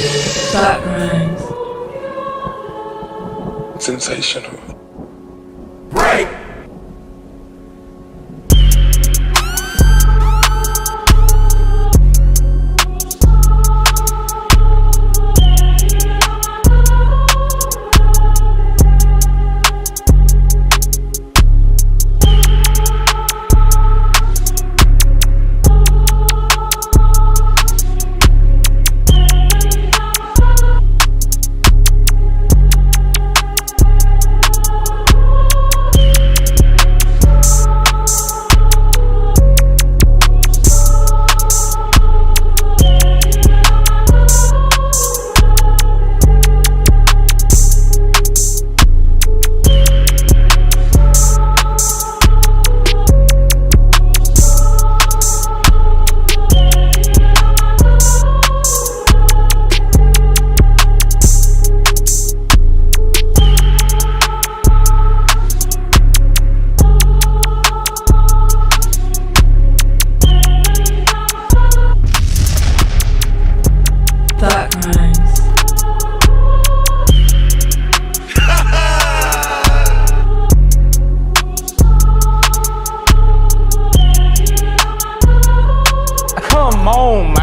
CRIMEZ. Sensational. Break. Come on, man.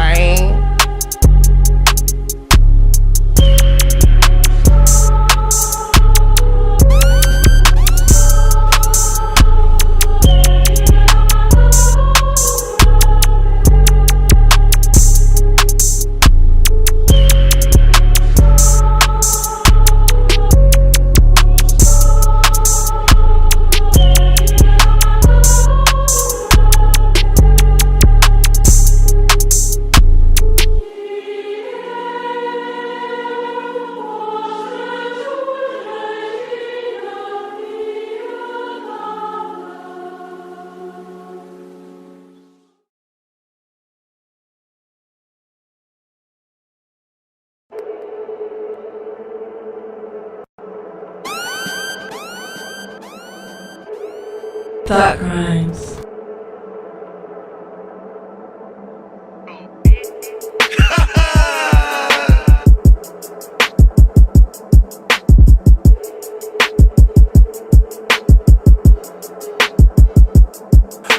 CRIMEZ.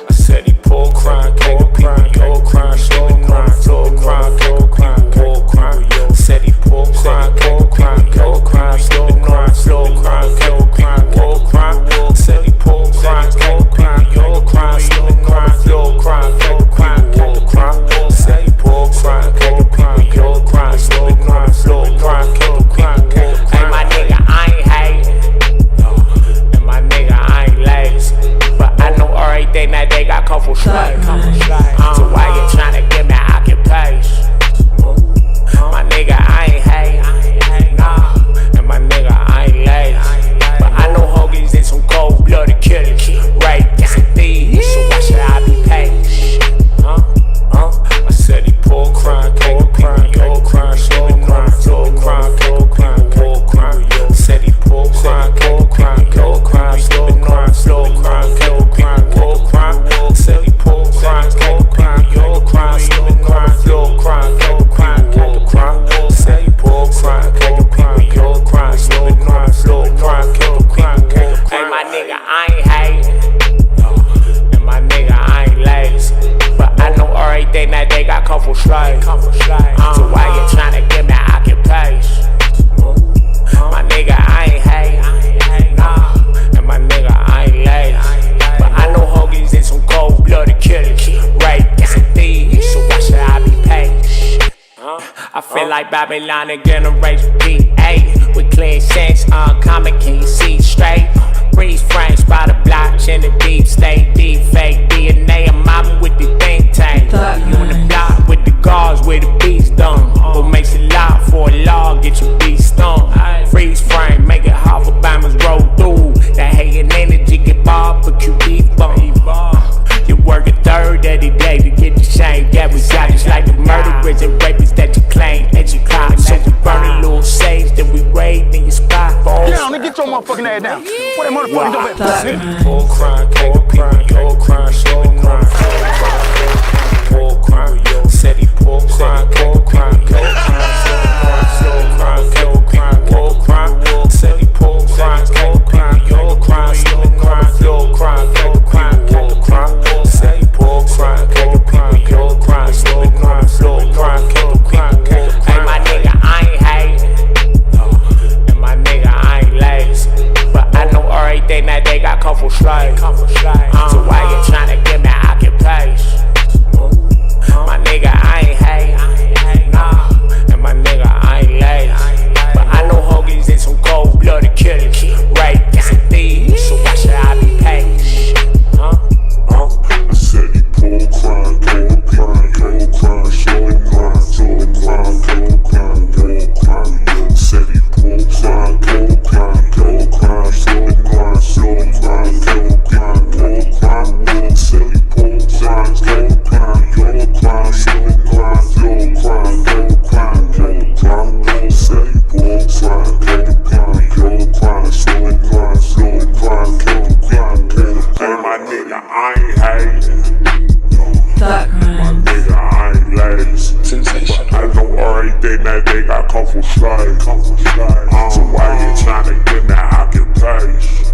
I said he pull crime, take a peep, yo crime, slipping on the floor, crime, take a peep, pull crime, yo. Said he pull crime, take a peep, yo crime, slipping on the floor, crime, take a peep, pull crime. Said he pull crime, take a peep, yo crime, slipping on the floor, crime, take a peep, pull crime. Said he pull crime, take a peep, yo crime, slipping on the floor, crime, take a peep, pull crime. Hey, my nigga, I ain't hating. And my nigga, I ain't lazy. But I know everything that they got come from straight. So why you tryna give me occupation? My nigga, I ain't hating. Nah. And my nigga, I ain't lazy. But I know hoagies and some cold-blooded killers, rapists and thieves. So why should I be patient? I said he pull crime, take a peep, yo crime, slipping on the floor, crime, take a peep, pull crime. Said he pull crime, take a peep, yo crime, slipping on the floor, crime, take a peep, pull crime. Said he pull crime, take a peep, yo crime, slipping on the floor, crime, take a peep, pull crime. Said he pull crime, take a peep, yo crime, slipping on the floor, crime, take a peep, pull crime. Hey, my nigga, I ain't hating. And my nigga, I ain't lazy. But I know everything that they got come from straight. So why you tryna give me occupation? My nigga, I ain't hating. Nah. And my nigga, I ain't lazy. But I know hoagies and some cold-blooded killers, rapists and thieves. So why should I be patient? I feel like Babylon and Generation D8 with clear sense, uncommon, can you see straight? Freeze frames by the blockchain, the deep state, deep fake DNA. I'm mobbing with the think tank. You in the block with the guards where the beats done. What makes it loud for a law, get your beat stung. Freeze frame, make it hard for Bama's roll through. That hating energy get barbecue beef bump. You work a third of the day to get the shame. Yeah, we got just like the murderers and rapists that you claim that you caught. So we burn a little sage, then we raid in your spot. Get down and get your motherfucking ass down. Where that motherfucking dope at? Said he pull crime, take a peep, yo crime, slipping on the floor, crime, pull crime. Said he pull crime, take a peep, yo crime, now they got couple strikes. So why you tryna get me occupation?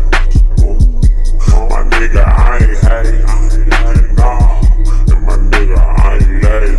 My nigga, I ain't hate, nah. And my nigga, I ain't late.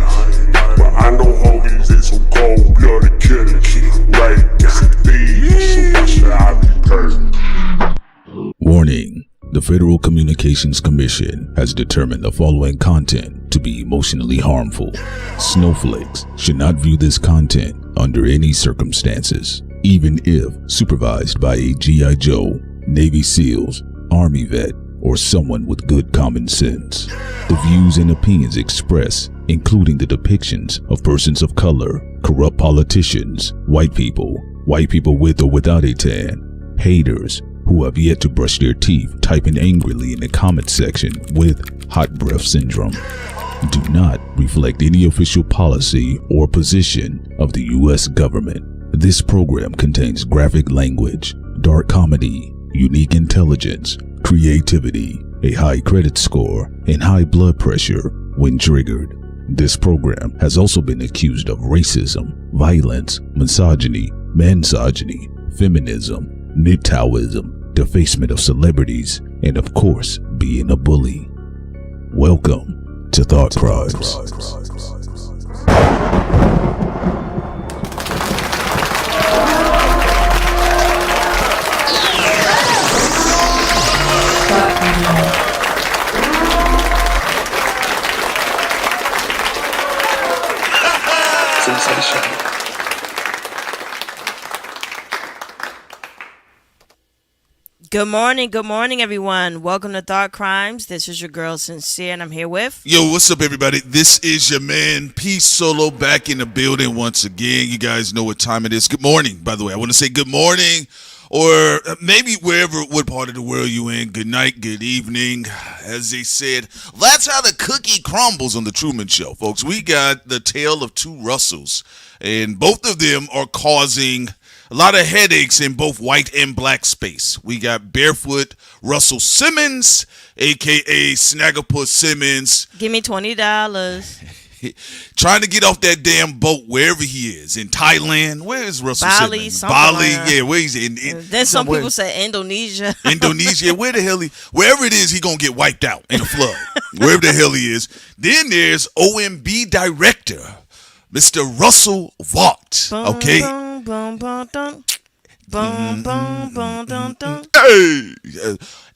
But I know homies is some cold-blooded killers. Right, that's a thief, so why should I be paid? Warning. The Federal Communications Commission has determined the following content to be emotionally harmful. Snowflakes should not view this content under any circumstances, even if supervised by a G.I. Joe, Navy SEALs, Army vet, or someone with good common sense. The views and opinions expressed, including the depictions of persons of color, corrupt politicians, white people with or without a tan, haters, who have yet to brush their teeth typing angrily in the comment section with hot breath syndrome, do not reflect any official policy or position of the U.S. government. This program contains graphic language, dark comedy, unique intelligence, creativity, a high credit score, and high blood pressure when triggered. This program has also been accused of racism, violence, misogyny, mansogyny, feminism, MGTOWism, defacement of celebrities, and of course, being a bully. Welcome to Thought Crimes. Sensation. Good morning, everyone. Welcome to Thought Crimes. This is your girl, Sincere, and I'm here with... Yo, what's up, everybody? This is your man, P Solo, back in the building once again. You guys know what time it is. Good morning, by the way. I want to say good morning, or maybe what part of the world you in. Good night, good evening. As they said, that's how the cookie crumbles on the Truman Show, folks. We got the tale of two Russells, and both of them are causing a lot of headaches in both white and black space. We got Barefoot Russell Simmons, a.k.a. Snaggerpuss Simmons. Give me $20. Trying to get off that damn boat wherever he is. In Thailand. Where is Russell Bali, Simmons? Bali, yeah, where he's in. Then some people say Indonesia. Indonesia, wherever it is, he gonna get wiped out in a flood. Wherever the hell he is. Then there's OMB director, Mr. Russell Vought. Okay. Hey,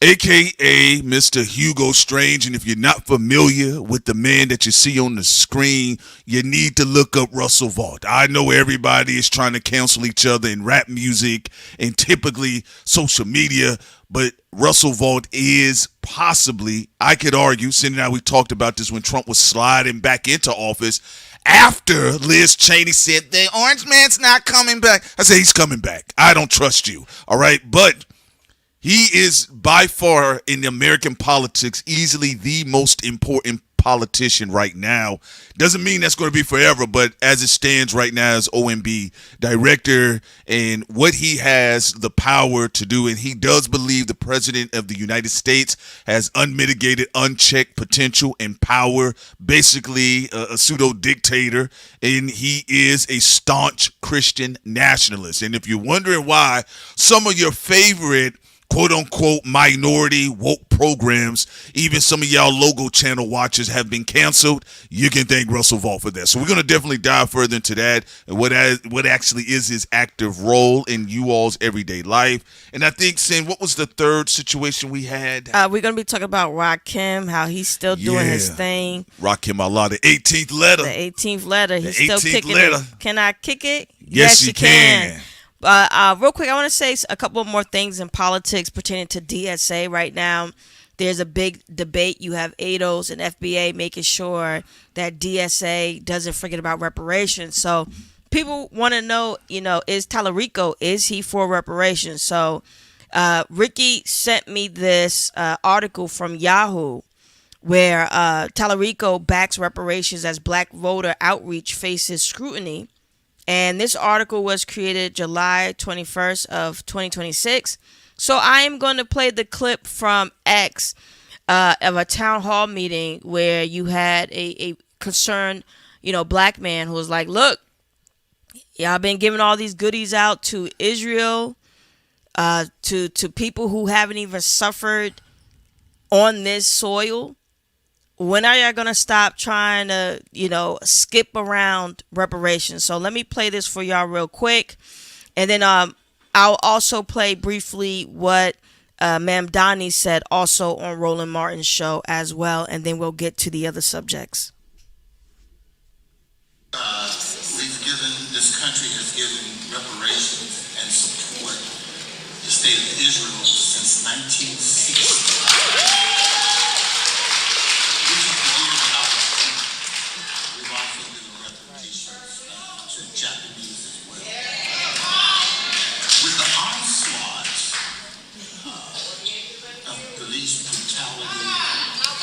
aka Mr. Hugo Strange, and if you're not familiar with the man that you see on the screen, you need to look up Russell Vought. I know everybody is trying to cancel each other in rap music and typically social media, but Russell Vought is possibly, I could argue, Cindy and I, we talked about this when Trump was sliding back into office, after Liz Cheney said the orange man's not coming back. I say he's coming back. I don't trust you. All right. But he is by far in American politics easily the most important politician right now. Doesn't mean that's going to be forever, but as it stands right now as OMB director and what he has the power to do, and he does believe the president of the United States has unmitigated, unchecked potential and power, basically a pseudo dictator, and he is a staunch Christian nationalist. And if you're wondering why some of your favorite quote-unquote minority woke programs, even some of y'all logo channel watchers have been canceled, you can thank Russell Vought for that. So we're going to definitely dive further into that and what actually is his active role in you all's everyday life. And I think, Sin, what was the third situation we had? We're going to be talking about Rakim, how he's still doing his thing. Rakim Allah, the 18th letter. The 18th letter. He's The still 18th kicking letter. it. Can I kick it? Yes, you can. Real quick, I want to say a couple more things in politics pertaining to DSA right now. There's a big debate. You have ADOS and FBA making sure that DSA doesn't forget about reparations. So people want to know, is Tallarico, is he for reparations? So Ricky sent me this article from Yahoo where Tallarico backs reparations as black voter outreach faces scrutiny. And this article was created July 21st of 2026. So I am going to play the clip from X of a town hall meeting where you had a concerned, black man who was like, look, Y'all been giving all these goodies out to Israel, to people who haven't even suffered on this soil. When are y'all gonna stop trying to, skip around reparations? So let me play this for y'all real quick, and then I'll also play briefly what Ma'am Donnie said also on Roland Martin's show as well, and then we'll get to the other subjects. This country has given reparations and support the state of Israel since 1960. We've also given reparations to the Japanese as well. With the onslaught of police brutality of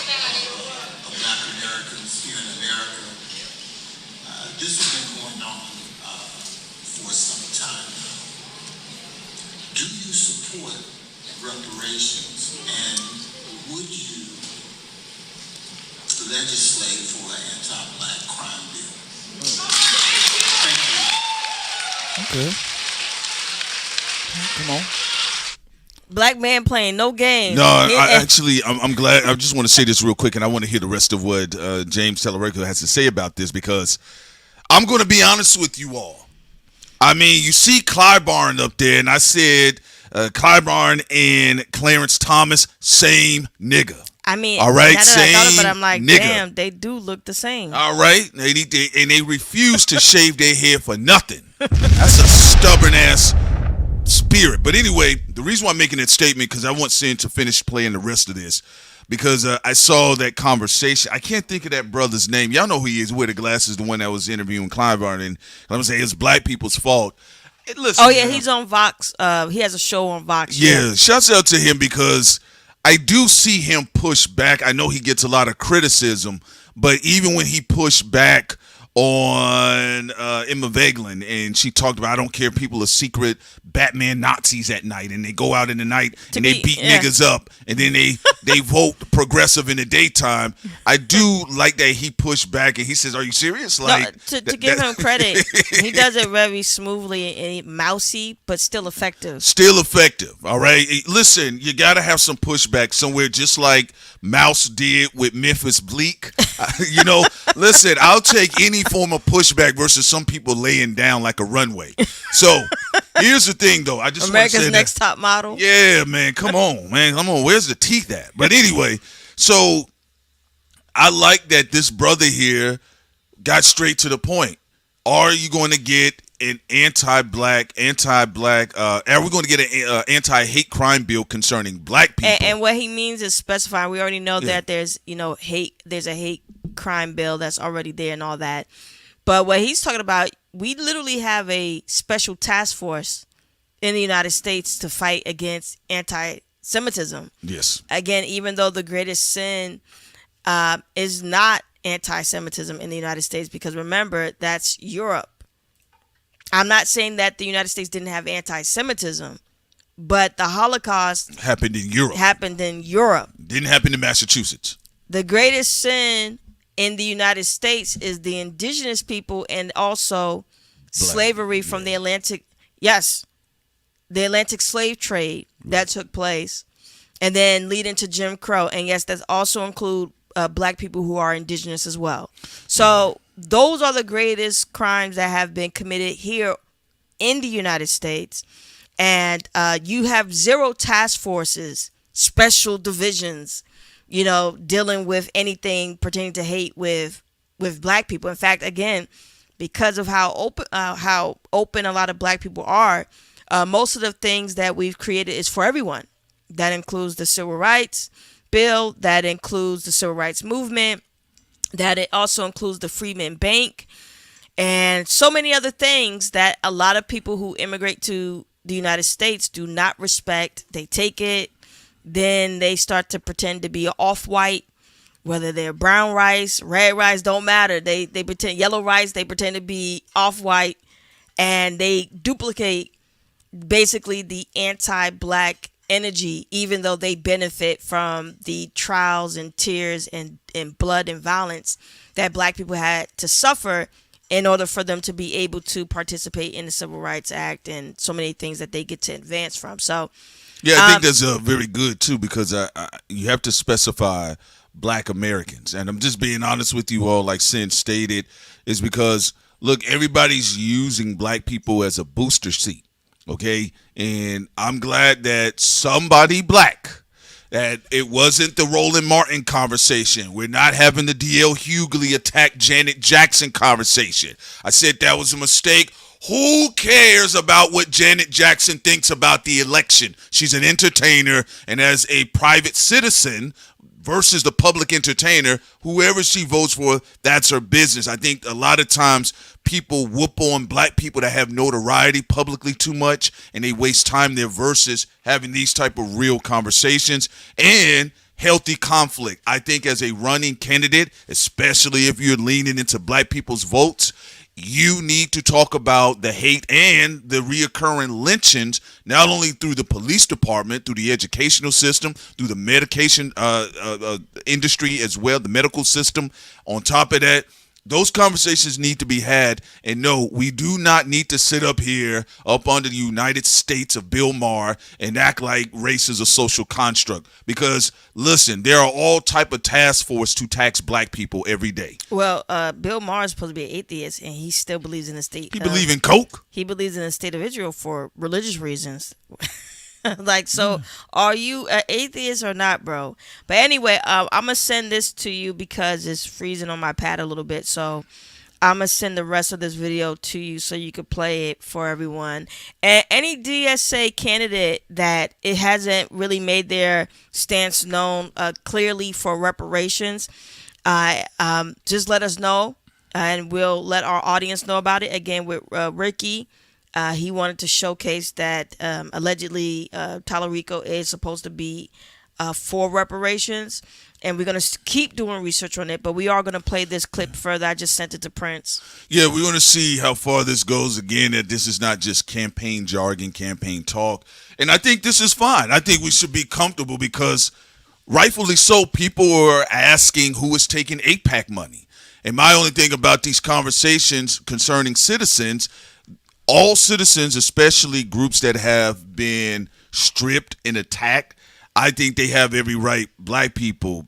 Black Americans here in America, this has been going on for some time now. Do you support reparations, and would you legislate for an anti-Black crime bill? Thank you. Okay. Come on. Black man playing no games. No, I'm glad. I just want to say this real quick, and I want to hear the rest of what James Telerico has to say about this, because I'm going to be honest with you all. I mean, you see Clyburn up there, and I said Clyburn and Clarence Thomas, same nigga. I mean, all right, same I thought it, but I'm like, nigga. Damn, they do look the same. All right, they refuse to shave their hair for nothing. That's a stubborn ass spirit. But anyway, the reason why I'm making that statement, because I want Sin to finish playing the rest of this, because I saw that conversation. I can't think of that brother's name. Y'all know who he is, with the glasses, the one that was interviewing Clyburn, and I'm gonna say it's black people's fault. Listen, oh yeah, he's on Vox. He has a show on Vox. Yeah, shouts out to him, because I do see him push back. I know he gets a lot of criticism, but even when he pushed back on Emma Voegtlin, and she talked about, I don't care, people are secret Batman Nazis at night, and they go out in the night and they beat niggas up, and then they vote progressive in the daytime. I do like that he pushed back, and he says, are you serious? Like, no, to give him credit, he does it very smoothly and mousy, but still effective. Still effective, all right? Listen, you got to have some pushback somewhere, just like Mouse did with Memphis Bleak. Listen, I'll take any form of pushback versus some people laying down like a runway. So here's the thing, though. I just America's want to say Next Top Model. Yeah, man. Come on, man. Come on. Where's the teeth at? But anyway, so I like that this brother here got straight to the point. Are you going to get an anti-black, are we going to get an anti-hate crime bill concerning black people? And what he means is specifying. We already know that there's, hate. There's a hate crime bill that's already there and all that. But what he's talking about, we literally have a special task force in the United States to fight against anti-Semitism. Yes. Again, even though the greatest sin is not anti-Semitism in the United States, because remember, that's Europe. I'm not saying that the United States didn't have anti-Semitism, but the Holocaust happened in Europe. Didn't happen in Massachusetts. The greatest sin in the United States is the indigenous people, and also slavery from the Atlantic. Yes, the Atlantic slave trade that took place, and then leading to Jim Crow. And yes, that also include black people who are indigenous as well. So those are the greatest crimes that have been committed here in the United States. And you have zero task forces, special divisions, dealing with anything pertaining to hate with black people. In fact, again, because of how open a lot of black people are, most of the things that we've created is for everyone. That includes the Civil Rights Bill, that includes the Civil Rights Movement, that it also includes the Freedmen Bank, and so many other things that a lot of people who immigrate to the United States do not respect. They take it, then they start to pretend to be off-white, whether they're brown rice, red rice, don't matter. They pretend yellow rice, they pretend to be off-white, and they duplicate basically the anti-black energy, even though they benefit from the trials and tears and blood and violence that black people had to suffer in order for them to be able to participate in the Civil Rights Act and so many things that they get to advance from. So, yeah, I think that's very good too, because you have to specify Black Americans, and I'm just being honest with you all. Like Sin stated, is because look, everybody's using Black people as a booster seat, okay? And I'm glad that somebody Black, that it wasn't the Roland Martin conversation. We're not having the D.L. Hughley attack Janet Jackson conversation. I said that was a mistake. Who cares about what Janet Jackson thinks about the election? She's an entertainer, and as a private citizen versus the public entertainer, whoever she votes for, that's her business. I think a lot of times people whoop on Black people that have notoriety publicly too much, and they waste time there versus having these type of real conversations and healthy conflict. I think as a running candidate, especially if you're leaning into Black people's votes, you need to talk about the hate and the reoccurring lynchings, not only through the police department, through the educational system, through the medication industry as well, the medical system. On top of that, those conversations need to be had. And no, we do not need to sit up here up under the United States of Bill Maher and act like race is a social construct. Because listen, there are all type of task force to tax Black people every day. Well, Bill Maher is supposed to be an atheist, and he still believes in the state. He believes in coke. He believes in the state of Israel for religious reasons. Like, so are you an atheist or not, bro? But anyway, I'm going to send this to you because it's freezing on my pad a little bit. So I'm going to send the rest of this video to you so you can play it for everyone. And any DSA candidate that it hasn't really made their stance known clearly for reparations, just let us know and we'll let our audience know about it. Again, with Ricky. He wanted to showcase that allegedly Talarico is supposed to be for reparations, and we're going to keep doing research on it, but we are going to play this clip further. I just sent it to Prince. Yeah, we want to see how far this goes. Again, that this is not just campaign jargon, campaign talk, and I think this is fine. I think we should be comfortable because rightfully so, people are asking who is taking AIPAC money. And my only thing about these conversations concerning citizens, all citizens, especially groups that have been stripped and attacked, I think they have every right. Black people,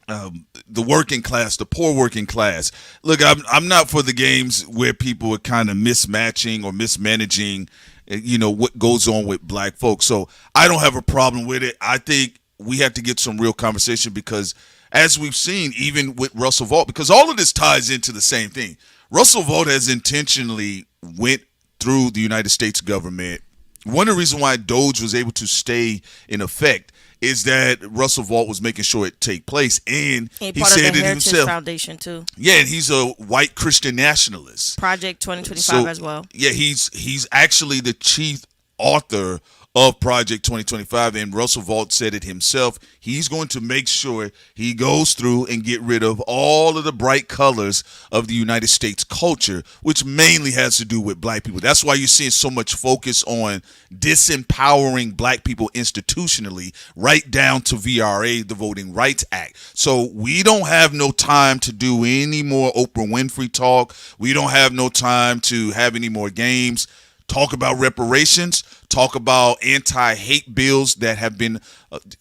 the working class, the poor working class. Look, I'm not for the games where people are kind of mismatching or mismanaging, what goes on with Black folks. So I don't have a problem with it. I think we have to get some real conversation because, as we've seen, even with Russell Vought, because all of this ties into the same thing. Russell Vought has intentionally went through the United States government. One of the reasons why Doge was able to stay in effect is that Russell Vought was making sure it take place, and he said it himself. Foundation too. Yeah, and he's a white Christian nationalist. Project 2025 as well. Yeah, he's actually the chief author of Project 2025, and Russell Vought said it himself. He's going to make sure he goes through and get rid of all of the bright colors of the United States culture, which mainly has to do with Black people. That's why you're seeing so much focus on disempowering Black people institutionally, right down to VRA, the Voting Rights Act. So we don't have no time to do any more Oprah Winfrey talk. We don't have no time to have any more games. Talk about reparations, talk about anti-hate bills that have been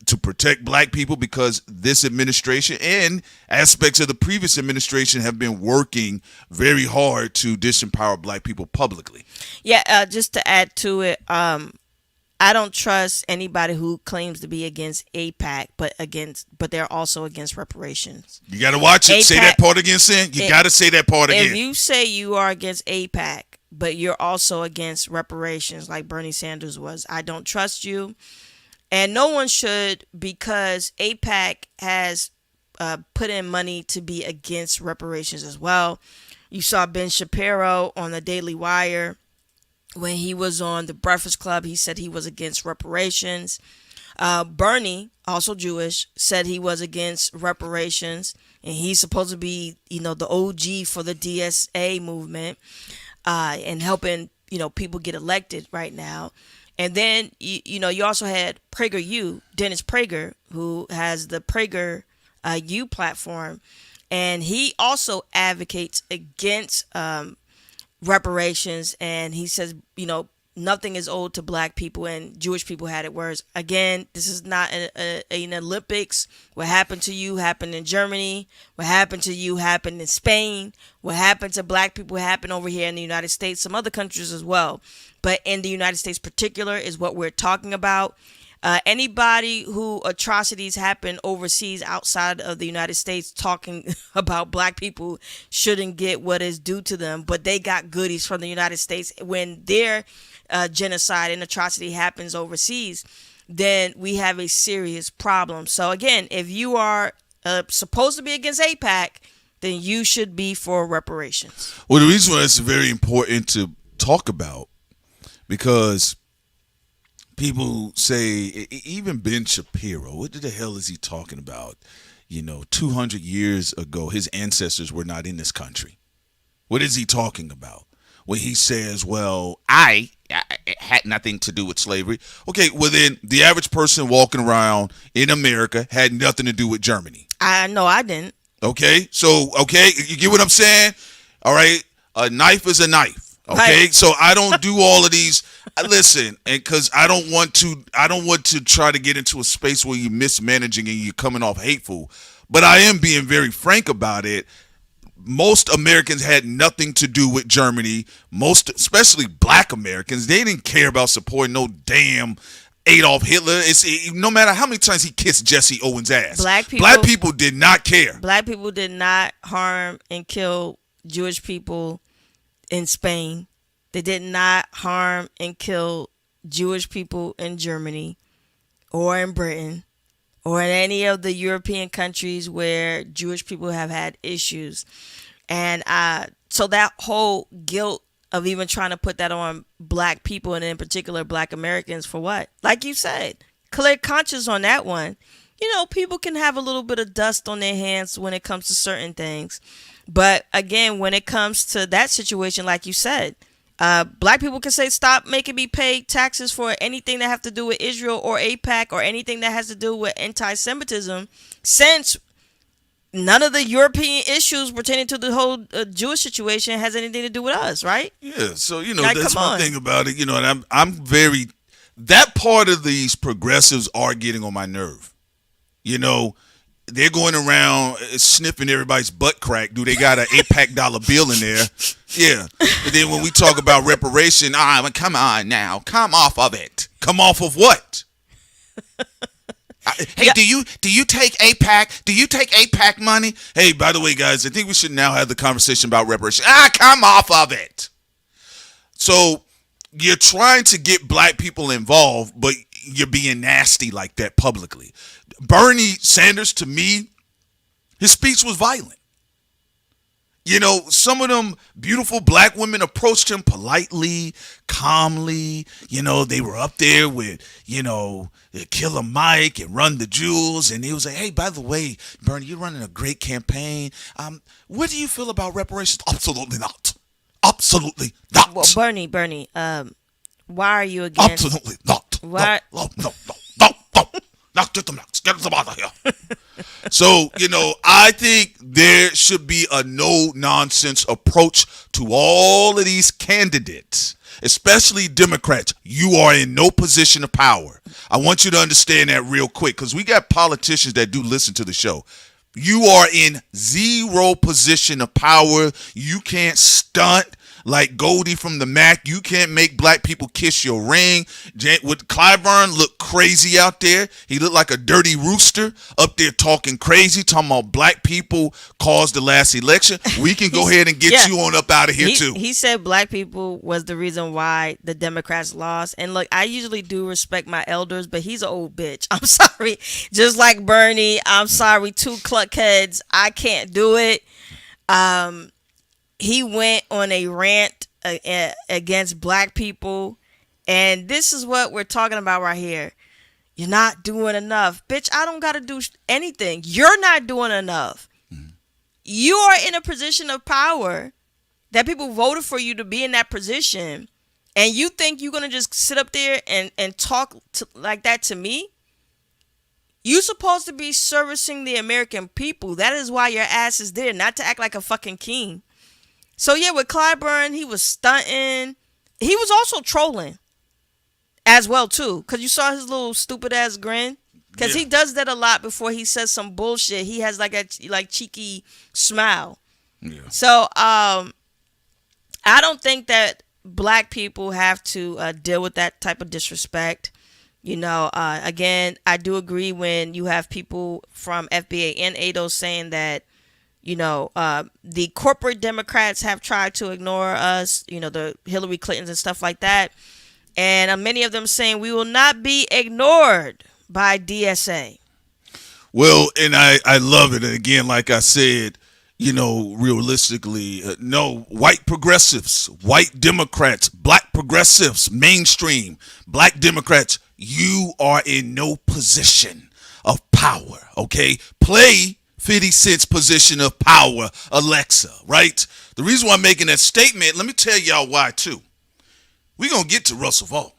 to protect Black people, because this administration and aspects of the previous administration have been working very hard to disempower Black people publicly. Yeah, just to add to it, I don't trust anybody who claims to be against AIPAC, but they're also against reparations. You got to watch it. Say that part again, Sin. You got to say that part again. If you say you are against AIPAC, but you're also against reparations like Bernie Sanders was, I don't trust you. And no one should, because AIPAC has put in money to be against reparations as well. You saw Ben Shapiro on the Daily Wire. When he was on the Breakfast Club, he said he was against reparations. Bernie, also Jewish, said he was against reparations. And he's supposed to be, the OG for the DSA movement. And helping, people get elected right now. And then, you also had PragerU, Dennis Prager, who has the Prager U platform. and he also advocates against reparations, and he says, nothing is owed to black people, and Jewish people had it worse. Again, this is not an Olympics. What happened to you happened in Germany. What happened to you happened in Spain. What happened to black people happened over here in the United States, some other countries as well. But in the United States particular is what we're talking about. Anybody who atrocities happen overseas outside of the United States talking about black people shouldn't get what is due to them, but they got goodies from the United States. When their genocide and atrocity happens overseas, then we have a serious problem. So again, if you are supposed to be against AIPAC, then you should be for reparations. Well, the reason why it's very important to talk about, because people say, even Ben Shapiro, what the hell is he talking about? 200 years ago, his ancestors were not in this country. What is he talking about? When he says, well, I had nothing to do with slavery. Okay, well then the average person walking around in America had nothing to do with Germany. I know I didn't. Okay, so, you get what I'm saying? All right, a knife is a knife. Okay, Right. So I don't do all of these. Listen, and because I don't want to try to get into a space where you're mismanaging and you're coming off hateful. But I am being very frank about it. Most Americans had nothing to do with Germany. Especially black Americans, they didn't care about supporting no damn Adolf Hitler. No matter how many times he kissed Jesse Owens' ass. Black people did not care. Black people did not harm and kill Jewish people in Spain. They did not harm and kill Jewish people in Germany or in Britain or in any of the European countries where Jewish people have had issues. And so that whole guilt of even trying to put that on black people, and in particular black Americans, for what? Like you said, clear conscience on that one. People can have a little bit of dust on their hands when it comes to certain things. But again, when it comes to that situation, like you said, black people can say, stop making me pay taxes for anything that have to do with Israel or AIPAC or anything that has to do with anti-Semitism, since none of the European issues pertaining to the whole Jewish situation has anything to do with us, right? Yeah, so, Like, that's come one on. thing about it, and I'm very, that part of these progressives are getting on my nerve. They're going around sniffing everybody's butt crack. Do they got an $8 dollar bill in there? Yeah. But then when we talk about reparation, come on now. Come off of it. Come off of what? Hey, Yeah. do you take AIPAC? Do you take AIPAC money? Hey, by the way, guys, I think we should now have the conversation about reparation. Come off of it. So you're trying to get black people involved, but you're being nasty like that publicly. Bernie Sanders, to me, his speech was violent. Some of them beautiful black women approached him politely, calmly. They were up there with, Killer Mike and Run the Jewels. And he was like, hey, by the way, Bernie, you're running a great campaign. What do you feel about reparations? Absolutely not. Absolutely not. Well, Bernie, why are you against? Absolutely not. Why? No. Now get them out of here. So, I think there should be a no-nonsense approach to all of these candidates, especially Democrats. You are in no position of power. I want you to understand that real quick, because we got politicians that do listen to the show. You are in zero position of power. You can't stunt like Goldie from the Mac. You can't make black people kiss your ring. With Clyburn looked crazy out there. He looked like a dirty rooster up there talking crazy, talking about black people caused the last election. We can go ahead and get you on up out of here too. He said black people was the reason why the Democrats lost. And look, I usually do respect my elders, but he's an old bitch. I'm sorry. Just like Bernie, I'm sorry. Two cluck heads. I can't do it. He went on a rant against black people, and this is what we're talking about right here. You're not doing enough. Bitch, I don't got to do anything. You're not doing enough. You are in a position of power that people voted for you to be in that position, and you think you're going to just sit up there and talk like that to me? You supposed to be servicing the American people. That is why your ass is there, not to act like a fucking king. So yeah, with Clyburn, he was stunting. He was also trolling as well too, because you saw his little stupid ass grin. Because he does that a lot before he says some bullshit. He has like a cheeky smile. Yeah. So I don't think that black people have to deal with that type of disrespect. You know, again, I do agree when you have people from FBA and ADOS saying that, you know, the corporate Democrats have tried to ignore us, you know, the Hillary Clintons and stuff like that. And many of them saying we will not be ignored by DSA. Well, and I love it. And again, like I said, you know, realistically, no, white progressives, white Democrats, black progressives, mainstream, black Democrats, you are in no position of power, okay? Play 50 Cent's position of power, Alexa, right? The reason why I'm making that statement, let me tell y'all why, too. We're going to get to Russ Vought,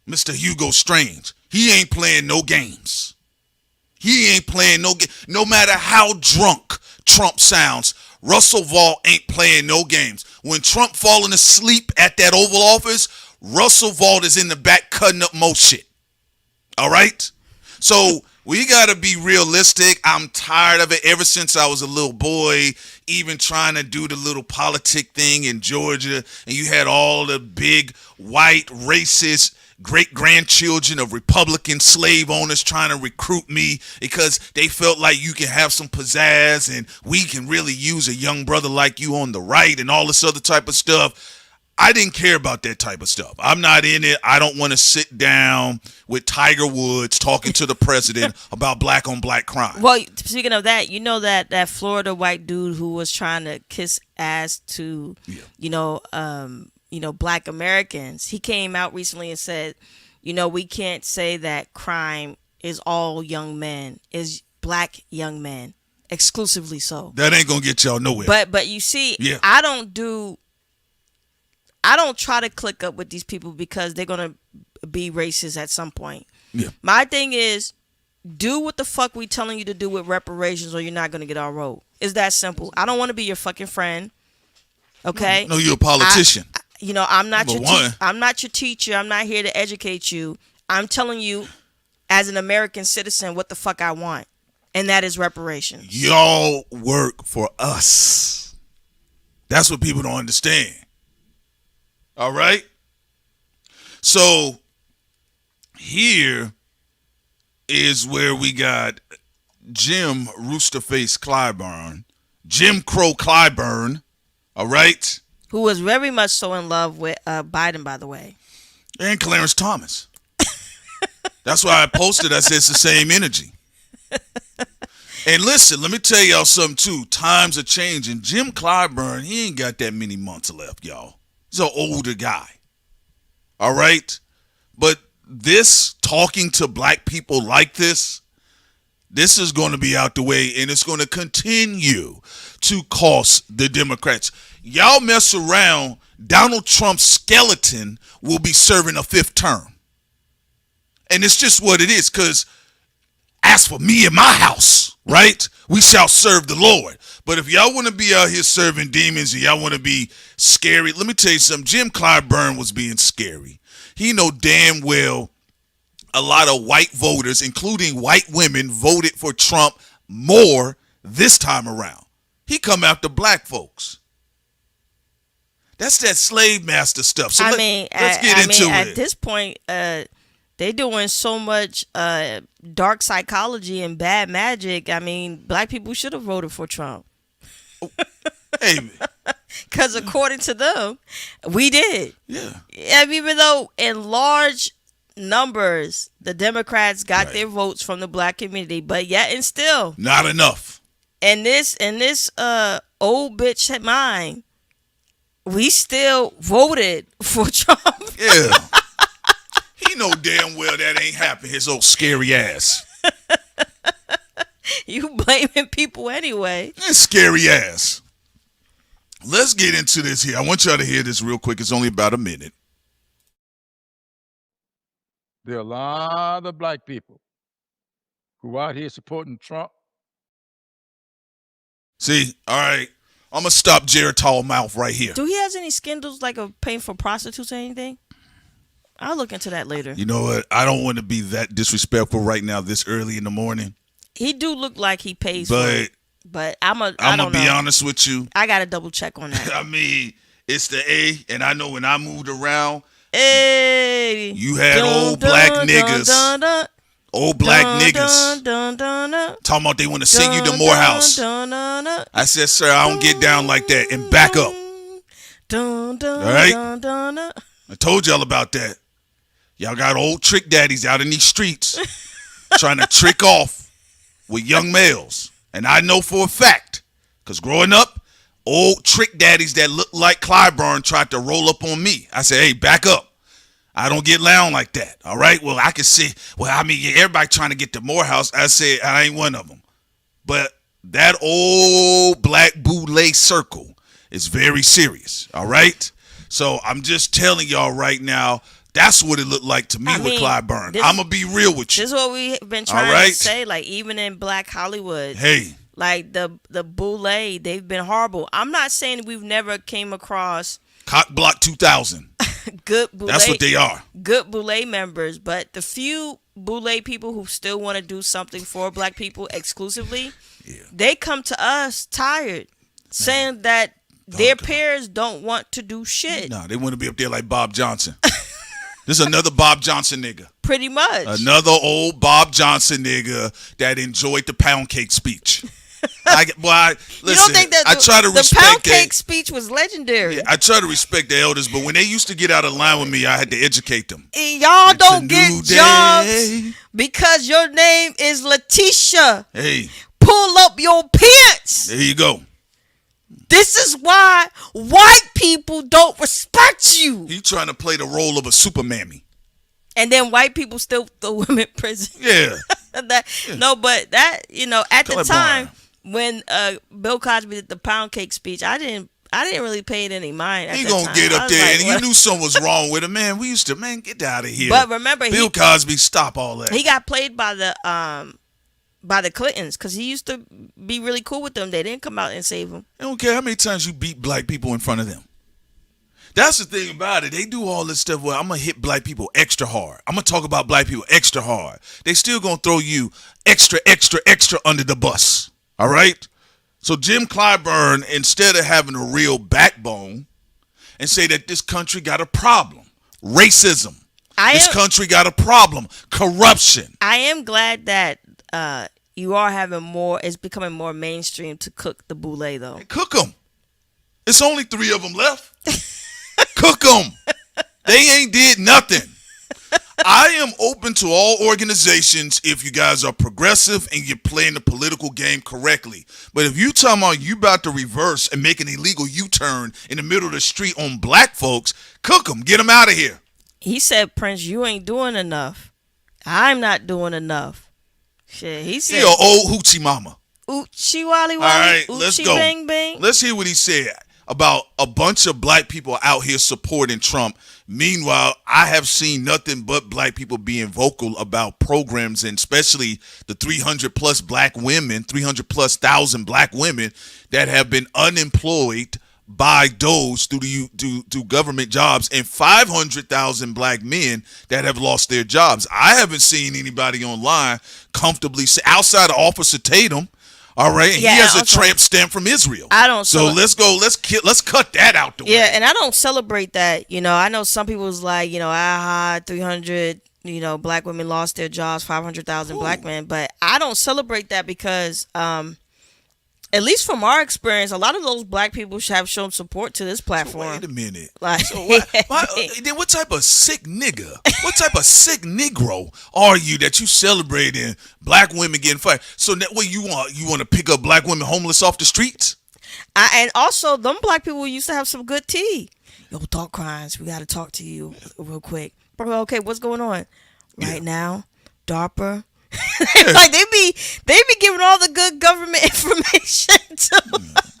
Mr. Hugo Strange. He ain't playing no games. He ain't playing no game. No matter how drunk Trump sounds, Russ Vought ain't playing no games. When Trump falling asleep at that Oval Office, Russ Vought is in the back cutting up more shit. All right? So we got to be realistic. I'm tired of it ever since I was a little boy, even trying to do the little politic thing in Georgia, and you had all the big white racist great-grandchildren of Republican slave owners trying to recruit me because they felt like you can have some pizzazz and we can really use a young brother like you on the right and all this other type of stuff. I didn't care about that type of stuff. I'm not in it. I don't want to sit down with Tiger Woods talking to the president about black on black crime. Well, speaking of that, you know that Florida white dude who was trying to kiss ass to, you know, black Americans. He came out recently and said, you know, we can't say that crime is all young men, is black young men, exclusively so. That ain't gonna get y'all nowhere. But you see, I don't try to click up with these people because they're gonna be racist at some point. Yeah. My thing is, do what the fuck we telling you to do with reparations, or you're not gonna get our road. It's that simple. I don't want to be your fucking friend. Okay. No, you're a politician. You know, I'm not I'm not your teacher. I'm not here to educate you. I'm telling you, as an American citizen, what the fuck I want, and that is reparations. Y'all work for us. That's what people don't understand. All right? So here is where we got Jim Roosterface Clyburn, Jim Crow Clyburn, all right? Who was very much so in love with Biden, by the way. And Clarence Thomas. That's why I posted, I said it's the same energy. And listen, let me tell y'all something too. Times are changing. Jim Clyburn, he ain't got that many months left, y'all. He's an older guy. All right? But this, talking to black people like this is going to be out the way, and it's going to continue to cost the Democrats. Y'all mess around, Donald Trump's skeleton will be serving a 5th term. And it's just what it is, because as for me and my house, right, we shall serve the Lord. But if y'all want to be out here serving demons and y'all want to be scary, let me tell you something. Jim Clyburn was being scary. He know damn well a lot of white voters, including white women, voted for Trump more this time around. He come after black folks. That's that slave master stuff. So let's get into it. At this point, they doing so much dark psychology and bad magic. I mean, black people should have voted for Trump. Hey, because according to them, we did. Yeah. I mean, even though in large numbers the Democrats got their votes from the black community, but yet and still not enough. And this old bitch at mine, we still voted for Trump. Yeah. He know damn well that ain't happening, his old scary ass. You blaming people anyway. That scary ass. Let's get into this here. I want y'all to hear this real quick. It's only about a minute. There are a lot of black people who out here supporting Trump. See, all right. I'm going to stop Jared Tall Mouth right here. Do he has any scandals like of paying for prostitutes or anything? I'll look into that later. You know what? I don't want to be that disrespectful right now this early in the morning. He do look like he pays for it. But I'm going to be honest with you. I got to double check on that. I mean, it's the A, and I know when I moved around, hey, you had old black niggas. Old black niggas talking about they want to send you to Morehouse. I said, sir, I don't get down like that, and back up. All right? I told y'all about that. Y'all got old trick daddies out in these streets trying to trick off with young males. And I know for a fact, because growing up, old trick daddies that look like Clyburn tried to roll up on me. I said, hey, back up. I don't get down like that. All right? Well, I can see, everybody trying to get to Morehouse. I said, I ain't one of them. But that old black boule circle is very serious. All right? So I'm just telling y'all right now, that's what it looked like to me with Clyburn. I'm going to be real with you. This is what we've been trying to say. Like, even in Black Hollywood. Hey. Like, the boule, they've been horrible. I'm not saying we've never came across Cock Block 2000. Good boule. That's what they are. Good boule members. But the few boule people who still want to do something for black people exclusively, they come to us tired, saying that their peers don't want to do shit. No, they want to be up there like Bob Johnson. This is another Bob Johnson nigga. Pretty much. Another old Bob Johnson nigga that enjoyed the pound cake speech. Listen, you don't think that I try to respect the pound cake speech was legendary? Yeah, I try to respect the elders, but when they used to get out of line with me, I had to educate them. And y'all don't get jobs because your name is Letitia. Hey. Pull up your pants. There you go. This is why white people don't respect you. He trying to play the role of a super mammy. And then white people still throw women in prison. Yeah. No, but that, at the time when Bill Cosby did the pound cake speech, I didn't really pay it any mind. He gonna get up there and you knew something was wrong with him, man. We used to, get out of here. But remember, Bill Cosby, stop all that. He got played by the Clintons because he used to be really cool with them. They didn't come out and save him. I don't care how many times you beat black people in front of them. That's the thing about it. They do all this stuff where I'm going to hit black people extra hard. I'm going to talk about black people extra hard. They still going to throw you extra under the bus. All right? So Jim Clyburn, instead of having a real backbone and say that this country got a problem, racism, this country got a problem, corruption. I am glad that you are having more, it's becoming more mainstream to cook the boule, though. Hey, cook them. It's only 3 of them left. Cook them. They ain't did nothing. I am open to all organizations if you guys are progressive and you're playing the political game correctly. But if you talking about you about to reverse and make an illegal U-turn in the middle of the street on black folks, cook them. Get them out of here. He said, Prince, you ain't doing enough. I'm not doing enough. Shit, he said. He an old hoochie mama. Oochie wally wally. All right, let's go. Bang bang. Let's hear what he said about a bunch of black people out here supporting Trump. Meanwhile, I have seen nothing but black people being vocal about programs, and especially the 300 plus black women, 300 plus thousand black women that have been unemployed by those through government jobs, and 500,000 black men that have lost their jobs. I haven't seen anybody online comfortably say, outside of Officer Tatum. All right, he has a tramp stamp from Israel. I don't. So let's go. Let's cut that out the way. Yeah, and I don't celebrate that. I know some people's like, 300, black women lost their jobs, 500,000 black men, but I don't celebrate that because, at least from our experience, a lot of those black people have shown support to this platform. So wait a minute. Then what type of sick nigga, what type of sick Negro are you that you celebrating black women getting fired? So that way you want to pick up black women homeless off the streets? And also, them black people used to have some good tea. Yo, Thought Crimes, we got to talk to you real quick. Bro, okay, what's going on? Right now, DARPA. Like they be giving all the good government information to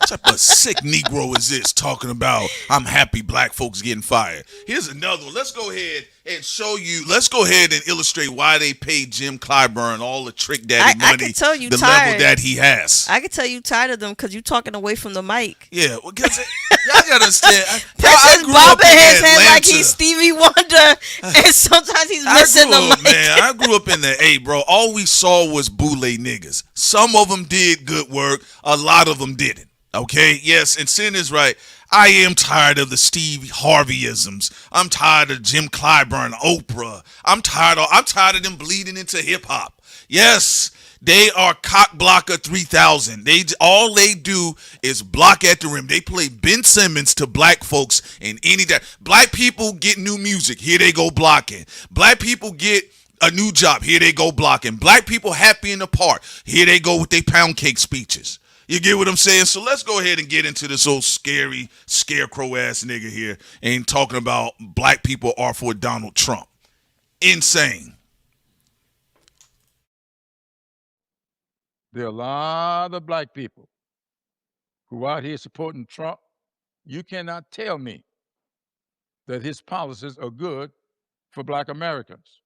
What type of sick Negro is this talking about I'm happy black folks getting fired? Here's another one. Let's go ahead and show you. Let's go ahead and illustrate why they paid Jim Clyburn all the trick daddy money. I can tell you the tired. level that he has. I can tell you tired of them because you talking away from the mic. Yeah, well, y'all gotta understand. Precious bobbing his head like Atlanta. he's Stevie Wonder, and sometimes he's missing the mic. Man, I grew up in the A, bro. All we saw was boule niggas. Some of them did good work. A lot of them didn't. Okay, yes, and Sin is right. I am tired of the Steve Harveyisms. I'm tired of Jim Clyburn, Oprah. I'm tired of them bleeding into hip hop. Yes, they are cock blocker 3000. All they do is block at the rim. They play Ben Simmons to black folks in any day. Black people get new music. Here they go blocking. Black people get a new job. Here they go blocking. Black people happy in the park. Here they go with their pound cake speeches. You get what I'm saying? So let's go ahead and get into this old scary, scarecrow ass nigga here and talking about black people are for Donald Trump. Insane. There are a lot of black people who are out here supporting Trump. You cannot tell me that his policies are good for black Americans.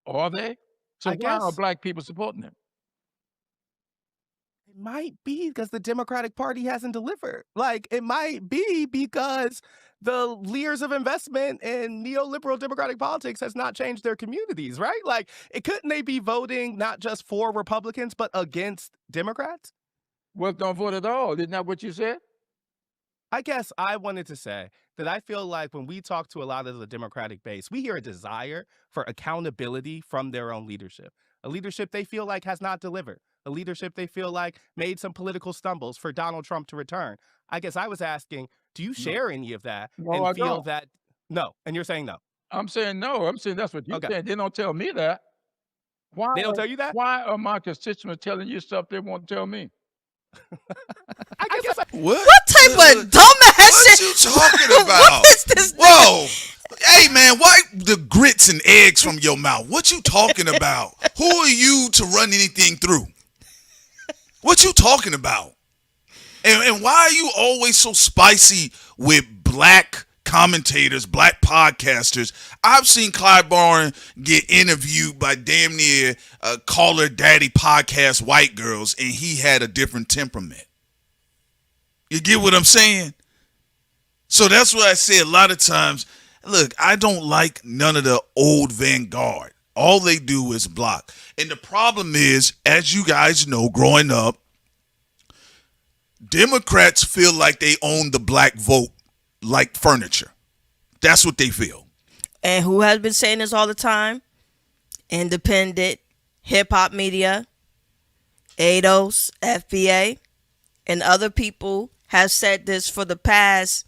Are they? So why are black people supporting him? It might be because the Democratic Party hasn't delivered. Like, it might be because the leers of investment and neoliberal democratic politics has not changed their communities, right? Like, couldn't they be voting not just for Republicans, but against Democrats? Well, don't vote at all. Isn't that what you said? I guess I wanted to say that I feel like when we talk to a lot of the Democratic base, we hear a desire for accountability from their own leadership, a leadership they feel like has not delivered, a leadership they feel like made some political stumbles for Donald Trump to return. I guess I was asking, do you share any of that No, I and feel don't. that? No. And you're saying no. I'm saying no. I'm saying that's what you're Okay. saying. They don't tell me that. Why They don't tell you that? Why are my constituents telling you stuff they won't tell me? I guess What type of dumbass What shit? you talking about? What is this? Whoa. Hey, man, wipe the grits and eggs from your mouth. What you talking about? Who are you to run anything through? What you talking about? And why are you always so spicy with black commentators, black podcasters? I've seen Clyburn get interviewed by damn near Call Her Daddy podcast white girls, and he had a different temperament. You get what I'm saying? So that's why I say a lot of times, look, I don't like none of the old vanguard. All they do is block. And the problem is, as you guys know, growing up, Democrats feel like they own the black vote like furniture. That's what they feel. And who has been saying this all the time? Independent hip hop media, ADOS, FBA, and other people have said this for the past,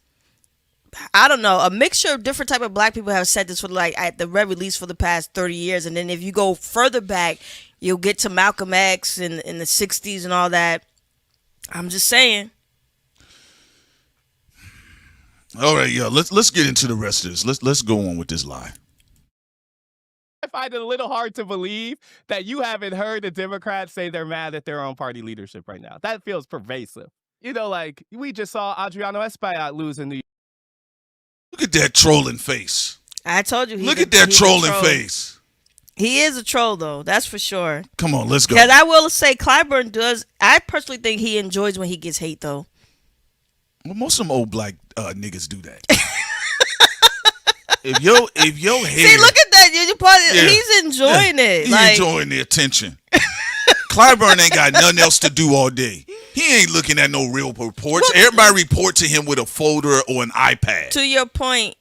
I don't know, a mixture of different type of black people have said this for like at the very least for the past 30 years. And then if you go further back, you'll get to Malcolm X in the 60s and all that. I'm just saying. All right, yeah, let's get into the rest of this. Let's go on with this lie. I find it a little hard to believe that you haven't heard the Democrats say they're mad at their own party leadership right now. That feels pervasive. You know, like we just saw Adriano Espaillat lose in New York. Look at that trolling face. I told you. Look at that trolling face. He is a troll, though. That's for sure. Come on, let's go. Because I will say Clyburn does. I personally think he enjoys when he gets hate, though. Well, most of them old black niggas do that. if your hair, See, look at that. He's enjoying it. He's like, enjoying the attention. Clyburn ain't got nothing else to do all day. He ain't looking at no real reports. Everybody report to him with a folder or an iPad. To your point,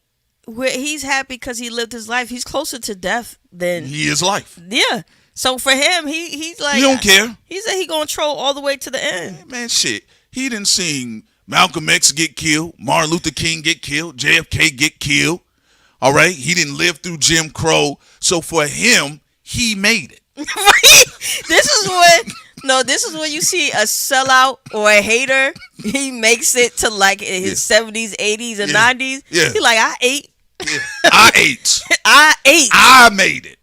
where he's happy because he lived his life. He's closer to death than he is life. Yeah. So for him, he's like, he don't care. He said he gonna troll all the way to the end. Man, shit. He didn't see Malcolm X get killed, Martin Luther King get killed, JFK get killed. All right, he didn't live through Jim Crow. So for him, he made it. This is when you see a sellout or a hater. He makes it to like in his 70s, 80s, and 90s. Yeah. He like, I ate. Yeah. I ate. I ate. I made it.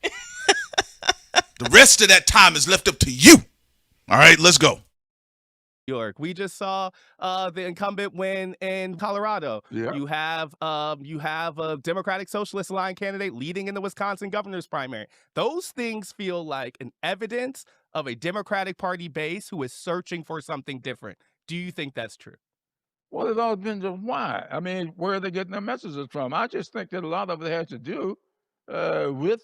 The rest of that time is left up to you. All right, let's go. York. We just saw the incumbent win in Colorado. Yeah. You have a Democratic Socialist Line candidate leading in the Wisconsin governor's primary. Those things feel like an evidence of a Democratic Party base who is searching for something different. Do you think that's true? Well, it all depends on why. I mean, where are they getting their messages from? I just think that a lot of it has to do with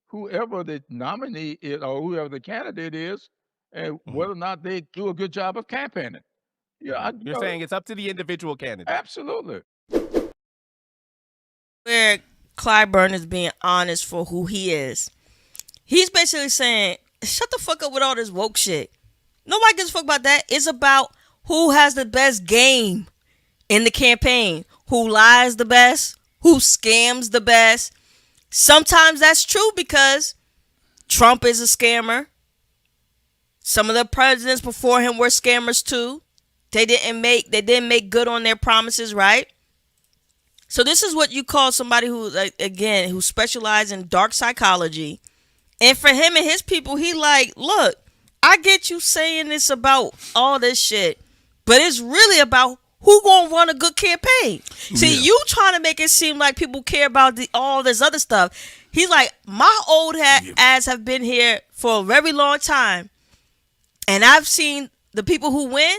whoever the nominee is or whoever the candidate is, and whether or not they do a good job of campaigning. Yeah, You're saying it's up to the individual candidate. Absolutely. Where Clyburn is being honest for who he is. He's basically saying, shut the fuck up with all this woke shit. Nobody gives a fuck about that. It's about who has the best game in the campaign, who lies the best, who scams the best. Sometimes that's true because Trump is a scammer. Some of the presidents before him were scammers too. They didn't make good on their promises, right? So this is what you call somebody who, like, again, who specializes in dark psychology. And for him and his people, he like, look, I get you saying this about all this shit, but it's really about who gonna run a good campaign. See, you trying to make it seem like people care about all this other stuff. He's like, my old ass have been here for a very long time, and I've seen the people who win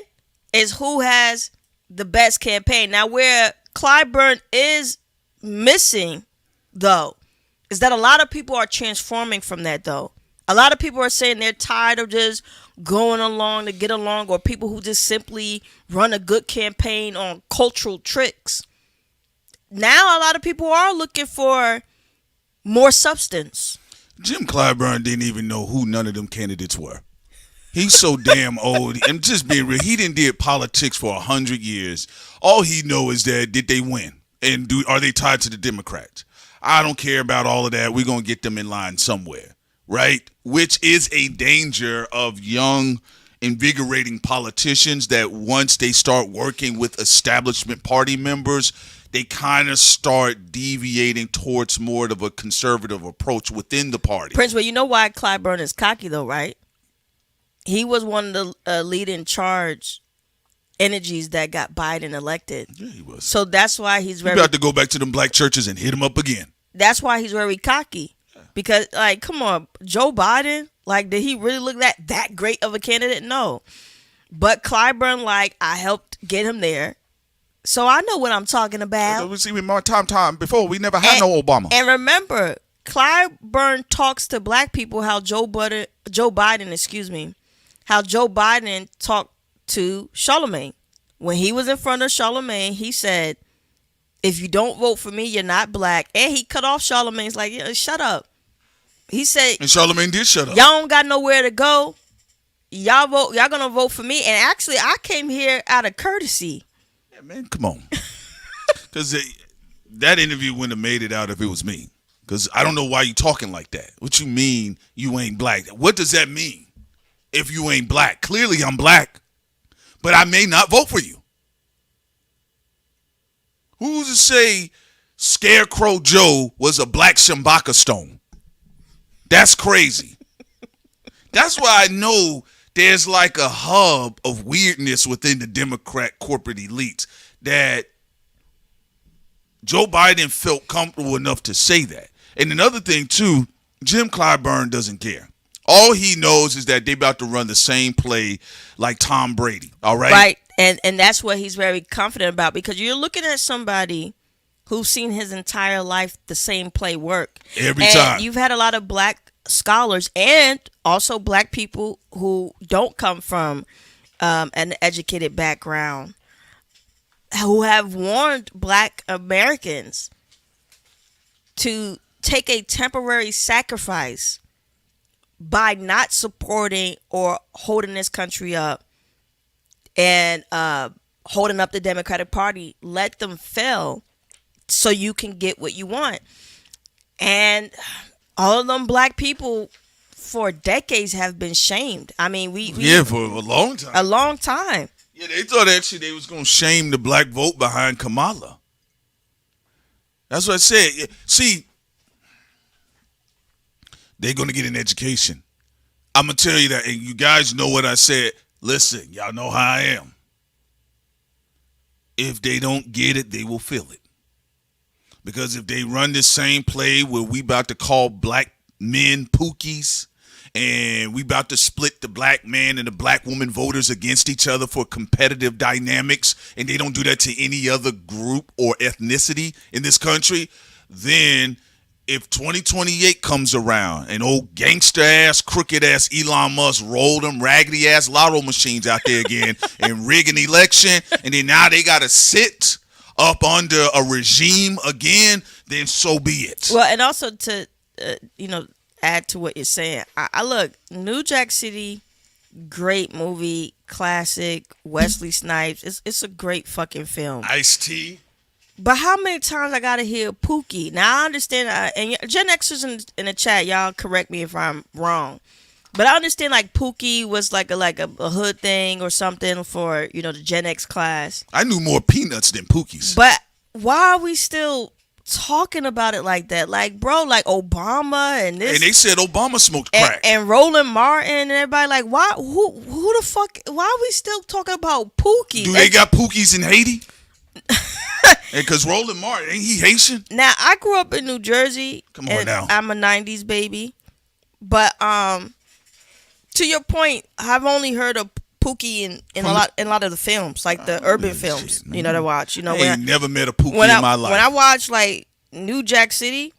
is who has the best campaign. Now, where Clyburn is missing, though, is that a lot of people are transforming from that, though. A lot of people are saying they're tired of just going along to get along, or people who just simply run a good campaign on cultural tricks. Now, a lot of people are looking for more substance. Jim Clyburn didn't even know who none of them candidates were. He's so damn old. I'm just being real. He didn't did politics for 100 years. All he know is that did they win? And are they tied to the Democrats? I don't care about all of that. We're going to get them in line somewhere, right? Which is a danger of young, invigorating politicians that once they start working with establishment party members, they kind of start deviating towards more of a conservative approach within the party. Prince, well, you know why Clyburn is cocky, though, right? He was one of the leading charge energies that got Biden elected. Yeah, he was. So that's why he's very... You got to go back to them black churches and hit him up again. That's why he's very cocky. Because, like, come on, Joe Biden, like, did he really look that great of a candidate? No. But Clyburn, like, I helped get him there. So I know what I'm talking about. We see with more time before. We never had no Obama. And remember, Clyburn talks to black people how Joe Biden, how Joe Biden talked to Charlemagne. When he was in front of Charlemagne, he said, if you don't vote for me, you're not black. And he cut off Charlemagne's like, yeah, shut up. He said, and Charlemagne did shut up. Y'all don't got nowhere to go. Y'all gonna vote for me. And actually, I came here out of courtesy. Yeah, man, come on. Because that interview wouldn't have made it out if it was me. Because I don't know why you talking like that. What you mean you ain't black? What does that mean if you ain't black? Clearly I'm black, but I may not vote for you. Who's to say Scarecrow Joe was a black Shambaka stone? That's crazy. That's why I know there's like a hub of weirdness within the Democrat corporate elites that Joe Biden felt comfortable enough to say that. And another thing, too, Jim Clyburn doesn't care. All he knows is that they about to run the same play like Tom Brady, all right? Right, and that's what he's very confident about, because you're looking at somebody who's seen his entire life the same play work. Every time. You've had a lot of black scholars and also black people who don't come from an educated background who have warned black Americans to take a temporary sacrifice by not supporting or holding this country up and holding up the Democratic Party. Let them fail so you can get what you want. And all of them black people for decades have been shamed. I mean, we for a long time. A long time. Yeah, they thought actually they was going to shame the black vote behind Kamala. That's what I said. See, they're going to get an education. I'm going to tell you that, and you guys know what I said Listen, y'all know how I am. If they don't get it, they will feel it. Because if they run this same play where we about to call black men pookies and we about to split the black man and the black woman voters against each other for competitive dynamics, and they don't do that to any other group or ethnicity in this country, then if 2028 comes around and old gangster ass, crooked ass Elon Musk roll them raggedy ass lotto machines out there again and rig an election, and then now they got to sit up under a regime again, then so be it. Well, and also to, add to what you're saying, I look, New Jack City, great movie, classic, Wesley Snipes. It's a great fucking film. Ice-T. But how many times I gotta hear Pookie? Now I understand, and Gen Xers in the chat, y'all correct me if I'm wrong. But I understand like Pookie was like a hood thing or something for the Gen X class. I knew more peanuts than Pookies. But why are we still talking about it like that? Like, bro, like Obama and this. And they said Obama smoked crack. And Roland Martin and everybody, like, why? Who the fuck? Why are we still talking about Pookie? Do they got Pookies in Haiti? Because Roland Martin, ain't he Haitian? Now I grew up in New Jersey. Come on now. I'm a '90s baby, but to your point, I've only heard of Pookie in a lot of the films, like the urban films, shit, to watch. I ain't never met a Pookie in my life. When I watched like New Jack City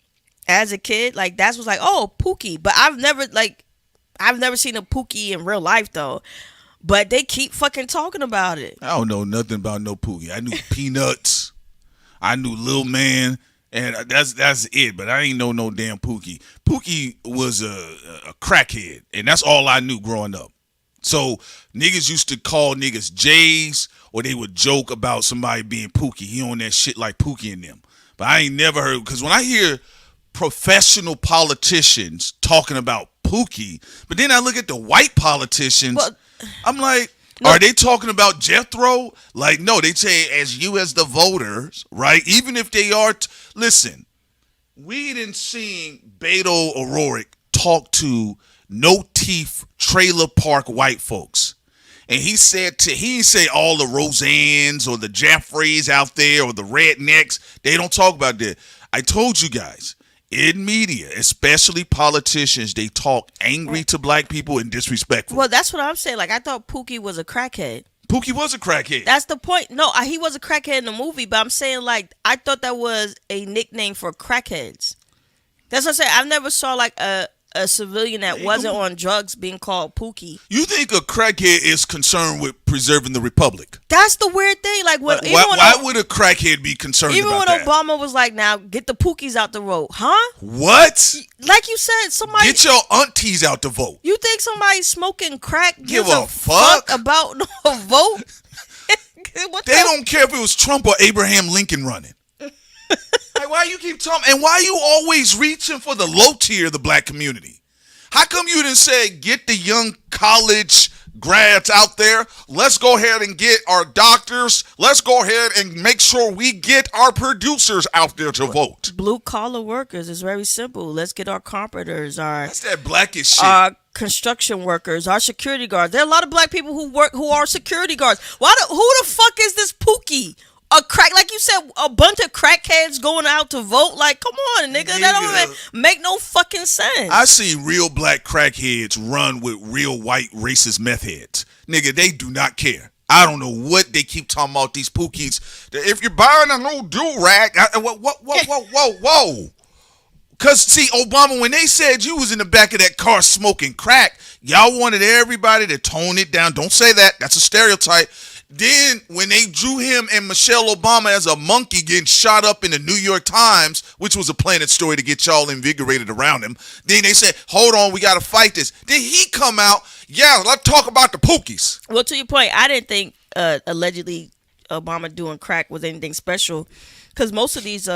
as a kid, like that was like, oh, Pookie. But I've never seen a Pookie in real life though. But they keep fucking talking about it. I don't know nothing about no Pookie. I knew Peanuts. I knew Lil Man. And that's it. But I ain't know no damn Pookie. Pookie was a crackhead. And that's all I knew growing up. So niggas used to call niggas J's, or they would joke about somebody being Pookie. He on that shit like Pookie and them. But I ain't never heard, because when I hear professional politicians talking about Pookie, but then I look at the white politicians, I'm like, are they talking about Jethro? Like, no, they say as you as the voters, right? Even if they are, listen, we didn't see Beto O'Rourke talk to no teeth trailer park white folks. And he didn't say all the Roseannes or the Jeffreys out there or the rednecks. They don't talk about that. I told you guys, in media, especially politicians, they talk angry to black people and disrespectful. Well, that's what I'm saying. Like, I thought Pookie was a crackhead. Pookie was a crackhead. That's the point. No, he was a crackhead in the movie, but I'm saying, like, I thought that was a nickname for crackheads. That's what I'm saying. I never saw, like, a civilian that wasn't on drugs being called Pookie. You think a crackhead is concerned with preserving the republic? That's the weird thing. Like, why would a crackhead be concerned about that? Even when Obama was like, now get the Pookies out the road. Huh? What? Like you said, somebody... Get your aunties out the vote. You think somebody smoking crack gives a fuck about a vote? They don't care if it was Trump or Abraham Lincoln running. Like, why you keep talking? And why you always reaching for the low tier of the black community? How come you didn't say get the young college grads out there? Let's go ahead and get our doctors. Let's go ahead and make sure we get our producers out there to vote. Blue collar workers is very simple. Let's get our carpenters, that's that blackish shit. Our construction workers, our security guards. There are a lot of black people who are security guards. Who the fuck is this Pookie? A crack, like you said, a bunch of crackheads going out to vote. Like, come on, nigga. That don't even make no fucking sense. I see real black crackheads run with real white racist meth heads. Nigga, they do not care. I don't know what they keep talking about, these Pookies. If you're buying a new do-rag, whoa. Because, see, Obama, when they said you was in the back of that car smoking crack, y'all wanted everybody to tone it down. Don't say that. That's a stereotype. Then when they drew him and Michelle Obama as a monkey getting shot up in the New York Times, which was a Planet story to get y'all invigorated around him, then they said, hold on, we got to fight this. Then he come out, let's talk about the Pookies. Well, to your point, I didn't think allegedly Obama doing crack was anything special, because most of these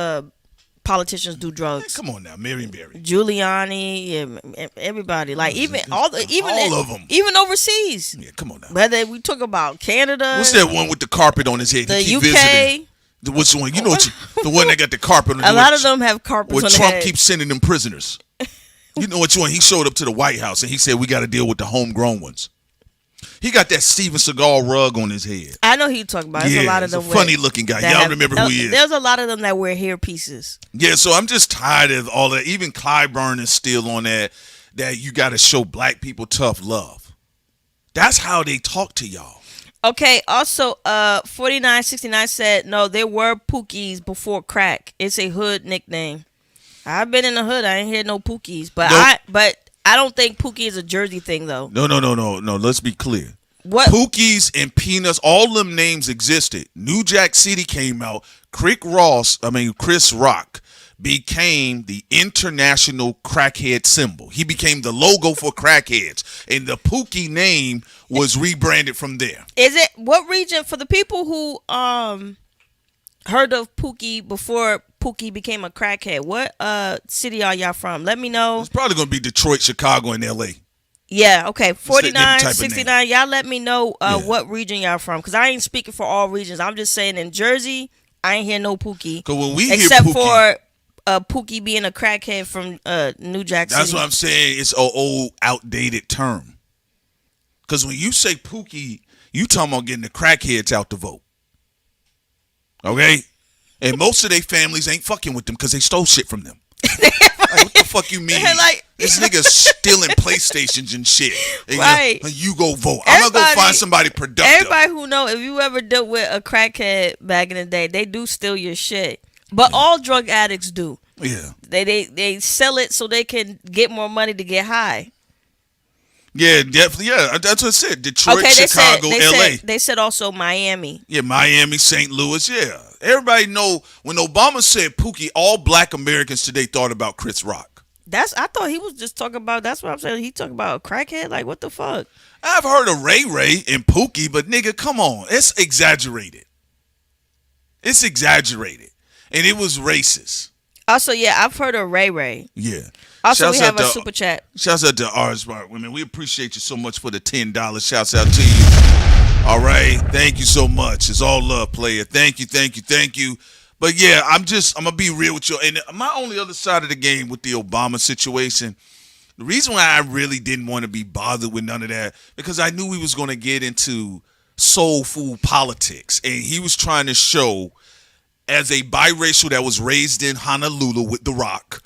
politicians do drugs. Come on now, Marion Barry, Giuliani, everybody, like even all of them, even overseas. Yeah, come on now. Whether we talk about Canada, what's that one with the carpet on his head? The UK. What's the one? You know, the one that got the carpet on. A lot of them have carpets on their Trump head. keeps sending them prisoners. You know which one? He showed up to the White House and he said we got to deal with the homegrown ones. He got that Steven Seagal rug on his head. I know who you talking about. There's a lot of them. Funny looking guy. Y'all remember who he is? There's a lot of them that wear hair pieces. Yeah, so I'm just tired of all that. Even Clyburn is still on that you got to show black people tough love. That's how they talk to y'all. Okay, also 4969 said no, there were Pookies before crack. It's a hood nickname. I've been in the hood. I ain't hear no Pookies, but I don't think Pookie is a Jersey thing though. No. Let's be clear. What? Pookies and Peanuts, all them names existed. New Jack City came out. Chris Rock became the international crackhead symbol. He became the logo for crackheads, and the Pookie name was rebranded from there. Is it what region for the people who heard of Pookie before Pookie became a crackhead? What city are y'all from? Let me know. It's probably gonna be Detroit, Chicago, and LA. Yeah, okay. 4969. Y'all let me know what region y'all from, because I ain't speaking for all regions. I'm just saying in Jersey, I ain't hear no Pookie. Because when we except hear Pookie, for Pookie being a crackhead from New Jack City. That's what I'm saying. It's an old, outdated term. Because when you say Pookie, you talking about getting the crackheads out to vote. Okay? And most of their families ain't fucking with them because they stole shit from them. Like, what the fuck you mean? Like, this nigga's stealing PlayStations and shit. And right. You go vote. I'm going to go find somebody productive. Everybody who know, if you ever dealt with a crackhead back in the day, they do steal your shit. But all drug addicts do. Yeah. They sell it so they can get more money to get high. Yeah, definitely. Yeah, that's what I said. Detroit, Chicago, LA. They said also Miami. Yeah, Miami, St. Louis. Yeah. Everybody know when Obama said Pookie, all black Americans today thought about Chris Rock. I thought he was just talking about, that's what I'm saying. He talking about a crackhead? Like, what the fuck? I've heard of Ray Ray and Pookie, but nigga, come on. It's exaggerated. It's exaggerated. And it was racist. Also, yeah, I've heard of Ray Ray. Yeah. Also, shouts we have a super chat. Shouts out to our smart women. We appreciate you so much for the $10. Shouts out to you. All right. Thank you so much. It's all love, player. Thank you. But yeah, I'm going to be real with you. And my only other side of the game with the Obama situation, the reason why I really didn't want to be bothered with none of that, because I knew he was going to get into soul food politics. And he was trying to show, as a biracial that was raised in Honolulu with The Rock.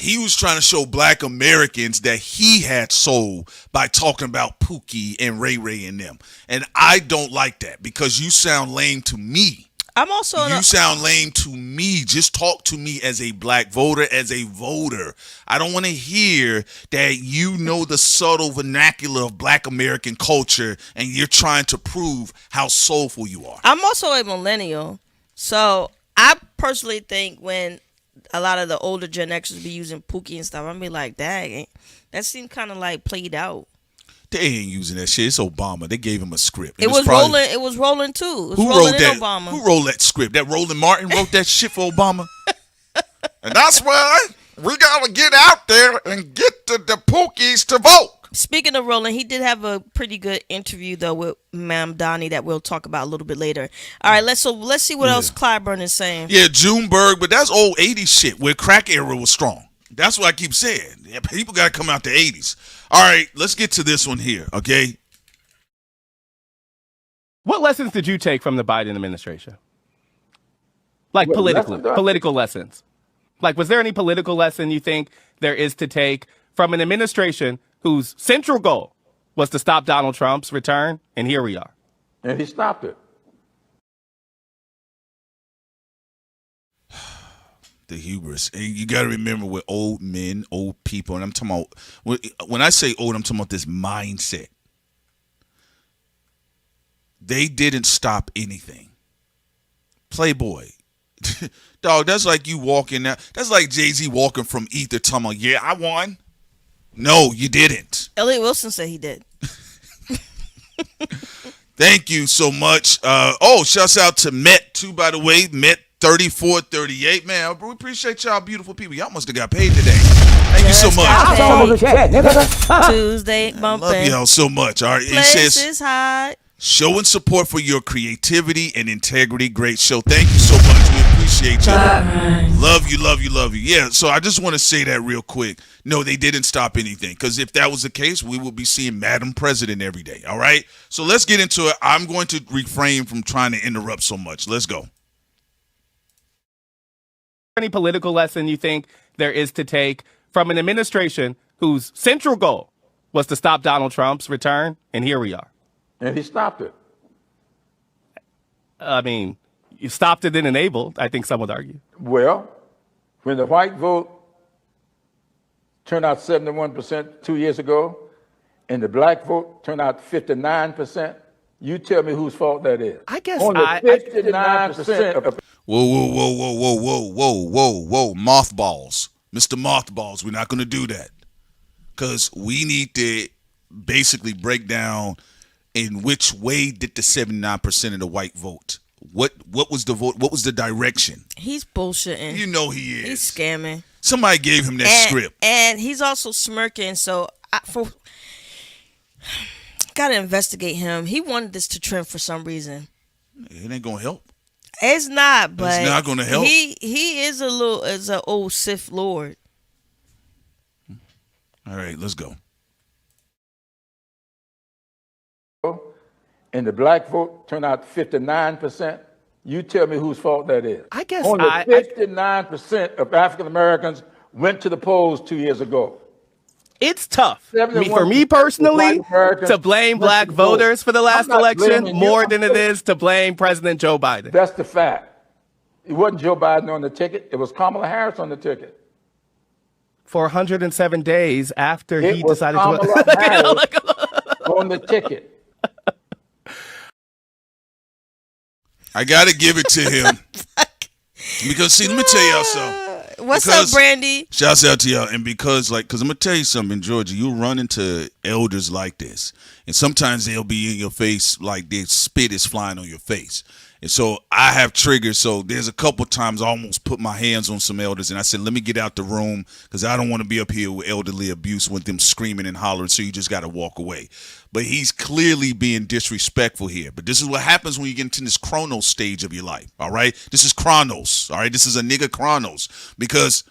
He was trying to show black Americans that he had soul by talking about Pookie and Ray Ray and them. And I don't like that because you sound lame to me. You sound lame to me. Just talk to me as a black voter, as a voter. I don't want to hear that you know the subtle vernacular of black American culture and you're trying to prove how soulful you are. I'm also a millennial. So I personally think when a lot of the older Gen Xers be using Pookie and stuff, I'm be like, dang, that seemed kind of like played out. They ain't using that shit. It's Obama. They gave him a script. It was rolling. It was rolling too. Who wrote that? Obama. Who wrote that script? That Roland Martin wrote that shit for Obama. And that's why we gotta get out there and get the Pookies to vote. Speaking of Roland, he did have a pretty good interview though with Ma'am Donnie that we'll talk about a little bit later. All right, let's see what else Clyburn is saying. Yeah, Junebird, but that's old 80s shit where crack era was strong. That's what I keep saying. Yeah, people gotta come out the 80s. All right, let's get to this one here, okay? What lessons did you take from the Biden administration? Like political lessons. Like, was there any political lesson you think there is to take from an administration whose central goal was to stop Donald Trump's return? And here we are. And he stopped it. The hubris. And you got to remember with old men, old people, and I'm talking about, when I say old, I'm talking about this mindset. They didn't stop anything. Playboy. Dog, that's like you walking out. That's like Jay-Z walking from Ether talking about, yeah, I won. No, you didn't. Elliot Wilson said he did. Thank you so much. Shouts out to Met, too, by the way. Met 3438. Man, we appreciate y'all beautiful people. Y'all must have got paid today. Thank you so much. Tuesday bumping. Love y'all so much. All right. It says hot. Showing support for your creativity and integrity. Great show. Thank you so much. We appreciate you. Love you, love you, love you. Yeah, so I just want to say that real quick. No, they didn't stop anything, because if that was the case, we would be seeing Madam President every day, all right? So let's get into it. I'm going to refrain from trying to interrupt so much. Let's go. Any political lesson you think there is to take from an administration whose central goal was to stop Donald Trump's return, and here we are. And he stopped it. I mean, you stopped it and enabled, I think some would argue. Well, when the white vote turned out 71% 2 years ago, and the black vote turned out 59%, you tell me whose fault that is. I guess only 59% of Whoa. Mothballs. Mr. Mothballs, we're not going to do that. Because we need to basically break down in which way did the 79% of the white vote. What was the vote? What was the direction? He's bullshitting. You know he is. He's scamming. Somebody gave him that script. And he's also smirking, so gotta investigate him. He wanted this to trend for some reason. It ain't going to help. It's not, but it's not going to help. He is an old Sith Lord. All right, let's go. And the black vote turned out 59%. You tell me whose fault that is. I guess only 59% of African Americans went to the polls 2 years ago. It's tough for me personally to blame black voters for the last election more than it is to blame President Joe Biden. That's the fact. It wasn't Joe Biden on the ticket. It was Kamala Harris on the ticket. For 107 days after he decided Kamala Harris on the ticket. I got to give it to him. Because, see, let me tell y'all something. What's up, Brandy? Shouts out to y'all. And because I'm going to tell you something, in Georgia, you run into elders like this. And sometimes they'll be in your face like their spit is flying on your face. And so I have triggers. So there's a couple times I almost put my hands on some elders. And I said, let me get out the room because I don't want to be up here with elderly abuse with them screaming and hollering. So you just got to walk away. But he's clearly being disrespectful here. But this is what happens when you get into this Chronos stage of your life, all right? This is Chronos, all right? This is a nigga Chronos. Because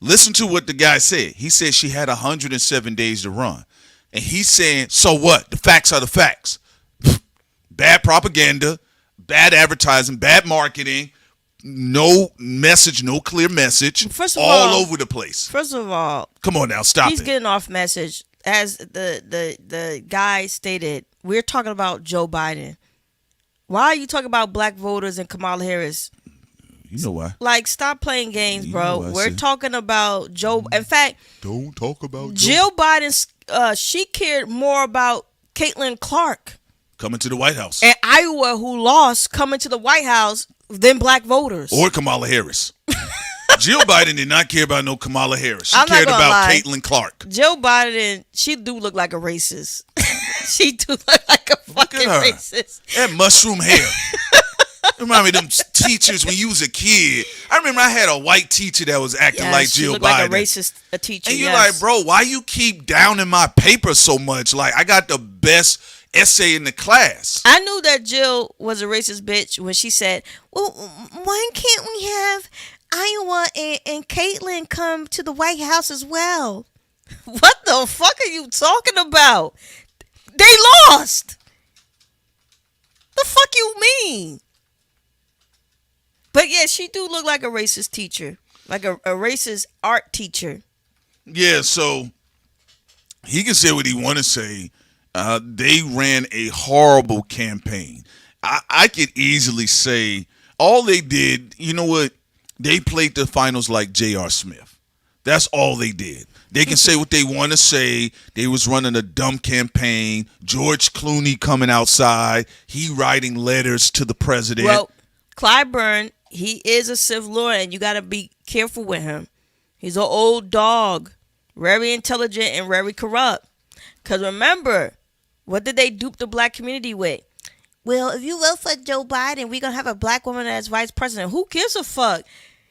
listen to what the guy said. He said she had 107 days to run. And he's saying, so what? The facts are the facts. Bad propaganda, bad advertising, bad marketing, no message, no clear message, first of all all, over the place. First of all, come on now, stop he's it. Getting off message. As the guy stated, we're talking about Joe Biden. Why are you talking about black voters and Kamala Harris? You know why. Like, stop playing games, bro. We're talking about Joe. In fact, don't talk about Jill Biden. She cared more about Caitlin Clark coming to the White House and Iowa, who lost, coming to the White House than black voters or Kamala Harris. Jill Biden did not care about no Kamala Harris. She cared about Caitlin Clark. Jill Biden, she do look like a racist. She do look like a fucking racist. That mushroom hair. Remind me of them teachers when you was a kid. I remember I had a white teacher that was acting like Jill Biden. Like a racist teacher. And you're like, bro, why you keep downing my paper so much? Like, I got the best essay in the class. I knew that Jill was a racist bitch when she said, well, why can't we have Iowa and Caitlin come to the White House as well? What the fuck are you talking about? They lost. The fuck you mean? But yeah, she do look like a racist teacher, like a racist art teacher. Yeah, so he can say what he want to say. They ran a horrible campaign. I could easily say all they did, you know what? They played the finals like J.R. Smith. That's all they did. They can say what they want to say. They was running a dumb campaign. George Clooney coming outside. He writing letters to the president. Well, Clyburn, he is a Sith Lord, and you got to be careful with him. He's an old dog, very intelligent and very corrupt. Because remember, what did they dupe the black community with? Well, if you vote for Joe Biden, we're going to have a black woman as vice president. Who gives a fuck?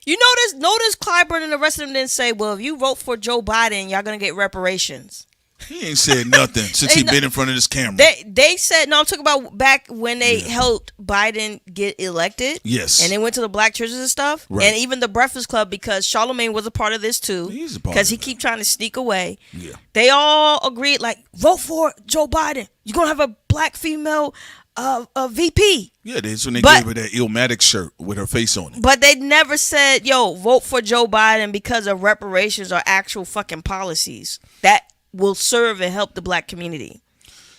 You notice Clyburn and the rest of them didn't say, well, if you vote for Joe Biden, y'all going to get reparations. He ain't said nothing since he been in front of this camera. They said, no, I'm talking about back when they helped Biden get elected. Yes. And they went to the black churches and stuff. Right. And even the Breakfast Club, because Charlemagne was a part of this too. He's a part because of he it. keep trying to sneak away. Yeah. They all agreed, like, vote for Joe Biden. You're going to have a black female a VP. Yeah, that's when they gave her that Illmatic shirt with her face on it. But they never said, yo, vote for Joe Biden because of reparations or actual fucking policies that will serve and help the black community.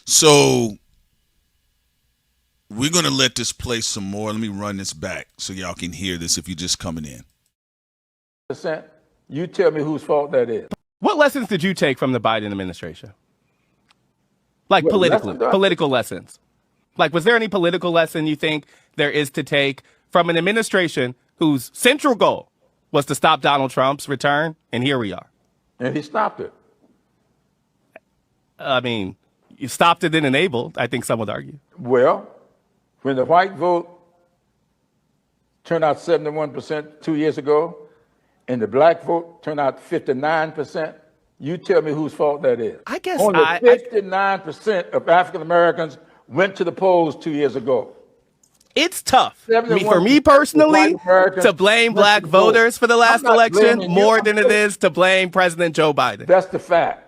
So we're going to let this play some more. Let me run this back so y'all can hear this if you're just coming in. You tell me whose fault that is. What lessons did you take from the Biden administration? Like political lessons. Like, was there any political lesson you think there is to take from an administration whose central goal was to stop Donald Trump's return? And here we are. And he stopped it. I mean, you stopped it and enabled, I think some would argue. Well, when the white vote turned out 71% 2 years ago, and the black vote turned out 59%, you tell me whose fault that is. I guess only 59% of African Americans went to the polls 2 years ago. It's tough for me personally to blame black voters for the last election more than it is to blame President Joe Biden. That's the fact.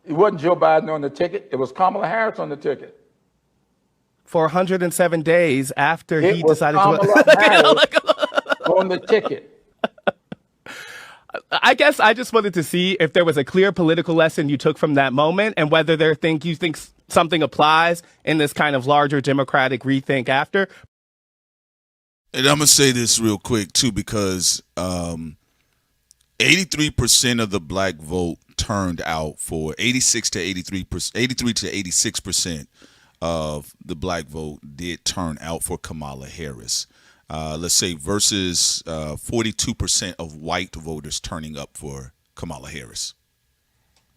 It wasn't Joe Biden on the ticket. It was Kamala Harris on the ticket. For 107 days after he decided Kamala Harris on the ticket. I guess I just wanted to see if there was a clear political lesson you took from that moment and whether you think something applies in this kind of larger democratic rethink after. And I'm going to say this real quick, too, because 83% of the black vote turned out for 83 to 86% of the black vote did turn out for Kamala Harris. Let's say versus 42% of white voters turning up for Kamala Harris.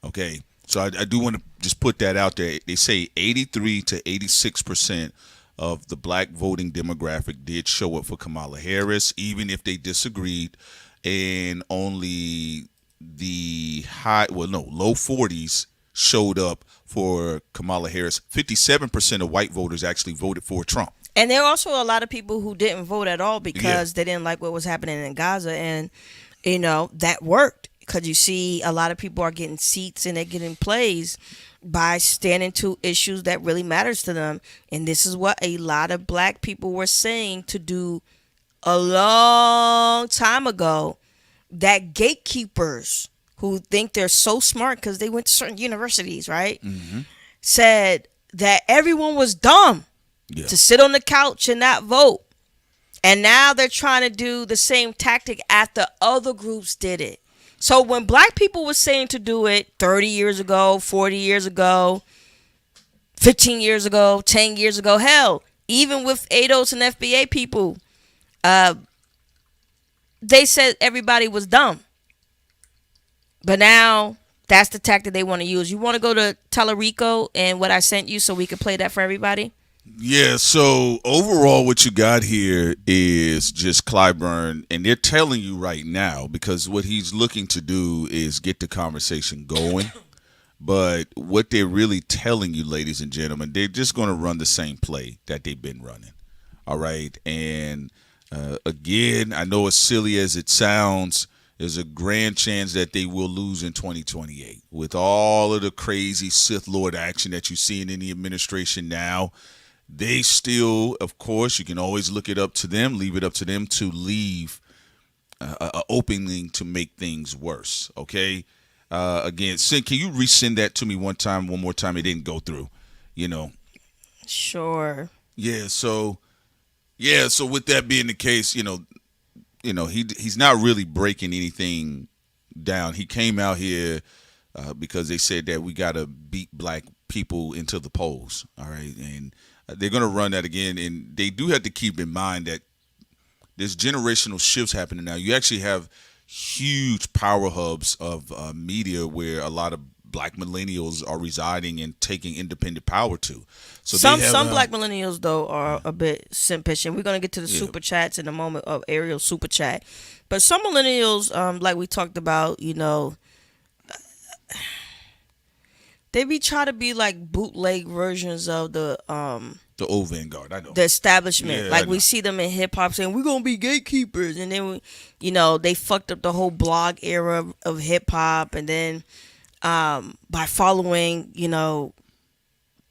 Okay, so I do want to just put that out there. They say 83 to 86% of the black voting demographic did show up for Kamala Harris, even if they disagreed, and only the low 40s showed up for Kamala Harris. 57% of white voters actually voted for Trump. And there are also a lot of people who didn't vote at all because they didn't like what was happening in Gaza. And, you know, that worked because you see a lot of people are getting seats and they're getting plays by standing to issues that really matters to them. And this is what a lot of black people were saying to do a long time ago, that gatekeepers who think they're so smart because they went to certain universities, right, said that everyone was dumb. To sit on the couch and not vote. And now they're trying to do the same tactic after other groups did it. So when black people were saying to do it 30 years ago, 40 years ago, 15 years ago, 10 years ago, hell, even with ADOS and FBA people, they said everybody was dumb. But now that's the tactic they want to use. You want to go to Telerico and what I sent you so we can play that for everybody? Yeah, so overall what you got here is just Clyburn, and they're telling you right now, because what he's looking to do is get the conversation going. But what they're really telling you, ladies and gentlemen, they're just going to run the same play that they've been running. All right. And again, I know as silly as it sounds, there's a grand chance that they will lose in 2028 with all of the crazy Sith Lord action that you're seeing in the administration now. They still, of course, you can always look it up to them, leave it up to them to leave an opening to make things worse. Okay. Again, can you resend that to me one more time? It didn't go through, you know. Sure. Yeah. So with that being the case, he's not really breaking anything down. He came out here because they said that we got to beat black people into the polls. All right. And they're going to run that again. And they do have to keep in mind that there's generational shifts happening now. You actually have huge power hubs of media where a lot of black millennials are residing and taking independent power to. So some black millennials, though, are a bit simpish. And we're going to get to the super chats in a moment of Ariel super chat. But some millennials, like we talked about, They be trying to be like bootleg versions of the old Vanguard. I know the establishment. Yeah, like we see them in hip hop saying we're gonna be gatekeepers, and then they fucked up the whole blog era of hip hop, and then by following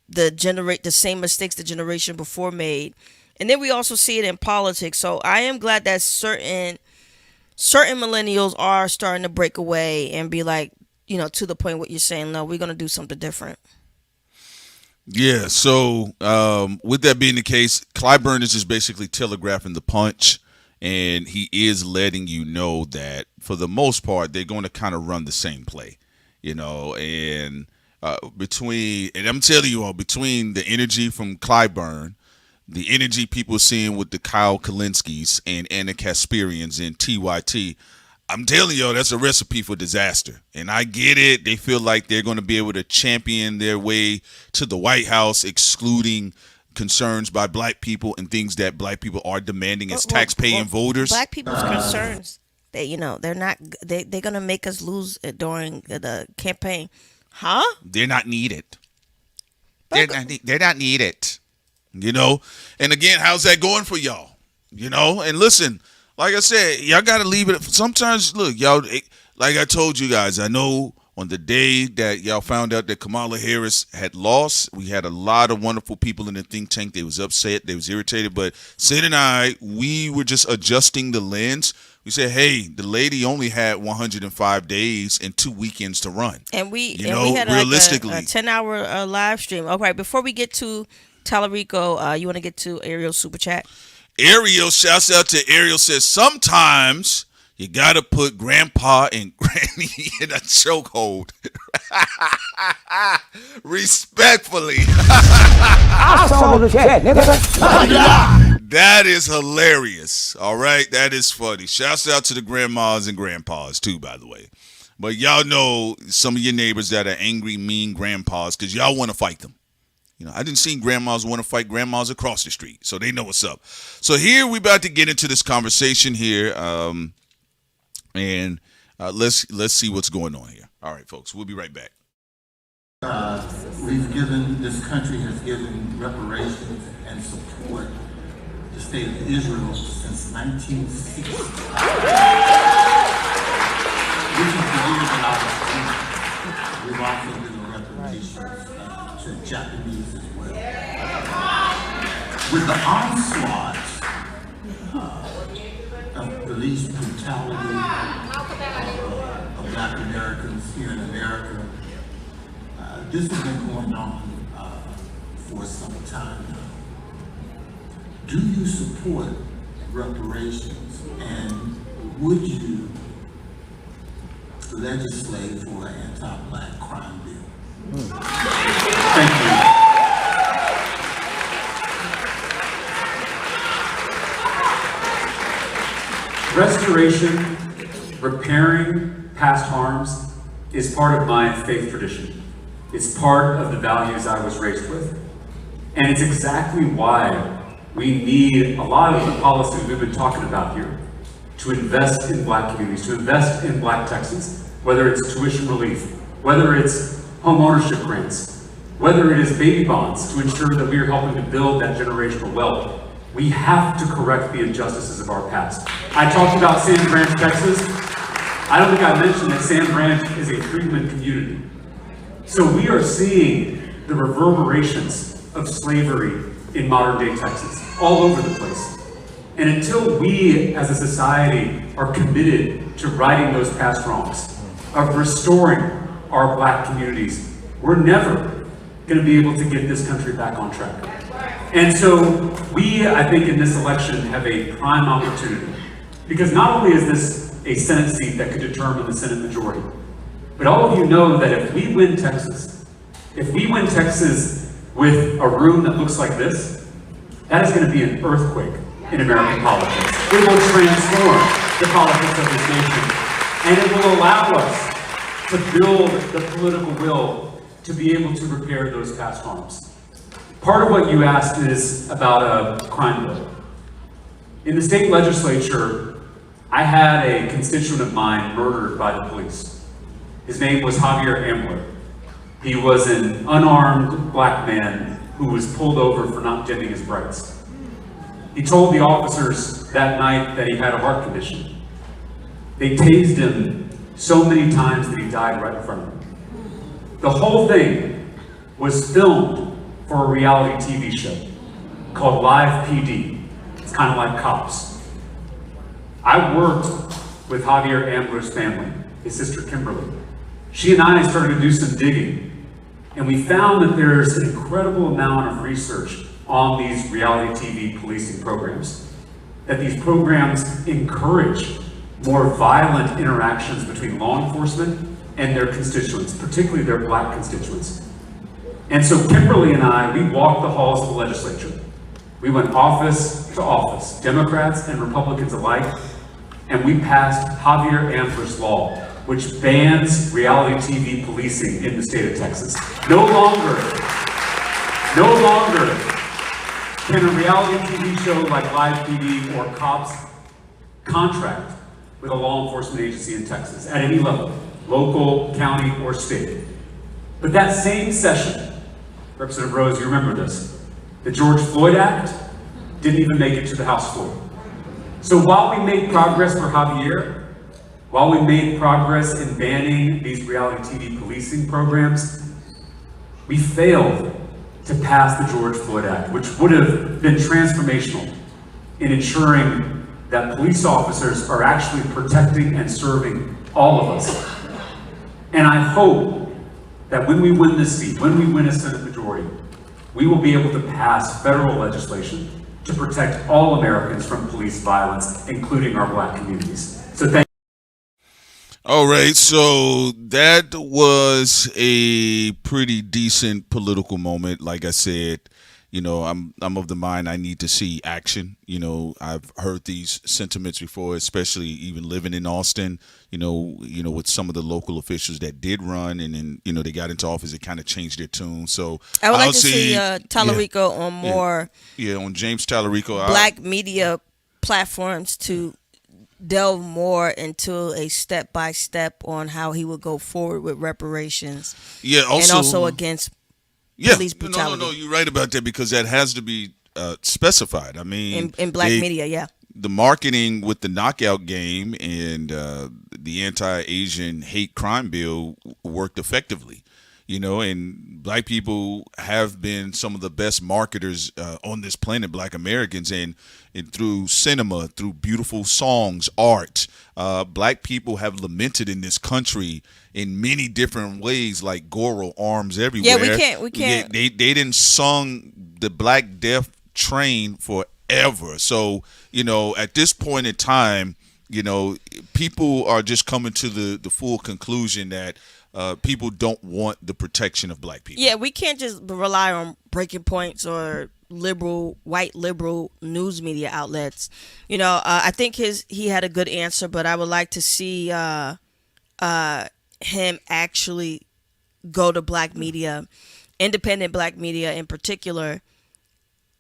the same mistakes the generation before made, and then we also see it in politics. So I am glad that certain millennials are starting to break away and be like, to the point what you're saying, no, we're going to do something different. Yeah, so with that being the case, Clyburn is just basically telegraphing the punch, and he is letting you know that for the most part, they're going to kind of run the same play, and and I'm telling you all, between the energy from Clyburn, the energy people are seeing with the Kyle Kalinskis and Anna Kasparians and TYT, I'm telling y'all, that's a recipe for disaster. And I get it. They feel like they're going to be able to champion their way to the White House, excluding concerns by black people and things that black people are demanding as tax-paying voters. Black people's concerns, they're not. They're going to make us lose during the campaign, huh? They're not needed. They're not needed. And again, how's that going for y'all? And listen. Like I said, y'all got to leave it. Sometimes, look, y'all, like I told you guys, I know on the day that y'all found out that Kamala Harris had lost, we had a lot of wonderful people in the think tank. They was upset. They was irritated. But Sid and I, we were just adjusting the lens. We said, hey, the lady only had 105 days and 2 weekends to run. And we had realistically a 10-hour live stream. All right, before we get to Talarico, you want to get to Ariel's super chat? Ariel, shouts out to Ariel, says sometimes you gotta put grandpa and granny in a chokehold. Respectfully. That is hilarious. All right, that is funny. Shouts out to the grandmas and grandpas too, by the way. But y'all know some of your neighbors that are angry, mean grandpas because y'all want to fight them. I didn't see grandmas want to fight grandmas across the street, so they know what's up. So here we about to get into this conversation here, and let's see what's going on here. All right, folks, we'll be right back. This country has given reparations and support the state of Israel since 1960. This is the year that I was born. We've also given reparations to Japanese as well. With the onslaught of police brutality of Black Americans here in America, this has been going on for some time now. Do you support reparations, and would you legislate for an anti-Black crime bill? Thank you. Restoration, repairing past harms is part of my faith tradition. It's part of the values I was raised with. And it's exactly why we need a lot of the policies we've been talking about here to invest in Black communities, to invest in Black Texans, whether it's tuition relief, whether it's home ownership grants, whether it is baby bonds to ensure that we are helping to build that generational wealth. We have to correct the injustices of our past. I talked about Sand Branch, Texas. I don't think I mentioned that Sand Branch is a freedman community. So we are seeing the reverberations of slavery in modern day Texas, all over the place. And until we as a society are committed to righting those past wrongs, of restoring our Black communities, we're never gonna be able to get this country back on track. And so we, I think in this election, have a prime opportunity. Because not only is this a Senate seat that could determine the Senate majority, but all of you know that if we win Texas with a room that looks like this, that is going to be an earthquake in American politics. It will transform the politics of this nation, and it will allow us to build the political will to be able to repair those past harms. Part of what you asked is about a crime bill. In the state legislature, I had a constituent of mine murdered by the police. His name was Javier Ambler. He was an unarmed black man who was pulled over for not dimming his brights. He told the officers that night that he had a heart condition. They tased him so many times that he died right in front of them. The whole thing was filmed for a reality TV show called Live PD. It's kind of like Cops. I worked with Javier Ambler's family, his sister Kimberly. She and I started to do some digging, and we found that there's an incredible amount of research on these reality TV policing programs. That these programs encourage more violent interactions between law enforcement and their constituents, particularly their black constituents. And so Kimberly and I, we walked the halls of the legislature. We went office to office, Democrats and Republicans alike, and we passed Javier Ambler's law, which bans reality TV policing in the state of Texas. No longer can a reality TV show like Live PD or Cops contract with a law enforcement agency in Texas at any level, local, county, or state. But that same session, Representative Rose, you remember this, the George Floyd Act didn't even make it to the House floor. So while we made progress for Javier, while we made progress in banning these reality TV policing programs, we failed to pass the George Floyd Act, which would have been transformational in ensuring that police officers are actually protecting and serving all of us. And I hope that when we win this seat, when we win a Senate majority, we will be able to pass federal legislation to protect all Americans from police violence, including our black communities. So thank you. All right, so that was a pretty decent political moment. Like I said, I'm of the mind I need to see action. I've heard these sentiments before, especially even living in Austin. With some of the local officials that did run, and then they got into office, it kind of changed their tune. So I would like to see Tallarico on more on James Tallarico black media platforms to delve more into a step-by-step on how he would go forward with reparations. Yeah, and also against police brutality. No, you're right about that, because that has to be specified. I mean, in black media, the marketing with the knockout game and the anti-Asian hate crime bill worked effectively. And black people have been some of the best marketers on this planet, black Americans, and through cinema, through beautiful songs, art. Black people have lamented in this country in many different ways, like Goro, arms everywhere. Yeah, we can't. They didn't sung the Black Death Train forever. So, at this point in time, people are just coming to the full conclusion that people don't want the protection of black people. Yeah, we can't just rely on breaking points or white liberal news media outlets. I think he had a good answer, but I would like to see him actually go to black media, independent black media in particular,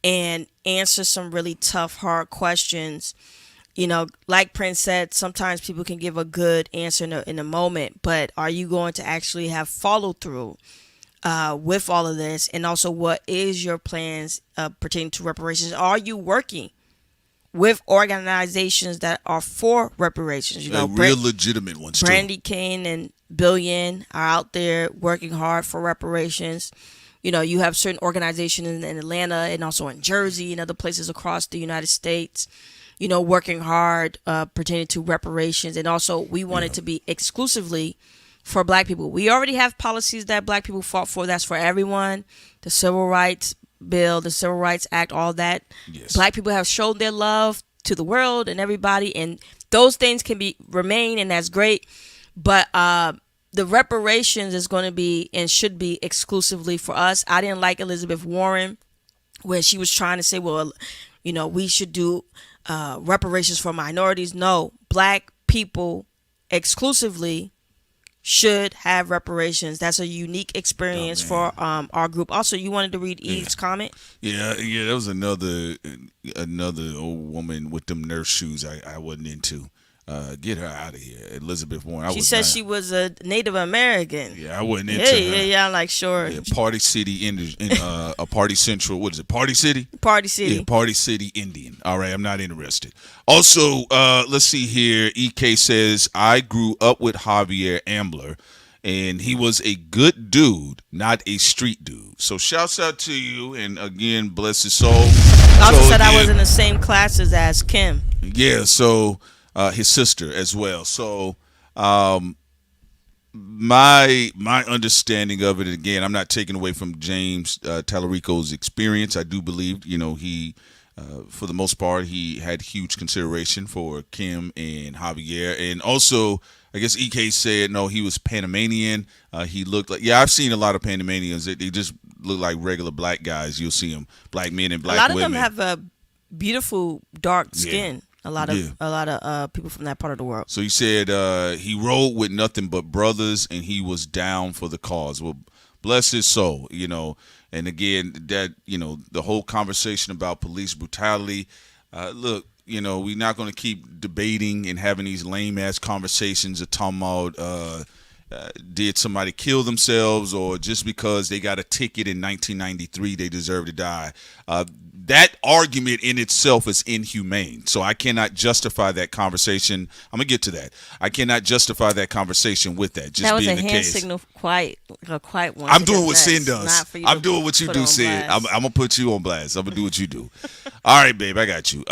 and answer some really tough, hard questions. Like Prince said, sometimes people can give a good answer in a moment, but are you going to actually have follow through with all of this? And also, what is your plans pertaining to reparations? Are you working with organizations that are for reparations? Real legitimate ones too. Brandy Kane and Billion are out there working hard for reparations. You have certain organizations in Atlanta and also in Jersey and other places across the United States, working hard pertaining to reparations. And also, we want it to be exclusively for black people. We already have policies that black people fought for. That's for everyone. The Civil Rights Bill, the Civil Rights Act, all that. Yes. Black people have shown their love to the world and everybody, and those things can remain, and that's great. But the reparations is going to be and should be exclusively for us. I didn't like Elizabeth Warren, where she was trying to say, well, we should do reparations for minorities. No, black people exclusively should have reparations. That's a unique experience for our group. Also, you wanted to read Eve's comment? Yeah, that was another old woman with them nurse shoes I wasn't into. Get her out of here, Elizabeth Warren. She said she was a Native American. Yeah, I wasn't into her. Yeah. I'm like, sure. Yeah, Party City a Party Central. What is it? Party City. Party City. Yeah, Party City Indian. All right, I'm not interested. Also, let's see here. EK says I grew up with Javier Ambler, and he was a good dude, not a street dude. So shouts out to you, and again, bless his soul. Also said I was in the same classes as Kim. Yeah, so his sister as well. So my understanding of it, again, I'm not taking away from James Tallarico's experience. I do believe, he for the most part, he had huge consideration for Kim and Javier. And also, I guess EK said, no, he was Panamanian. He looked like, I've seen a lot of Panamanians. They just look like regular black guys. You'll see them, black men and black women. A lot of them have a beautiful dark skin. Yeah. A lot of people from that part of the world. So he said he rode with nothing but brothers, and he was down for the cause. Well, bless his soul, And again, that the whole conversation about police brutality. Look, we're not going to keep debating and having these lame ass conversations of talking about did somebody kill themselves, or just because they got a ticket in 1993 they deserve to die. That argument in itself is inhumane. So I cannot justify that conversation. I'm going to get to that. I cannot justify that conversation with that. Just that was being a the hand case. signal, a quiet one. I'm doing what Sin does. I'm doing what you do, Sin. I'm going to put you on blast. I'm going to do what you do. All right, babe, I got you.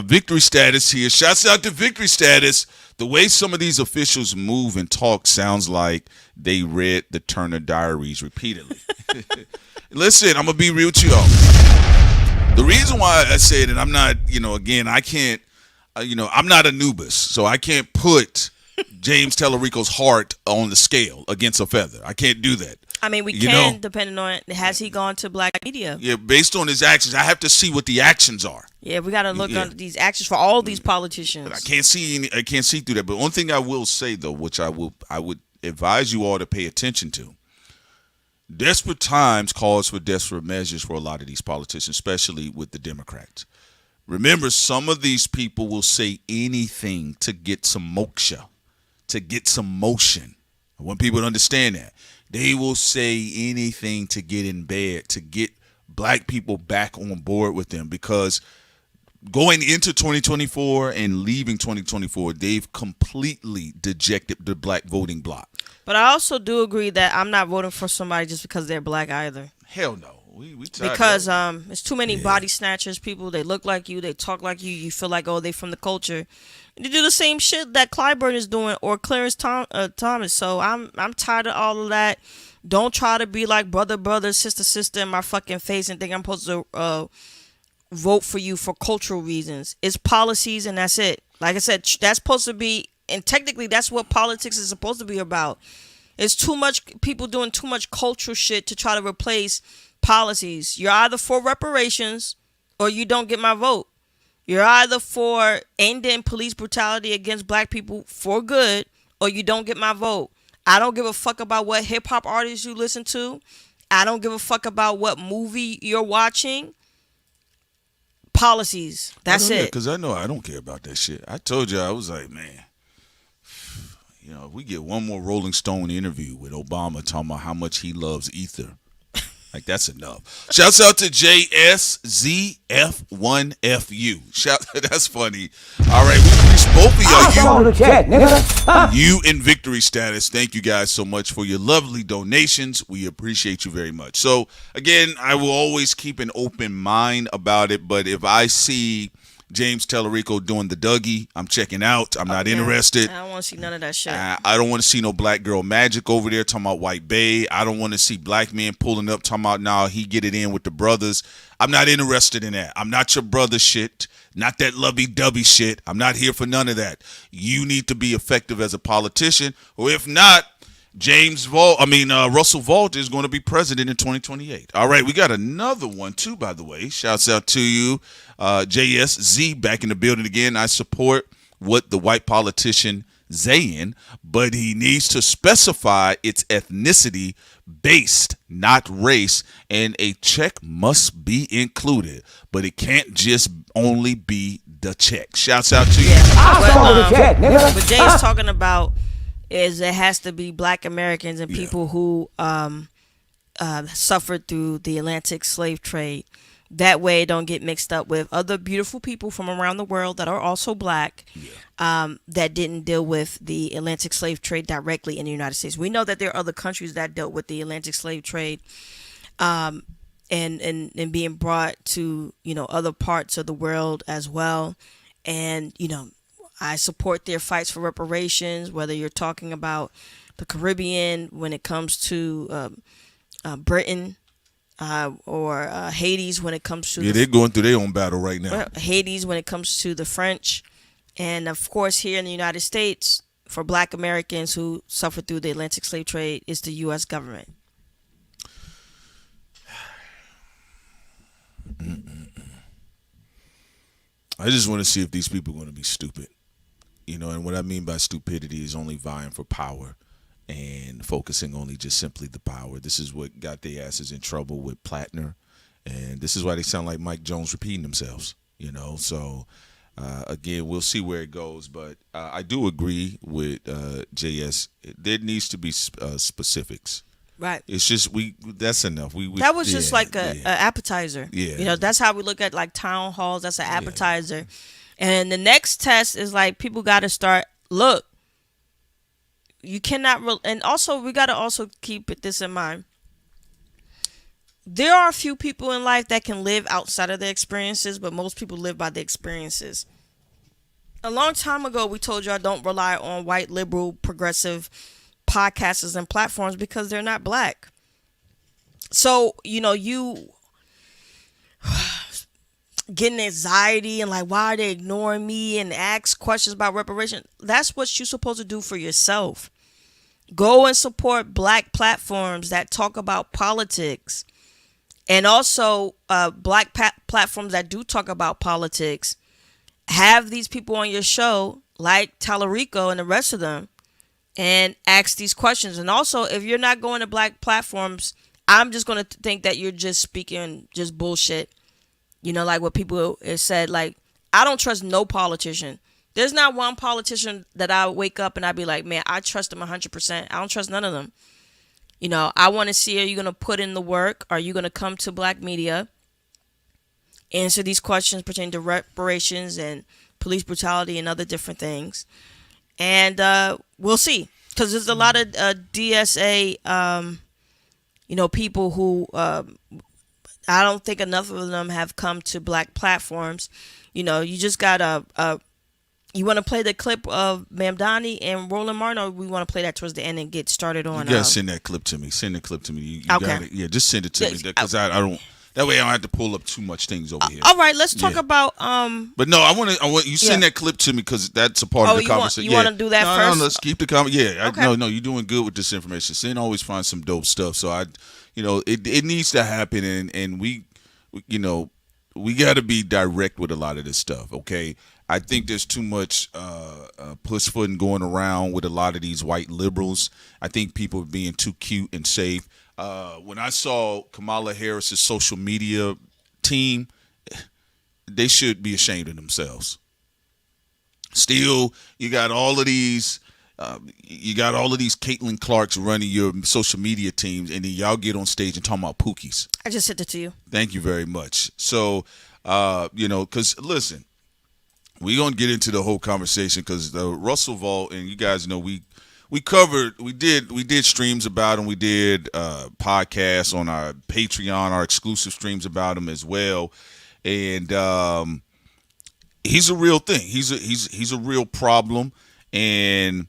Victory Status here. Shouts out to Victory Status. The way some of these officials move and talk sounds like they read the Turner Diaries repeatedly. Listen, I'm going to be real with y'all. The reason why I said it, I'm not, again, I can't, I'm not Anubis, so I can't put James Tallarico's heart on the scale against a feather. I can't do that. I mean, we can, depending on, has he gone to black media? Yeah, based on his actions. I have to see what the actions are. Yeah, we got to look at these actions for all these politicians. But I can't see through that. But one thing I will say, though, which I would advise you all to pay attention to. Desperate times calls for desperate measures for a lot of these politicians, especially with the Democrats. Remember, some of these people will say anything to get some moksha, to get some motion. I want people to understand that. They will say anything to get in bed, to get black people back on board with them, because going into 2024 and leaving 2024, they've completely dejected the black voting bloc. But I also do agree that I'm not voting for somebody just because they're black either. Hell no. We because there's too many body snatchers, people. They look like you, they talk like you. You feel like, oh, they from the culture. They do the same shit that Clyburn is doing, or Clarence Thomas. So I'm tired of all of that. Don't try to be like brother, sister in my fucking face and think I'm supposed to vote for you for cultural reasons. It's policies, and that's it. Like I said, that's supposed to be. And technically, that's what politics is supposed to be about. It's too much people doing too much cultural shit to try to replace policies. You're either for reparations or you don't get my vote. You're either for ending police brutality against black people for good or you don't get my vote. I don't give a fuck about what hip hop artists you listen to. I don't give a fuck about what movie you're watching. Policies. That's it. Because I know I don't care about that shit. I told you, I was like, man. If we get one more Rolling Stone interview with Obama talking about how much he loves ether, like that's enough. Shouts out to JSZF1FU. That's funny. All right, we reached both of y'all. You in Victory Status. Thank you guys so much for your lovely donations. We appreciate you very much. So again, I will always keep an open mind about it, but if I see James Tallarico doing the Dougie, I'm checking out. I'm not interested. I don't want to see none of that shit. I don't want to see no black girl magic over there talking about white bae. I don't want to see black men pulling up talking about now he get it in with the brothers. I'm not interested in that. I'm not your brother shit. Not that lovey-dovey shit. I'm not here for none of that. You need to be effective as a politician, or if not, Russell Vought is going to be president in 2028. All right, we got another one too, by the way. Shouts out to you, JSZ, back in the building again. I support what the white politician Zayn, but he needs to specify its ethnicity based, not race, and a check must be included, but it can't just only be the check. Shouts out to you. What Jay is talking about is it has to be Black Americans and people who suffered through the Atlantic slave trade. That way it don't get mixed up with other beautiful people from around the world that are also Black that didn't deal with the Atlantic slave trade directly in the United States. We know that there are other countries that dealt with the Atlantic slave trade and being brought to, other parts of the world as well. And, I support their fights for reparations, whether you're talking about the Caribbean when it comes to Britain, or Hades when it comes to they're going through their own battle right now. Hades when it comes to the French, and of course here in the United States for Black Americans who suffered through the Atlantic slave trade is the U.S. government. I just want to see if these people are going to be stupid, and what I mean by stupidity is only vying for power and focusing only just simply the power. This is what got their asses in trouble with Plattner, and this is why they sound like Mike Jones repeating themselves, So, again, we'll see where it goes, but I do agree with JS. There needs to be specifics. Right. It's just that's enough. That was just like a appetizer. Yeah. That's how we look at like town halls. That's an appetizer. And the next test is like people got to start, look, you cannot, and also we got to also keep this in mind. There are a few people in life that can live outside of their experiences, but most people live by the experiences. A long time ago, we told y'all don't rely on white, liberal, progressive podcasters and platforms because they're not Black. So, you getting anxiety and like, why are they ignoring me, and ask questions about reparation. That's what you're supposed to do for yourself. Go and support Black platforms that talk about politics, and also Black platforms that do talk about politics. Have these people on your show like Talarico and the rest of them and ask these questions. And also, if you're not going to Black platforms, I'm just going to think that you're just speaking just bullshit. Like what people have said, like, I don't trust no politician. There's not one politician that I wake up and I'd be like, man, I trust them 100%. I don't trust none of them. I want to see, are you going to put in the work? Are you going to come to Black media, answer these questions pertaining to reparations and police brutality and other different things? And we'll see. Because there's a lot of DSA, people who I don't think enough of them have come to Black platforms. You just got you want to play the clip of Mamdani and Roland Martin, or we want to play that towards the end and get started on? You gotta send that clip to me. Send the clip to me. You okay. Got it. Yeah, just send it to me because I don't. That way I don't have to pull up too much things over here. All right, let's talk about. But no, I want you send that clip to me because that's a part of the conversation. You want to do that first? No, let's keep the comment. Yeah, okay. No, you're doing good with this information. Sin always finds some dope stuff. So it needs to happen, and we got to be direct with a lot of this stuff. Okay, I think there's too much pussyfooting going around with a lot of these white liberals. I think people are being too cute and safe. When I saw Kamala Harris's social media team, they should be ashamed of themselves. Still, you got all of these Caitlin Clarks running your social media teams, and then y'all get on stage and talking about pookies. I just sent it to you. Thank you very much. So, because listen, we're gonna get into the whole conversation because the Russell Vought, and you guys know we did streams about him. We did podcasts on our Patreon, our exclusive streams about him as well. And he's a real thing. He's a real problem. And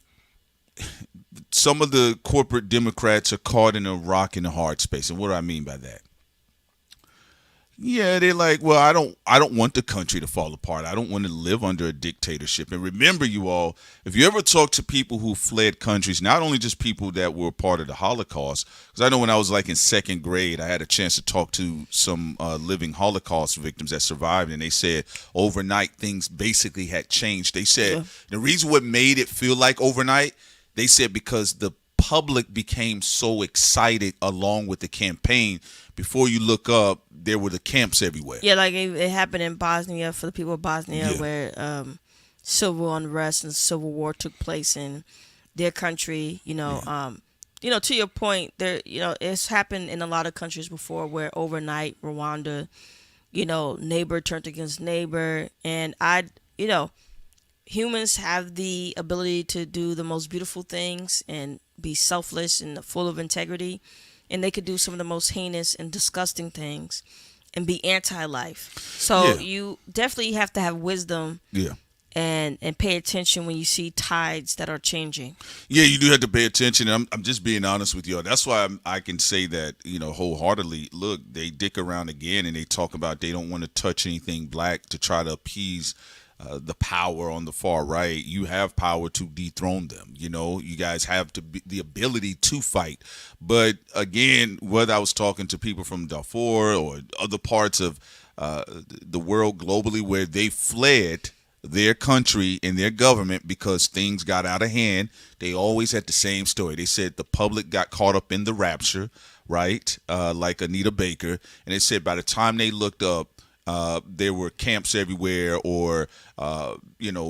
some of the corporate Democrats are caught in a rock and a hard space. And what do I mean by that? Yeah, they're like, well, I don't want the country to fall apart. I don't want to live under a dictatorship. And remember, you all, if you ever talk to people who fled countries, not only just people that were part of the Holocaust, because I know when I was like in second grade, I had a chance to talk to some living Holocaust victims that survived, and they said overnight things basically had changed. They said the reason what made it feel like overnight, they said because the public became so excited along with the campaign. Before you look up, there were the camps everywhere. Yeah, like it happened in Bosnia for the people of Bosnia, where civil unrest and civil war took place in their country. To your point, it's happened in a lot of countries before, where overnight Rwanda, neighbor turned against neighbor, and humans have the ability to do the most beautiful things and be selfless and full of integrity, and they could do some of the most heinous and disgusting things and be anti-life. So you definitely have to have wisdom and pay attention when you see tides that are changing. Yeah, you do have to pay attention. I'm just being honest with you. That's why I can say that, wholeheartedly, look, they dick around again and they talk about they don't want to touch anything black to try to appease the power on the far right. You have power to dethrone them. You guys have the ability to fight. But again, whether I was talking to people from Darfur or other parts of the world globally where they fled their country and their government because things got out of hand, they always had the same story. They said the public got caught up in the rapture, right? Like Anita Baker. And they said by the time they looked up, there were camps everywhere, or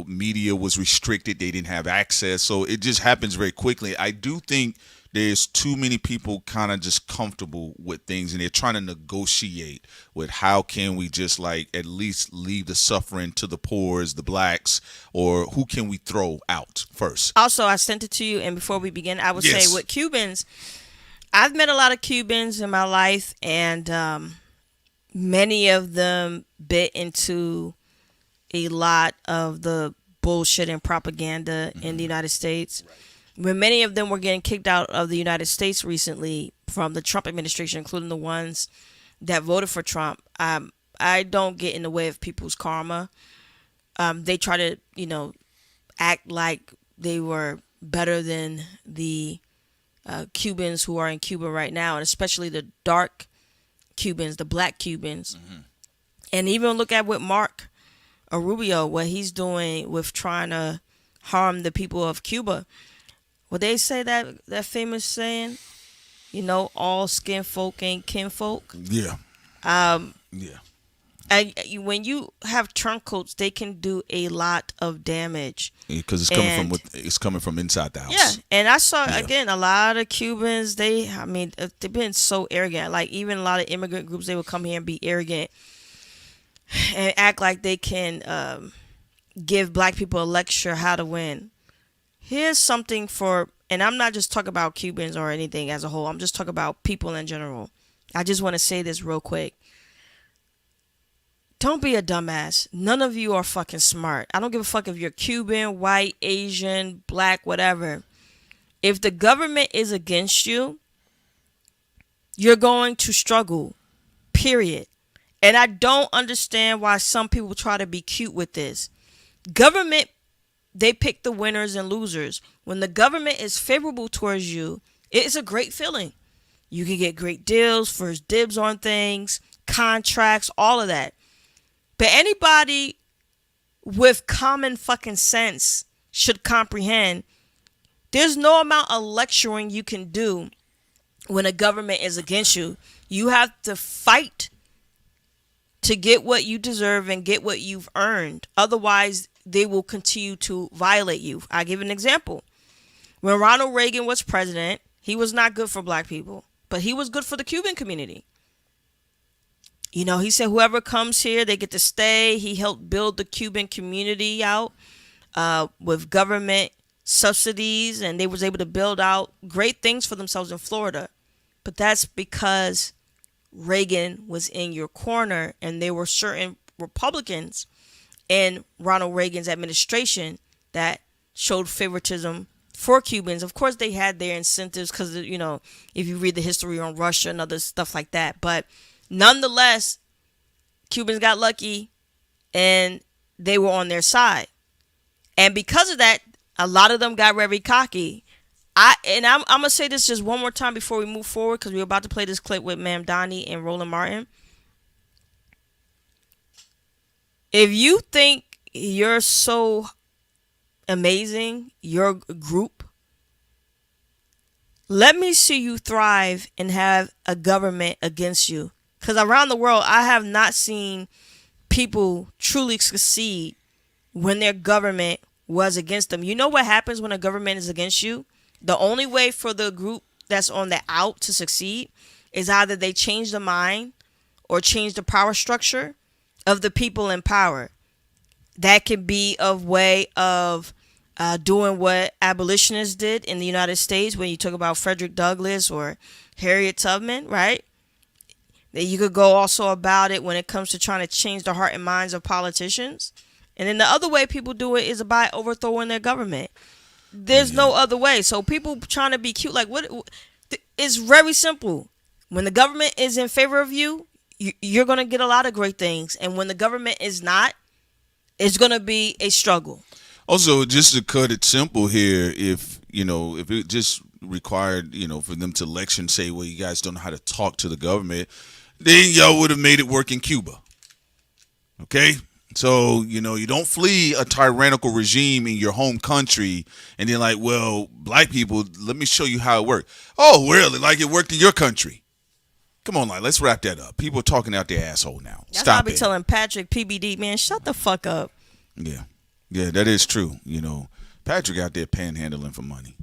media was restricted. They didn't have access. So it just happens very quickly. I do think there's too many people kind of just comfortable with things, and they're trying to negotiate with how can we just like at least leave the suffering to the poor, the blacks, or who can we throw out first. Also, I sent it to you, and before we begin, I would say with Cubans, I've met a lot of Cubans in my life, and many of them bit into a lot of the bullshit and propaganda in the United States. When many of them were getting kicked out of the United States recently from the Trump administration, including the ones that voted for Trump, I don't get in the way of people's karma. They try to, act like they were better than the Cubans who are in Cuba right now, and especially the dark Cubans, the black Cubans. And even look at what Mark Rubio, what he's doing with trying to harm the people of Cuba. Well, they say that famous saying, all skin folk ain't kinfolk. Yeah. Yeah. And when you have turncoats, they can do a lot of damage because it's coming from inside the house. Yeah, and I saw again a lot of Cubans. They've been so arrogant. Like even a lot of immigrant groups, they would come here and be arrogant and act like they can give black people a lecture how to win. Here's something and I'm not just talking about Cubans or anything as a whole. I'm just talking about people in general. I just want to say this real quick. Don't be a dumbass. None of you are fucking smart. I don't give a fuck if you're Cuban, white, Asian, black, whatever. If the government is against you, you're going to struggle. Period. And I don't understand why some people try to be cute with this. Government, they pick the winners and losers. When the government is favorable towards you, it's a great feeling. You can get great deals, first dibs on things, contracts, all of that. But anybody with common fucking sense should comprehend there's no amount of lecturing you can do when a government is against you. You have to fight to get what you deserve and get what you've earned. Otherwise, they will continue to violate you. I'll give an example. When Ronald Reagan was president, he was not good for black people, but he was good for the Cuban community. He said whoever comes here, they get to stay. He helped build the Cuban community out with government subsidies, and they was able to build out great things for themselves in Florida. But that's because Reagan was in your corner, and there were certain Republicans in Ronald Reagan's administration that showed favoritism for Cubans. Of course, they had their incentives because, if you read the history on Russia and other stuff like that. But nonetheless, Cubans got lucky and they were on their side. And because of that, a lot of them got very cocky. I'm gonna say this just one more time before we move forward, because we're about to play this clip with Ma'am Donnie and Roland Martin. If you think you're so amazing, your group, let me see you thrive and have a government against you. Because around the world, I have not seen people truly succeed when their government was against them. You know what happens when a government is against you? The only way for the group that's on the out to succeed is either they change the mind or change the power structure of the people in power. That can be a way of doing what abolitionists did in the United States when you talk about Frederick Douglass or Harriet Tubman, right? You could go also about it when it comes to trying to change the heart and minds of politicians. And then the other way people do it is by overthrowing their government. There's no other way. So people trying to be cute, like what? It's very simple. When the government is in favor of you, you're going to get a lot of great things. And when the government is not, it's going to be a struggle. Also, just to cut it simple here, if it just required, for them to election say, well, you guys don't know how to talk to the government, then y'all would have made it work in Cuba. Okay? So, you don't flee a tyrannical regime in your home country and then like, well, black people, let me show you how it worked. Oh, really? Like it worked in your country? Come on, let's wrap that up. People are talking out their asshole now. That's Stop why I be it. telling Patrick, PBD, man, shut the fuck up. Yeah. Yeah, that is true. Patrick out there panhandling for money.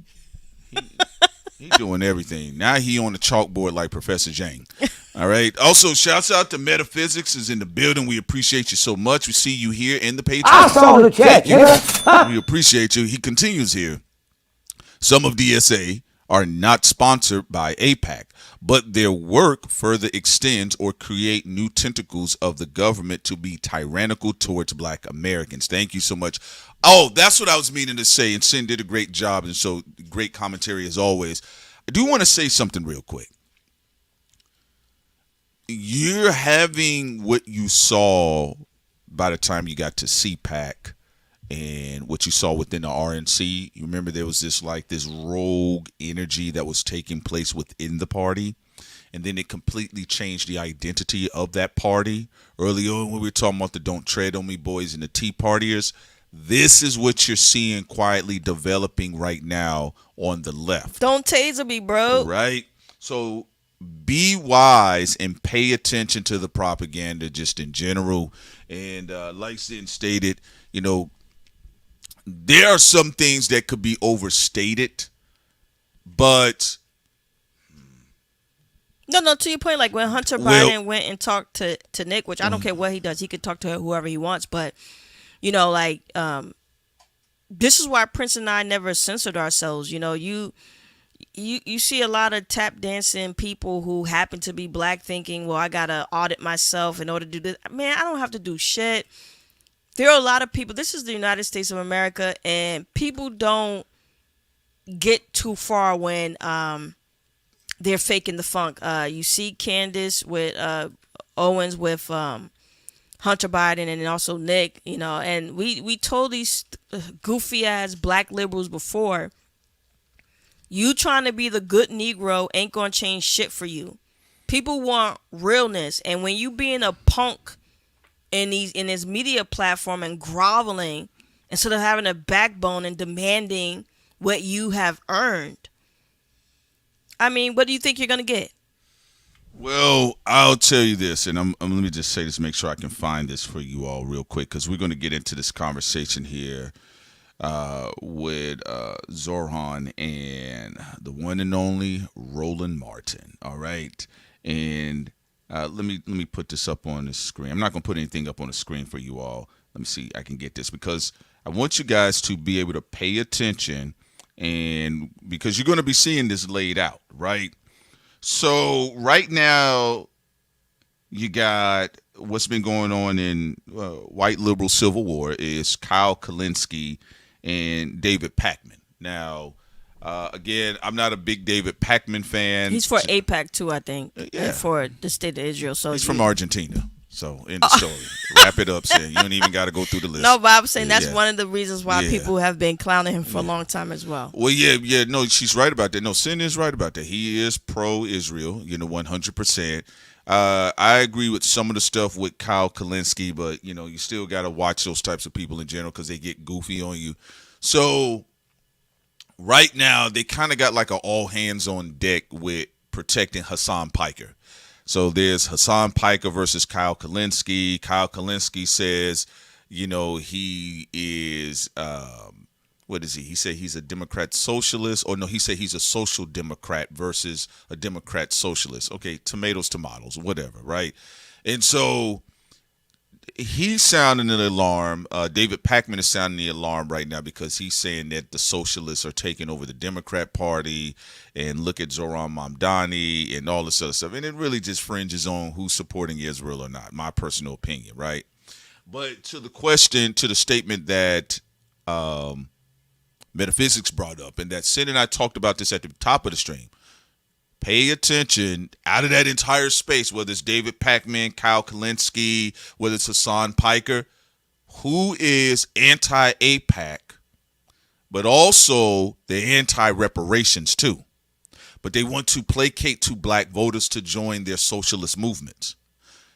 He doing everything. Now he on the chalkboard like Professor Jang. All right. Also, shouts out to Metaphysics is in the building. We appreciate you so much. We see you here in the Patreon. I saw the check. We appreciate you. He continues here. Some of DSA are not sponsored by AIPAC, but their work further extends or create new tentacles of the government to be tyrannical towards black Americans. Thank you so much. Oh, that's what I was meaning to say, and Sin did a great job, and so great commentary as always. I do want to say something real quick. You're having what you saw by the time you got to CPAC and what you saw within the RNC. You remember there was this rogue energy that was taking place within the party, and then it completely changed the identity of that party. Early on when we were talking about the Don't Tread on Me boys and the Tea Partiers, this is what you're seeing quietly developing right now on the left. Don't taser me, bro. Right? So be wise and pay attention to the propaganda just in general. And like Sin stated, there are some things that could be overstated, but no, to your point, like when Hunter Biden went and talked to Nick, which I don't care what he does, he could talk to whoever he wants, but this is why Prince and I never censored ourselves. You see a lot of tap dancing people who happen to be black thinking, well, I gotta audit myself in order to do this. Man, I don't have to do shit. There are a lot of people. This is the United States of America, and people don't get too far when they're faking the funk. You see Candace with Owens with Hunter Biden, and then also Nick, and we told these goofy ass black liberals before, you trying to be the good Negro ain't gonna change shit for you. People want realness, and when you being a punk in this media platform and groveling instead of having a backbone and demanding what you have earned, I mean, what do you think you're gonna get? Well, I'll tell you this, and let me just say this, make sure I can find this for you all real quick, because we're going to get into this conversation here with Zorhan and the one and only Roland Martin. All right, and let me put this up on the screen. I'm not going to put anything up on the screen for you all. Let me see. I can get this because I want you guys to be able to pay attention, and because you're going to be seeing this laid out, right? So right now, you got what's been going on in white liberal civil war is Kyle Kalinske and David Pakman. Now, again, I'm not a big David Pakman fan. He's for AIPAC too, I think. Yeah. And for the state of Israel. So he's from Argentina. So, end the story. Wrap it up, saying you don't even got to go through the list. No, but I'm saying that's Yeah. one of the reasons why Yeah. people have been clowning him for a long time as well. Well, yeah, no, she's right about that. No, Sin is right about that. He is pro-Israel, 100%. I agree with some of the stuff with Kyle Kalinske, but, you still got to watch those types of people in general because they get goofy on you. So, right now, they kind of got like an all-hands-on-deck with protecting Hassan Piker. So there's Hassan Piker versus Kyle Kalinske. Kyle Kalinske says, he is, what is he? He said he's a Democrat socialist. Or no, he said he's a social Democrat versus a Democrat socialist. Okay, tomatoes, whatever, right? And so he's sounding an alarm. David Pakman is sounding the alarm right now because he's saying that the socialists are taking over the Democrat Party, and look at Zoran Mamdani and all this other stuff. And it really just fringes on who's supporting Israel or not, my personal opinion, right? But to the statement that Metaphysics brought up, and that Sid and I talked about this at the top of the stream. Pay attention out of that entire space, whether it's David Pakman, Kyle Kalinske, whether it's Hassan Piker, who is anti-AIPAC, but also they're anti-reparations too. But they want to placate to black voters to join their socialist movements.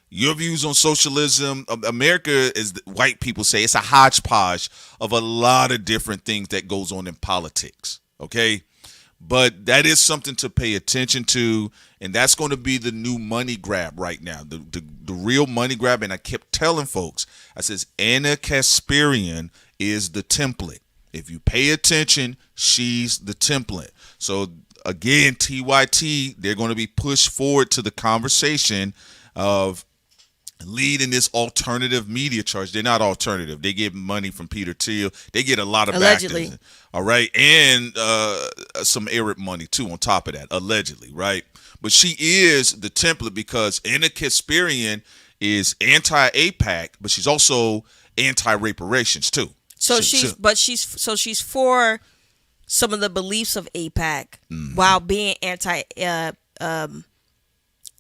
Your views on socialism, America, as white people say, it's a hodgepodge of a lot of different things that goes on in politics, okay? But that is something to pay attention to, and that's going to be the new money grab right now, the real money grab. And I kept telling folks, I says, Anna Kasparian is the template. If you pay attention, she's the template. So again, TYT, they're going to be pushed forward to the conversation of leading this alternative media charge. They're not alternative. They get money from Peter Thiel. They get a lot of Allegedly. backers. All right. And some Arab money too on top of that, allegedly, right? But she is the template because Anna Kasparian is anti-AIPAC, but she's also anti-reparations too. So she's for some of the beliefs of AIPAC while being anti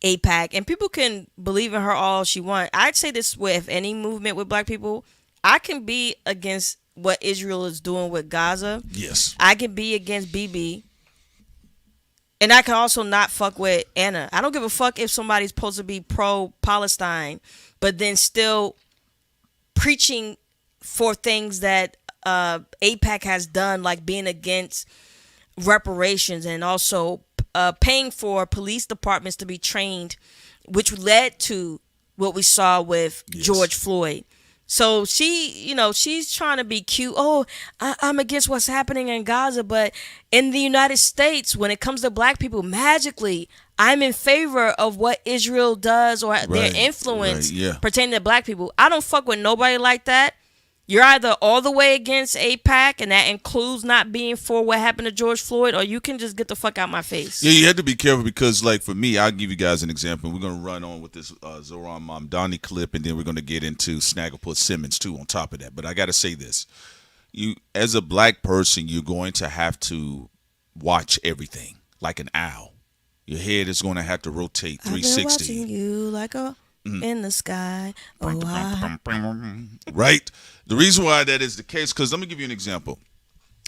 AIPAC, and people can believe in her all she want. I'd say this with any movement with black people. I can be against what Israel is doing with Gaza. Yes. I can be against Bibi. And I can also not fuck with Anna. I don't give a fuck if somebody's supposed to be pro-Palestine, but then still preaching for things that AIPAC has done, like being against reparations and also paying for police departments to be trained, which led to what we saw with George Floyd. So she's trying to be cute. Oh, I'm against what's happening in Gaza, but in the United States, when it comes to black people, magically, I'm in favor of what Israel does or their influence pertaining to black people. I don't fuck with nobody like that. You're either all the way against AIPAC, and that includes not being for what happened to George Floyd, or you can just get the fuck out my face. Yeah, you have to be careful because, like, for me, I'll give you guys an example. We're going to run on with this Zoran Mamdani clip, and then we're going to get into Snagglepuss Simmons, too, on top of that. But I got to say this. You, as a black person, you're going to have to watch everything like an owl. Your head is going to have to rotate 360. I've been watching you like a in the sky. Right? The reason why that is the case, because let me give you an example.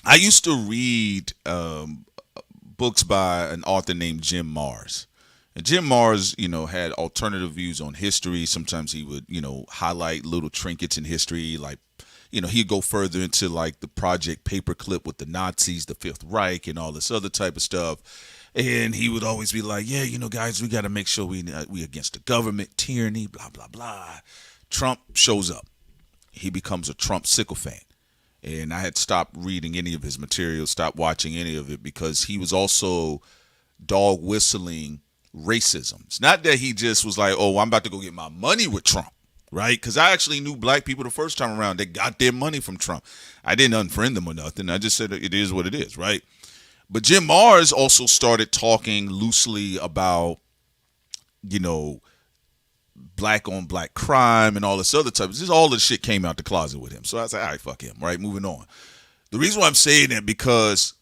I used to read books by an author named Jim Mars. And Jim Mars, had alternative views on history. Sometimes he would, highlight little trinkets in history, like, he'd go further into like the Project Paperclip with the Nazis, the Fifth Reich, and all this other type of stuff. And he would always be like, yeah, guys, we got to make sure we against the government, tyranny, blah, blah, blah. Trump shows up. He becomes a Trump sycophant. And I had stopped reading any of his material, stopped watching any of it, because he was also dog whistling racism. It's not that he just was like, oh, I'm about to go get my money with Trump, right? Because I actually knew black people the first time around. They got their money from Trump. I didn't unfriend them or nothing. I just said it is what it is, right? But Jim Mars also started talking loosely about, black on black crime and all this other type. Just all the shit came out the closet with him. So I was like, all right, fuck him, right? Moving on. The reason why I'm saying that, because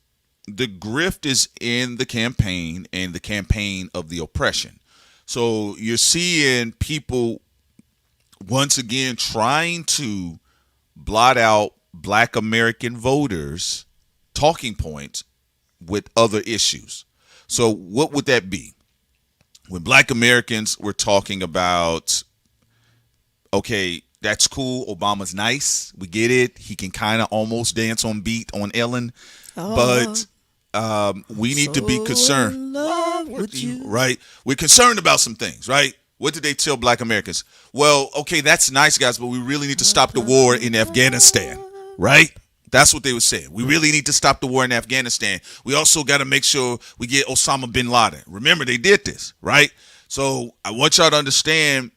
the grift is in the campaign and the campaign of the oppression. So you're seeing people once again trying to blot out Black American voters' talking points with other issues. So what would that be? When Black Americans were talking about, okay, that's cool, Obama's nice, we get it, he can kind of almost dance on beat on Ellen, but we need to be concerned. In love with you. Right? We're concerned about some things, right? What did they tell Black Americans? Well, okay, that's nice, guys, but we really need to stop the war in Afghanistan, right? That's what they were saying. We really need to stop the war in Afghanistan. We also got to make sure we get Osama bin Laden. Remember, they did this, right? So I want y'all to understand,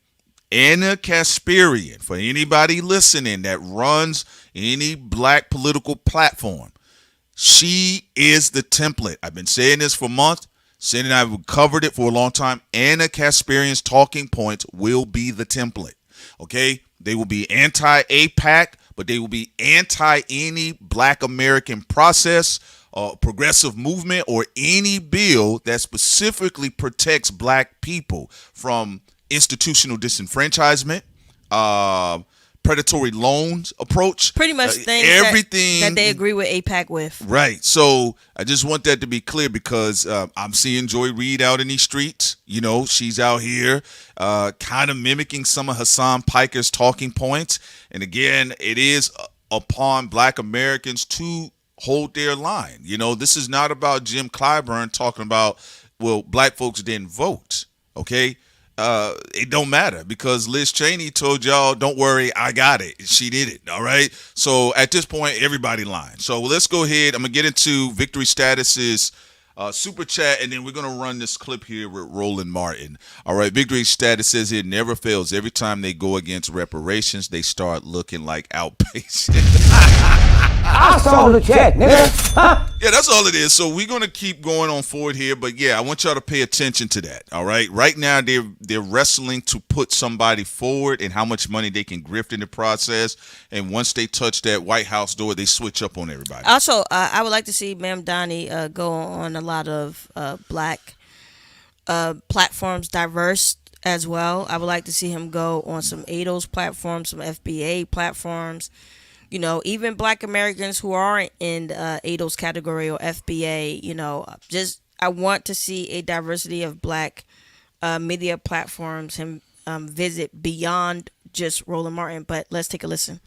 Anna Kasparian, for anybody listening that runs any Black political platform, she is the template. I've been saying this for months. Cindy and I have covered it for a long time. Anna Kasparian's talking points will be the template. Okay? They will be anti-AIPAC, but they will be anti any Black American process, progressive movement, or any bill that specifically protects Black people from institutional disenfranchisement, predatory loans approach. Pretty much things everything that they agree with AIPAC with. Right. So I just want that to be clear because I'm seeing Joy Reid out in these streets. You know, she's out here kind of mimicking some of Hassan Piker's talking points. And again, it is upon Black Americans to hold their line. You know, this is not about Jim Clyburn talking about, well, Black folks didn't vote. Okay. It don't matter because Liz Cheney told y'all, don't worry, I got it. She did it. All right. So at this point, everybody lying. So let's go ahead. I'm going to get into Victory Status's super chat, and then we're going to run this clip here with Roland Martin. All right. Victory Status says it never fails. Every time they go against reparations, they start looking like outpatient. I saw the chat, nigga. Huh? Yeah, that's all it is. So we're going to keep going on forward here. But, yeah, I want y'all to pay attention to that, all right? Right now, they're wrestling to put somebody forward and how much money they can grift in the process. And once they touch that White House door, they switch up on everybody. Also, I would like to see Ma'am Donnie go on a lot of Black platforms, diverse as well. I would like to see him go on some ADOS platforms, some FBA platforms. You know, even Black Americans who aren't in the ADOS category or FBA, you know, just I want to see a diversity of Black media platforms and visit beyond just Roland Martin. But let's take a listen.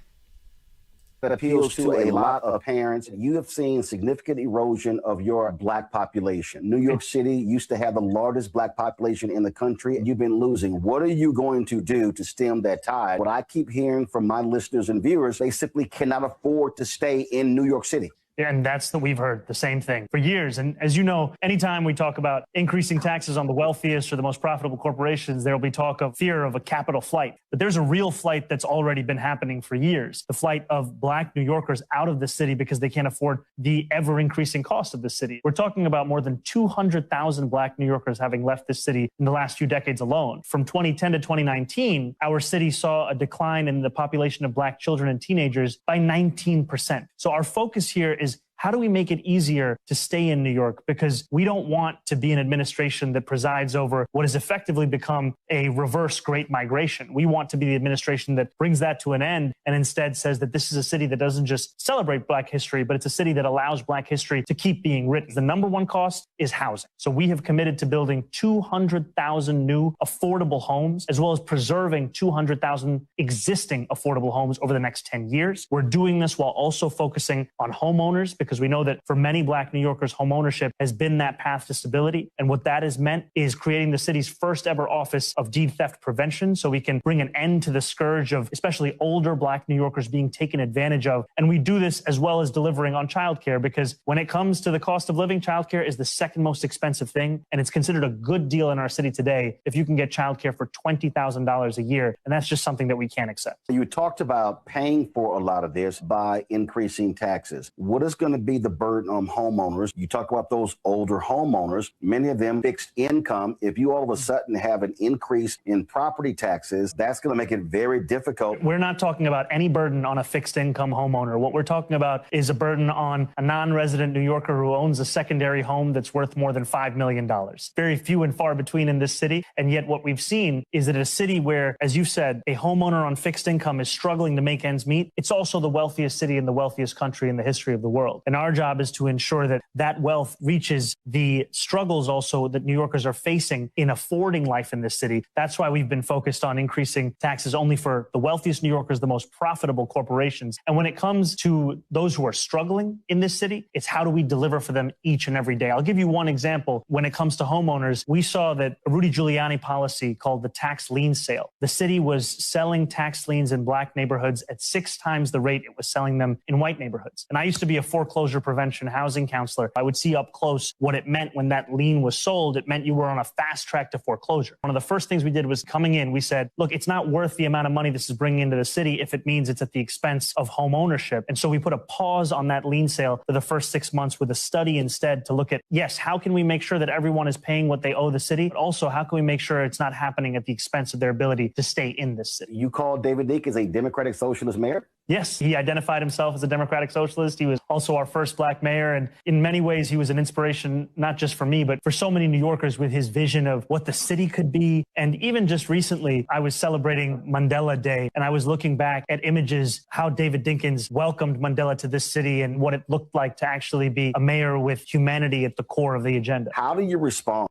That appeals to a lot of parents. You have seen significant erosion of your Black population. New York City used to have the largest Black population in the country, and you've been losing. What are you going to do to stem that tide? What I keep hearing from my listeners and viewers, they simply cannot afford to stay in New York City. And we've heard the same thing for years. And as you know, anytime we talk about increasing taxes on the wealthiest or the most profitable corporations, there will be talk of fear of a capital flight. But there's a real flight that's already been happening for years. The flight of Black New Yorkers out of the city because they can't afford the ever increasing cost of the city. We're talking about more than 200,000 Black New Yorkers having left this city in the last few decades alone. From 2010 to 2019, our city saw a decline in the population of Black children and teenagers by 19%. So our focus here is how do we make it easier to stay in New York? Because we don't want to be an administration that presides over what has effectively become a reverse Great Migration. We want to be the administration that brings that to an end and instead says that this is a city that doesn't just celebrate Black history, but it's a city that allows Black history to keep being written. The number one cost is housing. So we have committed to building 200,000 new affordable homes, as well as preserving 200,000 existing affordable homes over the next 10 years. We're doing this while also focusing on homeowners, because we know that for many Black New Yorkers, homeownership has been that path to stability. And what that has meant is creating the city's first ever office of deed theft prevention, so we can bring an end to the scourge of especially older Black New Yorkers being taken advantage of. And we do this as well as delivering on childcare, because when it comes to the cost of living, childcare is the second most expensive thing. And it's considered a good deal in our city today if you can get childcare for $20,000 a year. And that's just something that we can't accept. You talked about paying for a lot of this by increasing taxes. What is going to be the burden on homeowners. You talk about those older homeowners, many of them fixed income. If you all of a sudden have an increase in property taxes, that's going to make it very difficult. We're not talking about any burden on a fixed income homeowner. What we're talking about is a burden on a non-resident New Yorker who owns a secondary home that's worth more than $5 million. Very few and far between in this city. And yet what we've seen is that a city where, as you said, a homeowner on fixed income is struggling to make ends meet, it's also the wealthiest city in the wealthiest country in the history of the world. And our job is to ensure that that wealth reaches the struggles also that New Yorkers are facing in affording life in this city. That's why we've been focused on increasing taxes only for the wealthiest New Yorkers, the most profitable corporations. And when it comes to those who are struggling in this city, it's how do we deliver for them each and every day? I'll give you one example. When it comes to homeowners, we saw that a Rudy Giuliani policy called the tax lien sale. The city was selling tax liens in black neighborhoods at 6 times the rate it was selling them in white neighborhoods. And I used to be a foreclosure prevention housing counselor. I would see up close what it meant when that lien was sold. It meant you were on a fast track to foreclosure. One of the first things we did was coming in, we said, look, it's not worth the amount of money this is bringing into the city if it means it's at the expense of home ownership. And so we put a pause on that lien sale for the first 6 months with a study instead to look at, yes, how can we make sure that everyone is paying what they owe the city? But also, how can we make sure it's not happening at the expense of their ability to stay in this city? You call David Dinkins a Democratic Socialist mayor? Yes, he identified himself as a Democratic Socialist. He was also our first black mayor. And in many ways, he was an inspiration, not just for me, but for so many New Yorkers with his vision of what the city could be. And even just recently, I was celebrating Mandela Day, and I was looking back at images, how David Dinkins welcomed Mandela to this city and what it looked like to actually be a mayor with humanity at the core of the agenda. How do you respond?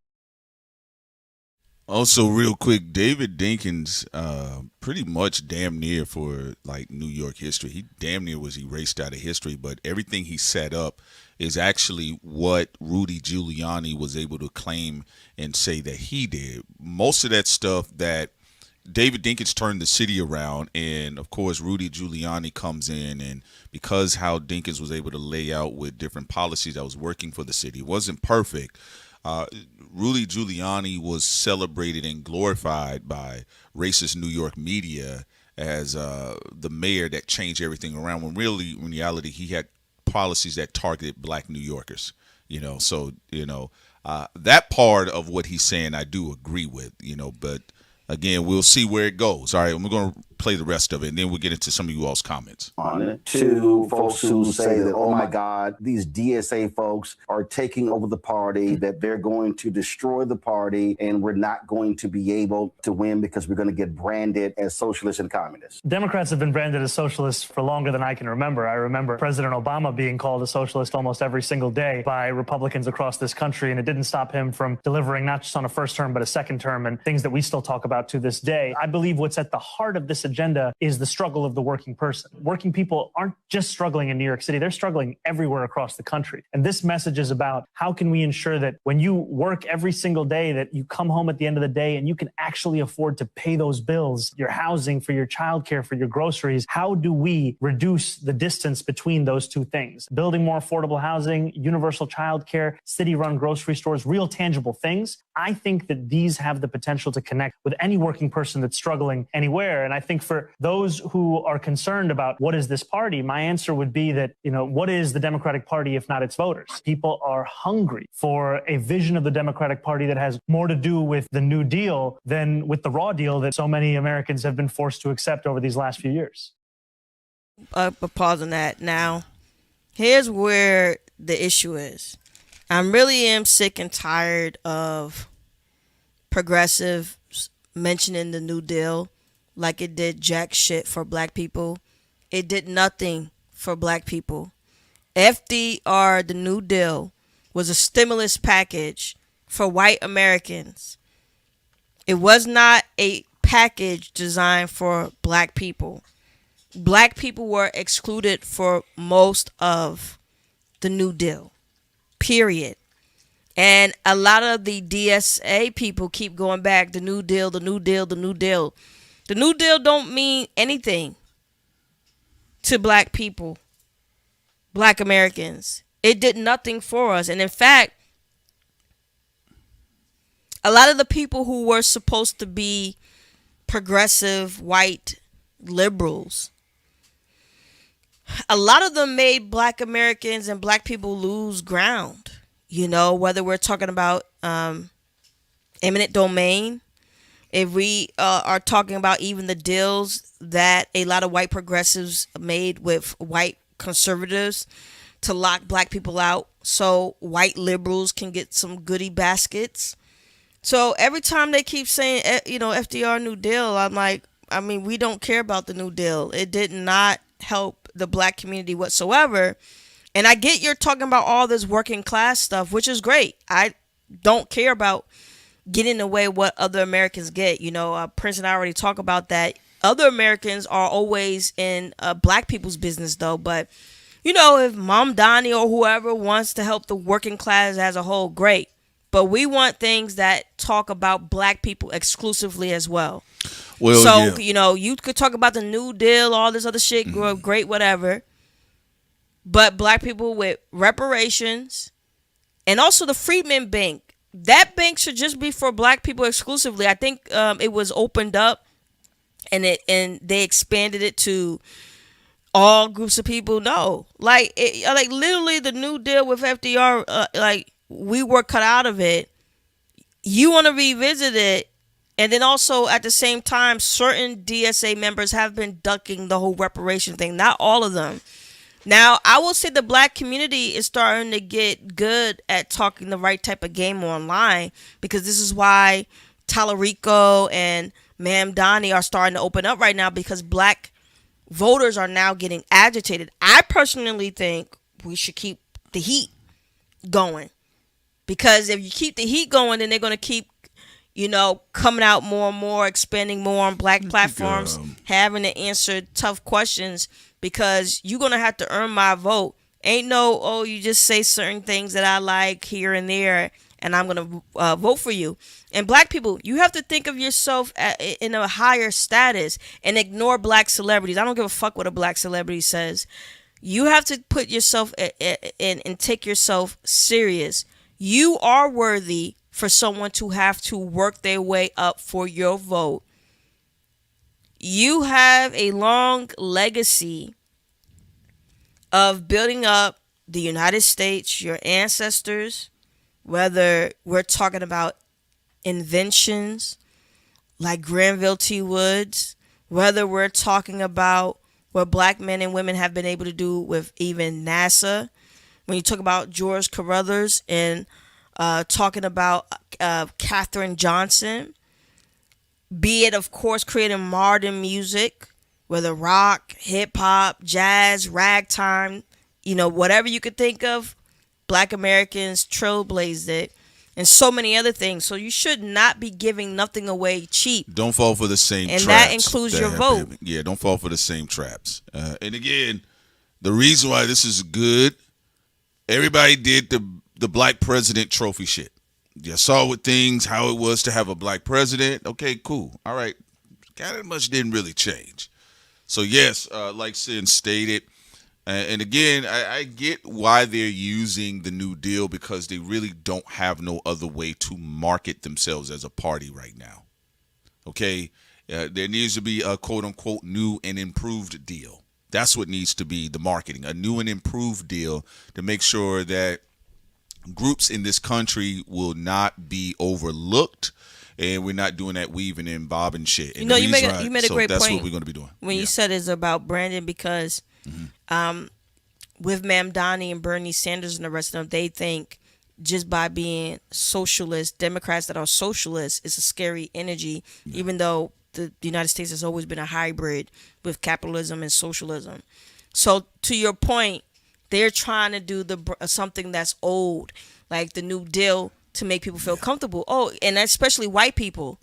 Also, real quick, David Dinkins, pretty much damn near for like New York history. He damn near was erased out of history, but everything he set up is actually what Rudy Giuliani was able to claim and say that he did. Most of that stuff that David Dinkins turned the city around, and of course Rudy Giuliani comes in, and because how Dinkins was able to lay out with different policies that was working for the city, it wasn't perfect. Rudy Giuliani was celebrated and glorified by racist New York media as the mayor that changed everything around, when really, in reality, he had policies that targeted black New Yorkers. So that part of what he's saying I do agree with, but again, we'll see where it goes. All right, we're going to play the rest of it, and then we'll get into some of you all's comments. To folks who say that, oh my God, these DSA folks are taking over the party, that they're going to destroy the party, and we're not going to be able to win because we're going to get branded as socialists and communists. Democrats have been branded as socialists for longer than I can remember. I remember President Obama being called a socialist almost every single day by Republicans across this country, and it didn't stop him from delivering not just on a first term, but a second term, and things that we still talk about to this day. I believe what's at the heart of this agenda is the struggle of the working person. Working people aren't just struggling in New York City, they're struggling everywhere across the country. And this message is about how can we ensure that when you work every single day, that you come home at the end of the day and you can actually afford to pay those bills, your housing, for your childcare, for your groceries. How do we reduce the distance between those two things? Building more affordable housing, universal childcare, city-run grocery stores, real tangible things. I think that these have the potential to connect with any working person that's struggling anywhere. And I think for those who are concerned about what is this party, my answer would be that, what is the Democratic Party if not its voters? People are hungry for a vision of the Democratic Party that has more to do with the New Deal than with the raw deal that so many Americans have been forced to accept over these last few years. Pause on that. Now, here's where the issue is. I really am sick and tired of progressives mentioning the New Deal like it did jack shit for black people. It did nothing for black people. FDR, the New Deal, was a stimulus package for white Americans. It was not a package designed for black people. Black people were excluded for most of the New Deal, period. And a lot of the DSA people keep going back, the New Deal, the New Deal, the New Deal. The New Deal don't mean anything to black people, black Americans. It did nothing for us. And in fact, a lot of the people who were supposed to be progressive white liberals a lot of them made Black Americans and Black people lose ground. You know, whether we're talking about eminent domain, if we are talking about even the deals that a lot of white progressives made with white conservatives to lock Black people out so white liberals can get some goodie baskets. So every time they keep saying, FDR New Deal, I'm like, I mean, we don't care about the New Deal. It did not help the Black community whatsoever. And I get you're talking about all this working class stuff, which is great. I don't care about getting away what other Americans get. Prince and I already talk about that. Other Americans are always in Black people's business, though. But, if Mom Donnie or whoever wants to help the working class as a whole, great. But we want things that talk about Black people exclusively as well. Well, so, yeah. You could talk about the New Deal, all this other shit, great, whatever. But Black people with reparations and also the Freedmen Bank, that bank should just be for Black people exclusively. I think it was opened up and they expanded it to all groups of people. No, like literally the New Deal with FDR, we were cut out of it. You want to revisit it. And then also at the same time, certain DSA members have been ducking the whole reparation thing. Not all of them. Now, I will say the Black community is starting to get good at talking the right type of game online, because this is why Tallarico and Ma'am Donnie are starting to open up right now, because Black voters are now getting agitated. I personally think we should keep the heat going, because if you keep the heat going, then they're going to keep coming out more and more, expanding more on Black platforms, having to answer tough questions, because you're going to have to earn my vote. Ain't no, you just say certain things that I like here and there, and I'm going to vote for you. And Black people, you have to think of yourself in a higher status and ignore Black celebrities. I don't give a fuck what a Black celebrity says. You have to put yourself in and take yourself serious. You are worthy for someone to have to work their way up for your vote. You have a long legacy of building up the United States, your ancestors, whether we're talking about inventions like Granville T. Woods, whether we're talking about what Black men and women have been able to do with even NASA. When you talk about George Carruthers and talking about Katherine Johnson, be it, of course, creating modern music, whether rock, hip-hop, jazz, ragtime, whatever you could think of, Black Americans trailblazed it, and so many other things. So you should not be giving nothing away cheap. Don't fall for the same traps. And that includes your vote. Yeah, don't fall for the same traps. And again, the reason why this is good, everybody did the Black president trophy shit. You saw with things how it was to have a Black president. Okay, cool. All right. Kind of much didn't really change. So yes, like Sin stated, and again, I get why they're using the New Deal, because they really don't have no other way to market themselves as a party right now. Okay, there needs to be a quote unquote new and improved deal. That's what needs to be the marketing, a new and improved deal to make sure that groups in this country will not be overlooked, and we're not doing that weaving and bobbing shit. And you made a great point. That's what we're going to be doing. When you said it's about branding, because with Ma'am Donnie and Bernie Sanders and the rest of them, they think just by being socialist, Democrats that are socialists, is a scary energy, even though the United States has always been a hybrid with capitalism and socialism. So to your point, they're trying to do something that's old, like the New Deal, to make people feel comfortable. Oh, and especially white people.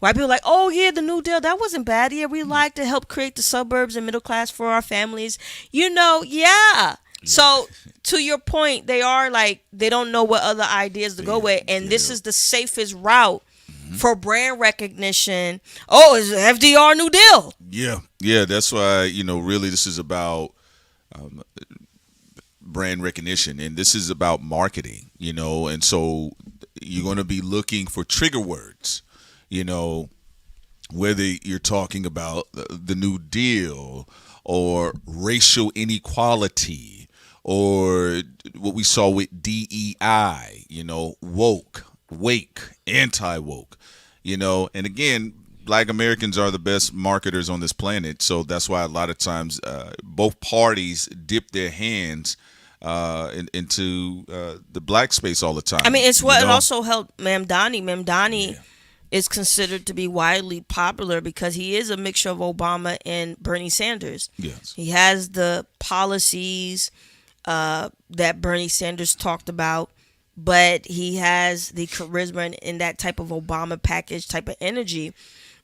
White people are like, oh yeah, the New Deal, that wasn't bad. Yeah, we like to help create the suburbs and middle class for our families. Yeah. So to your point, they are like, they don't know what other ideas to go with, and this is the safest route for brand recognition. Oh, it's FDR New Deal. Yeah. That's why really this is about brand recognition, and this is about marketing, and so you're going to be looking for trigger words, whether you're talking about the New Deal or racial inequality or what we saw with DEI, wake, anti-woke, and again, Black Americans are the best marketers on this planet, so that's why a lot of times both parties dip their hands into the black space all the time. I mean, it's what it also helped Mamdani. Mamdani is considered to be widely popular because he is a mixture of Obama and Bernie Sanders. Yes. He has the policies that Bernie Sanders talked about, but he has the charisma in that type of Obama package type of energy,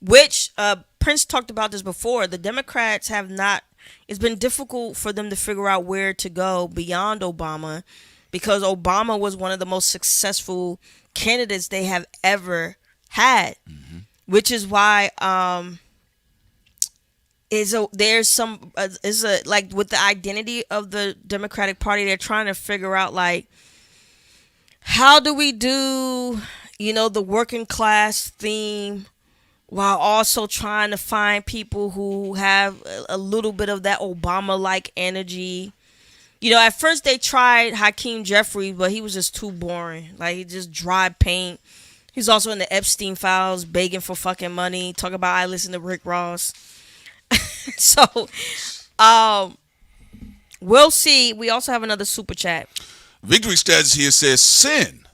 which Prince talked about this before. The Democrats have not, it's been difficult for them to figure out where to go beyond Obama because Obama was one of the most successful candidates they have ever had, which is why like with the identity of the Democratic Party, they're trying to figure out like how do we do the working class theme while also trying to find people who have a little bit of that Obama like energy. At first they tried Hakeem Jeffries, but he was just too boring. Like he just dry paint. He's also in the Epstein files, begging for fucking money. Talk about I listen to Rick Ross. So, we'll see. We also have another super chat. Victory Stats here says, Sin.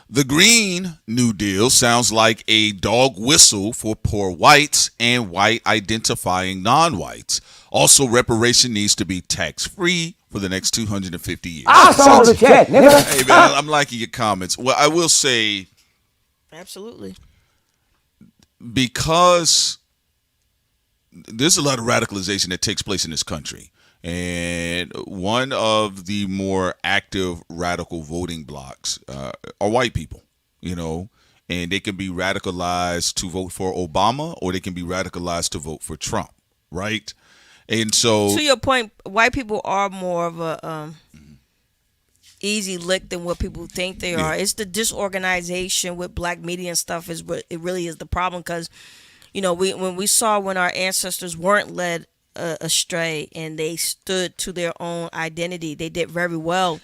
The Green New Deal sounds like a dog whistle for poor whites and white identifying non-whites. Also, reparation needs to be tax-free for the next 250 years. I saw the chat, nigga. Hey, man, I'm liking your comments. Well, I will say... Absolutely. Because there's a lot of radicalization that takes place in this country. And one of the more active radical voting blocs are white people, and they can be radicalized to vote for Obama or they can be radicalized to vote for Trump, right? And so... To your point, white people are more of a... easy lick than what people think they are. It's the disorganization with black media and stuff is what it really is the problem because when we saw when our ancestors weren't led astray and they stood to their own identity, they did very well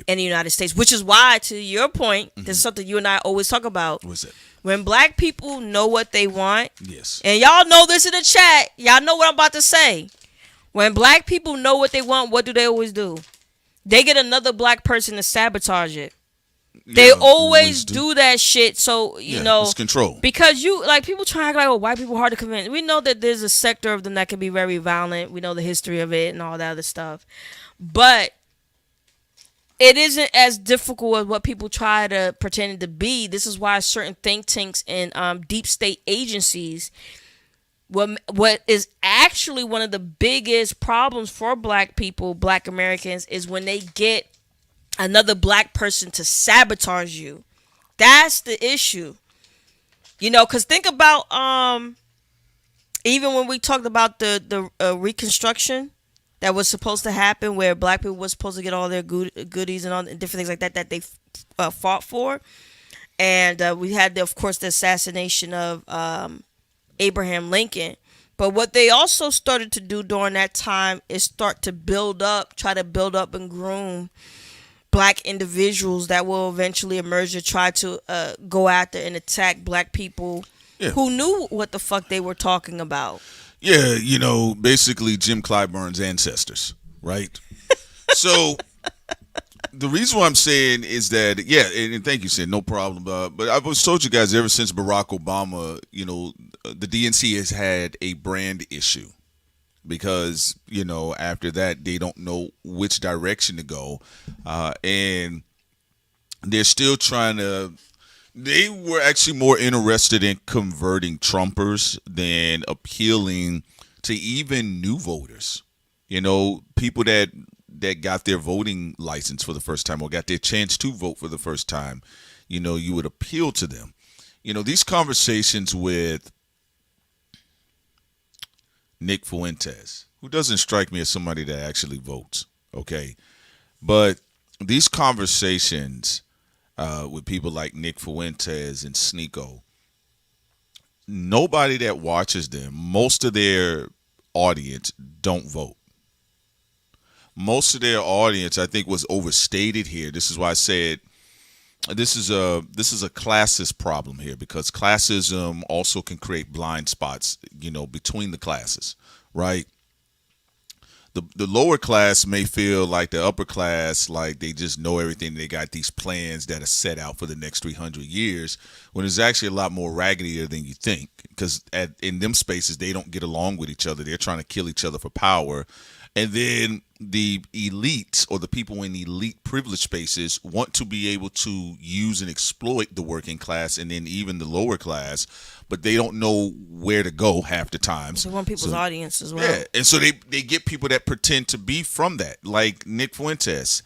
in the United States, which is why, to your point, there's something you and I always talk about. What's it? When black people know what they want, yes, and y'all know this in the chat, y'all know what I'm about to say. When black people know what they want, what do they always do? They get another black person to sabotage it. They always do that shit. So, it's control. Because people try to act like, white people hard to convince. We know that there's a sector of them that can be very violent. We know the history of it and all that other stuff. But it isn't as difficult as what people try to pretend it to be. This is why certain think tanks and deep state agencies, what is actually one of the biggest problems for black people, black Americans, is when they get another black person to sabotage you. That's the issue. Because think about even when we talked about the Reconstruction that was supposed to happen, where black people were supposed to get all their goodies and all different things like that they fought for, and we had of course the assassination of Abraham Lincoln. But what they also started to do during that time is try to build up and groom black individuals that will eventually emerge to try to go after and attack black people who knew what the fuck they were talking about. Yeah, basically Jim Clyburn's ancestors, right? So the reason why I'm saying is that, and thank you, Sid, no problem. But I've always told you guys ever since Barack Obama, the DNC has had a brand issue because, after that, they don't know which direction to go. And they're still trying to, they were actually more interested in converting Trumpers than appealing to even new voters. People that got their voting license for the first time or got their chance to vote for the first time, you would appeal to them. These conversations with Nick Fuentes, who doesn't strike me as somebody that actually votes, okay? But these conversations with people like Nick Fuentes and Sneeko, nobody that watches them, most of their audience don't vote. Most of their audience, I think, was overstated here. This is why I said this is a classist problem here, because classism also can create blind spots, between the classes, right? The lower class may feel like the upper class, like they just know everything. They got these plans that are set out for the next 300 years, when it's actually a lot more raggedier than you think, because in them spaces, they don't get along with each other. They're trying to kill each other for power. And then the elites, or the people in elite privileged spaces, want to be able to use and exploit the working class, and then even the lower class, but they don't know where to go half the time. So want people's audience as well. Yeah, and so they get people that pretend to be from that, like Nick Fuentes.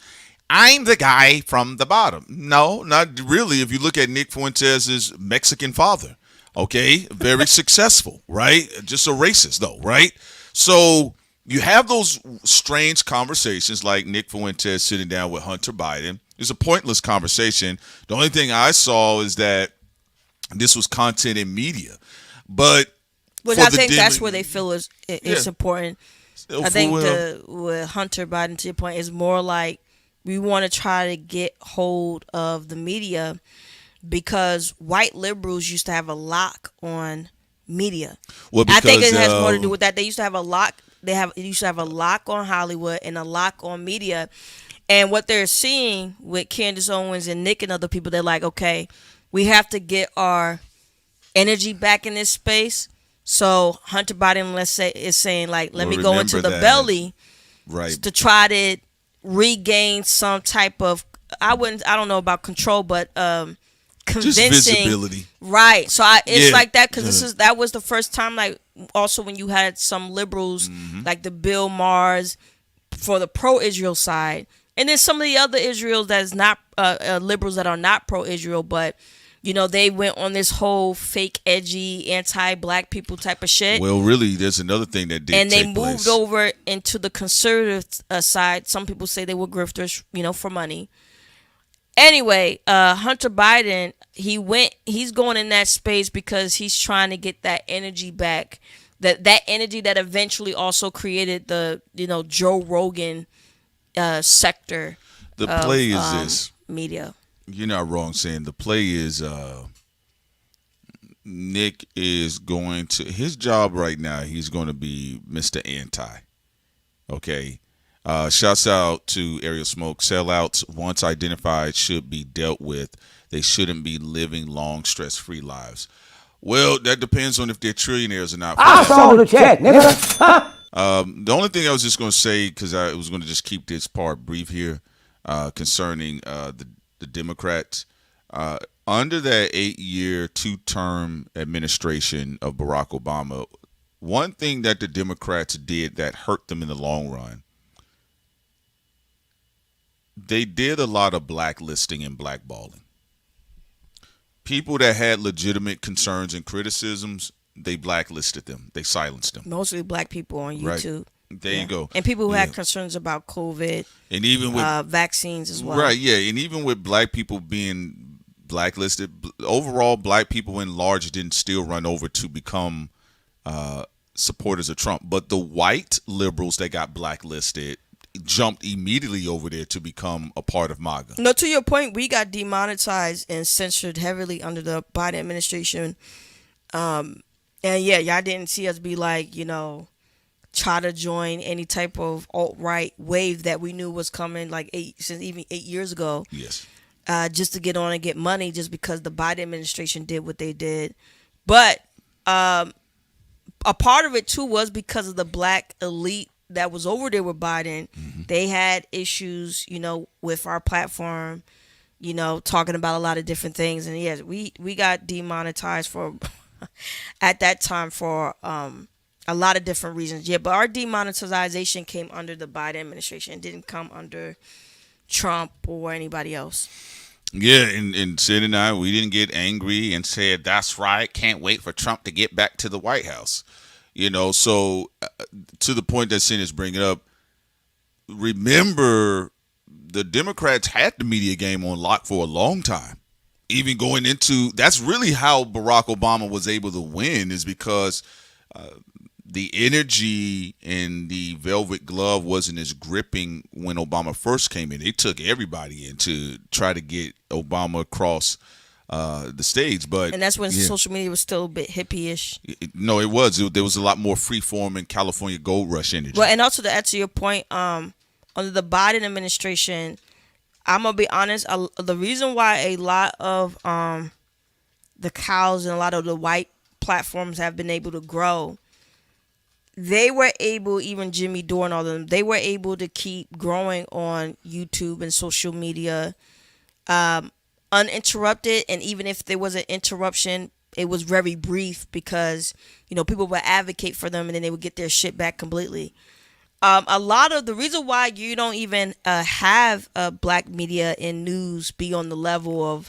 I'm the guy from the bottom. No, not really. If you look at Nick Fuentes' Mexican father, okay, very successful, right? Just a racist though, right? So you have those strange conversations like Nick Fuentes sitting down with Hunter Biden. It's a pointless conversation. The only thing I saw is that this was content in media. But I think that's where they feel it's important. I think with Hunter Biden, to your point, is more like we want to try to get hold of the media, because white liberals used to have a lock on media. Well, because, I think it has more to do with that. They used to have a lock. They used to have a lock on Hollywood and a lock on media. And what they're seeing with Candace Owens and Nick and other people, they're like, okay, we have to get our energy back in this space. So Hunter Biden, let's say, is saying like, let me go into the belly, right, to try to regain some type of, I don't know about control, but convincing, just visibility, right? So it's like that, because that was the first time, like, also when you had some liberals like the Bill Maher's for the pro-Israel side, and then some of the other Israels that's not liberals that are not pro-Israel, but they went on this whole fake, edgy, anti-black people type of shit. Well, really, there's another thing that did and take they moved place over into the conservative side. Some people say they were grifters, for money. Anyway, Hunter Biden, he's going in that space because he's trying to get that energy back. That energy that eventually also created the, Joe Rogan sector. The play is this. Media. You're not wrong saying the play is Nick is going to, his job right now, he's going to be Mr. Anti. Okay. Shouts out to Ariel Smoke. Sellouts, once identified, should be dealt with. They shouldn't be living long, stress-free lives. Well, that depends on if they're trillionaires or not. I saw the check, nigga. The only thing I was just going to say, because I was going to just keep this part brief here, concerning the Democrats. Under that 8-year, 2-term administration of Barack Obama, one thing that the Democrats did that hurt them in the long run, they did a lot of blacklisting and blackballing. People that had legitimate concerns and criticisms, they blacklisted them. They silenced them. Mostly black people on YouTube. Right. There you go. And people who had concerns about COVID, and even with vaccines as well. Right, yeah. And even with black people being blacklisted, overall black people in large didn't still run over to become supporters of Trump. But the white liberals that got blacklisted jumped immediately over there to become a part of MAGA. No, to your point, we got demonetized and censored heavily under the Biden administration. And yeah, y'all didn't see us be like, try to join any type of alt-right wave that we knew was coming even 8 years ago. Yes. Just to get on and get money, just because the Biden administration did what they did. But a part of it too was because of the black elite that was over there with Biden. Mm-hmm. They had issues, with our platform, talking about a lot of different things. And yes, we got demonetized for at that time for a lot of different reasons. Yeah, but our demonetization came under the Biden administration. It didn't come under Trump or anybody else. Yeah, and Sid and I, we didn't get angry and said, that's right, can't wait for Trump to get back to the White House. So to the point that Sid is bringing up, remember the Democrats had the media game on lock for a long time. even going into, that's really how Barack Obama was able to win, is because the energy and the velvet glove wasn't as gripping when Obama first came in. They took everybody in to try to get Obama across the stage, and that's when social media was still a bit hippie-ish. No, it was. There was a lot more freeform and California gold rush energy. Well, and also to add to your point, under the Biden administration, I'm gonna be honest. The reason why a lot of the cows and a lot of the white platforms have been able to grow, they were able, even Jimmy Dore and all of them, they were able to keep growing on YouTube and social media uninterrupted. And even if there was an interruption, it was very brief because, people would advocate for them and then they would get their shit back completely. A lot of the reason why you don't even have black media and news be on the level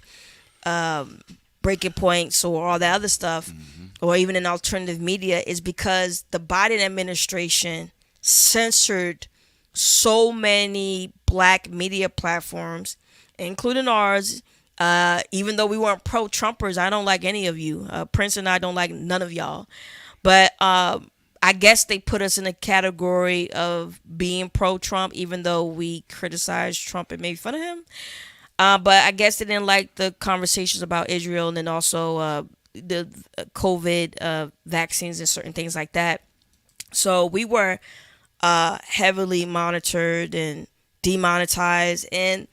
of Breaking Points or all that other stuff, or even in alternative media, is because the Biden administration censored so many black media platforms, including ours. Even though we weren't pro-Trumpers, I don't like any of you. Prince and I don't like none of y'all. But I guess they put us in a category of being pro-Trump, even though we criticized Trump and made fun of him. But I guess they didn't like the conversations about Israel and then also the COVID vaccines and certain things like that. So we were heavily monitored and demonetized and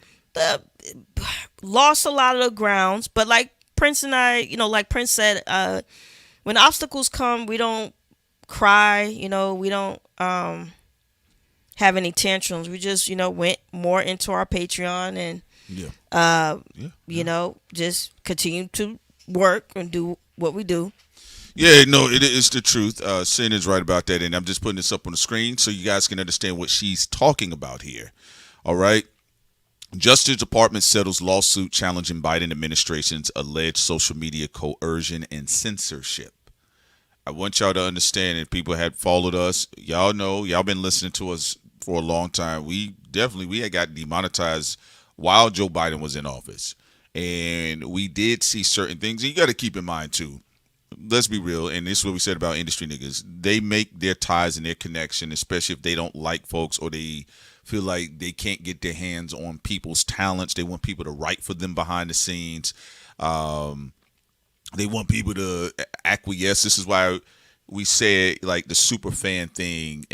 lost a lot of the grounds. But like Prince and I, like Prince said, when obstacles come, we don't cry, we don't have any tantrums. We just, went more into our Patreon and just continue to work and do what we do. Yeah, no, it is the truth. Sin is right about that, and I'm just putting this up on the screen so you guys can understand what she's talking about here. All right. Justice Department settles lawsuit challenging Biden administration's alleged social media coercion and censorship. I want y'all to understand, if people had followed us, y'all know, y'all been listening to us for a long time. We had got demonetized while Joe Biden was in office. And we did see certain things. And you got to keep in mind, too, let's be real, and this is what we said about industry niggas. They make their ties and their connection, especially if they don't like folks or they feel like they can't get their hands on people's talents. They want people to write for them behind the scenes. They want people to acquiesce. This is why we say like the super fan thing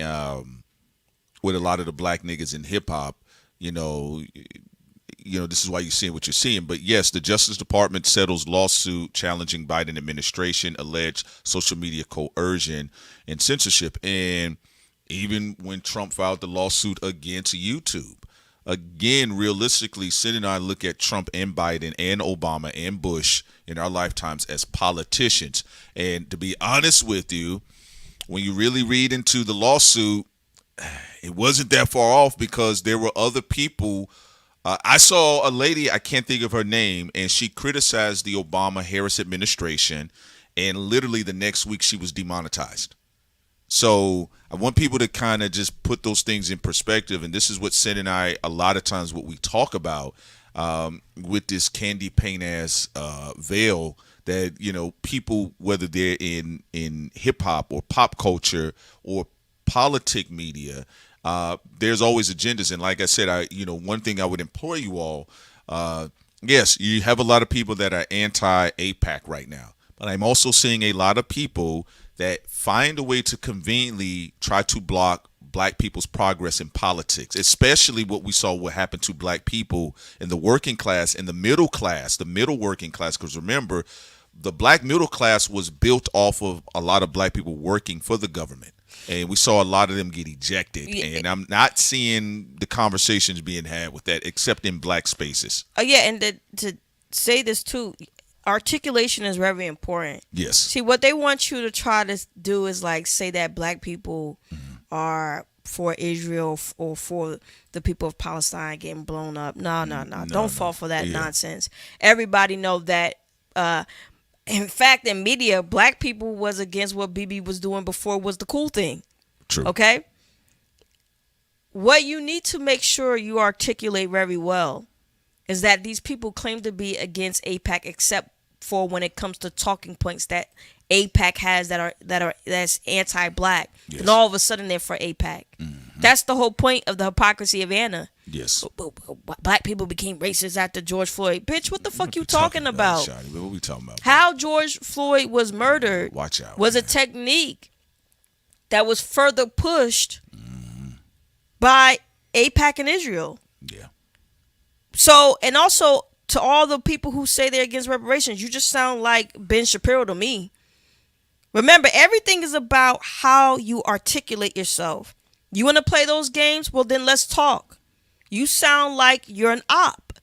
with a lot of the black niggas in hip hop. This is why you're seeing what you're seeing. But yes, the Justice Department settles lawsuit challenging Biden administration alleged social media coercion and censorship. And even when Trump filed the lawsuit against YouTube, again, realistically, Sid and I look at Trump and Biden and Obama and Bush in our lifetimes as politicians. And to be honest with you, when you really read into the lawsuit, it wasn't that far off because there were other people. I saw a lady, I can't think of her name, and she criticized the Obama-Harris administration, and literally the next week she was demonetized. So I want people to kind of just put those things in perspective, and this is what Sid and I, a lot of times what we talk about with this candy paint ass veil that, people, whether they're in hip-hop or pop culture or politic media, there's always agendas. And like I said, one thing I would implore you all, yes, you have a lot of people that are anti-APAC right now, but I'm also seeing a lot of people that find a way to conveniently try to block black people's progress in politics, especially what we saw what happened to black people in the working class and the middle working class. Because remember, the black middle class was built off of a lot of black people working for the government. And we saw a lot of them get ejected. And I'm not seeing the conversations being had with that, except in black spaces. And to say this too, articulation is very important. Yes. See, what they want you to try to do is like say that black people are for Israel or for the people of Palestine getting blown up. No. Don't fall for that nonsense. Everybody know that. In fact, in media, black people was against what Bibi was doing before was the cool thing. True. Okay? What you need to make sure you articulate very well is that these people claim to be against AIPAC, except for when it comes to talking points that AIPAC has that's anti-black. Yes. Then all of a sudden they're for AIPAC. That's the whole point of the hypocrisy of Anna. Yes. Black people became racist after George Floyd. Bitch, what the fuck you talking about? Shawty, what we talking about? How George Floyd was murdered Watch out, was a technique that was further pushed by AIPAC and Israel. Yeah. So, and also to all the people who say they're against reparations, you just sound like Ben Shapiro to me. Remember, everything is about how you articulate yourself. You want to play those games? Well, then let's talk. You sound like you're an op.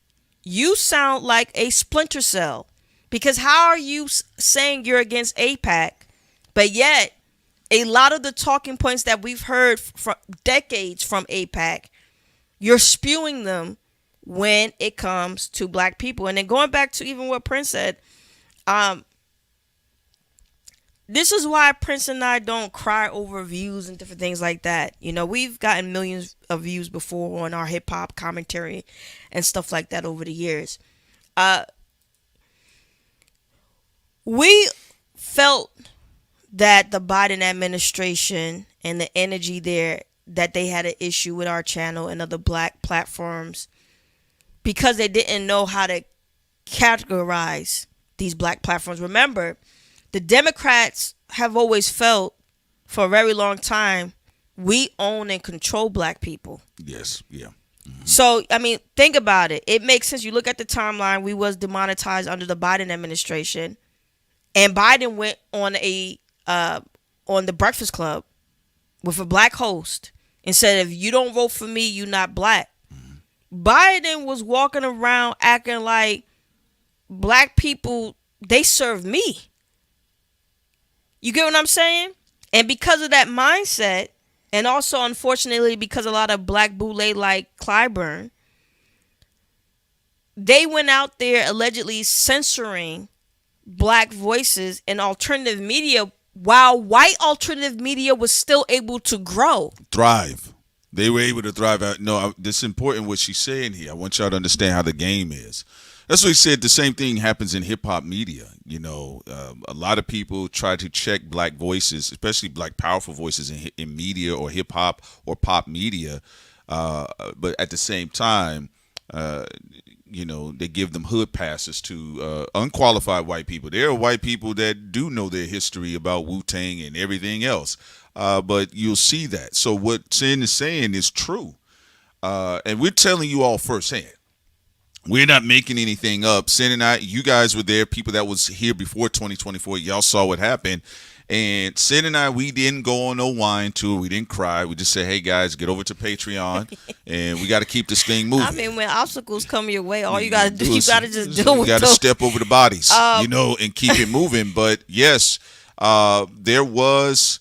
You sound like a splinter cell. Because how are you saying you're against AIPAC, but yet a lot of the talking points that we've heard for decades from AIPAC, you're spewing them when it comes to black people. And then going back to even what Prince said, this is why Prince and I don't cry over views and different things like that. You know, we've gotten millions of views before on our hip hop commentary and stuff like that over the years. We felt that the Biden administration and the energy there, that they had an issue with our channel and other black platforms because they didn't know how to categorize these black platforms. Remember, the Democrats have always felt for a very long time we own and control black people. Yes. Yeah. So, I mean, think about it. It makes sense. You look at the timeline. We was demonetized under the Biden administration, and Biden went on on the Breakfast Club with a black host and said, if you don't vote for me, you're not black. Biden was walking around acting like black people, they serve me. You get what I'm saying? And because of that mindset, and also unfortunately because a lot of black boule like Clyburn, they went out there allegedly censoring black voices in alternative media while white alternative media was still able to grow. Thrive. They were able to thrive. No, this is important what she's saying here. I want y'all to understand how the game is. That's what he said. The same thing happens in hip hop media. You know, a lot of people try to check black voices, especially black powerful voices in media or hip hop or pop media. But at the same time, you know, they give them hood passes to unqualified white people. There are white people that do know their history about Wu-Tang and everything else. But you'll see that. So what Sin is saying is true. And we're telling you all firsthand. We're not making anything up. Sin and I, you guys were there, people that was here before 2024. Y'all saw what happened. And Sin and I, we didn't go on no wine tour. We didn't cry. We just said, hey, guys, get over to Patreon. And we got to keep this thing moving. I mean, when obstacles come your way, all you got to do, you got to just deal with them. You got to step over the bodies, you know, and keep it moving. But, yes, there was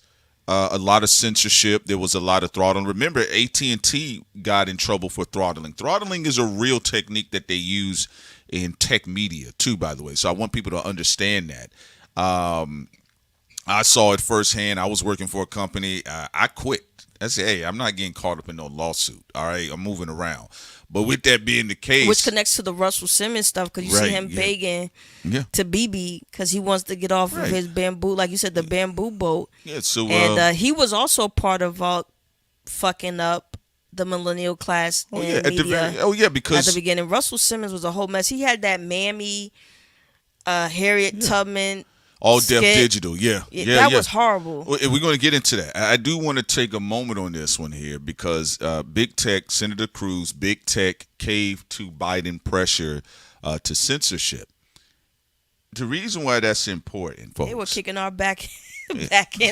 a lot of censorship. There was a lot of throttling. Remember, AT&T got in trouble for throttling. Throttling is a real technique that they use in tech media, too, by the way. So I want people to understand that. I saw it firsthand. I was working for a company. I quit. I said, hey, I'm not getting caught up in no lawsuit. All right, I'm moving around. But with that being the case, which connects to the Russell Simmons stuff, because you see him begging to Bibi because he wants to get off of his bamboo, like you said, the bamboo boat. Yeah. So and he was also part of fucking up the millennial class. Because at the beginning, Russell Simmons was a whole mess. He had that Mammy, Harriet Tubman. All Deaf Digital, that was horrible. We're going to get into that. I do want to take a moment on this one here because Big Tech, Senator Cruz, Big Tech caved to Biden pressure to censorship. The reason why that's important, folks. They were kicking our back in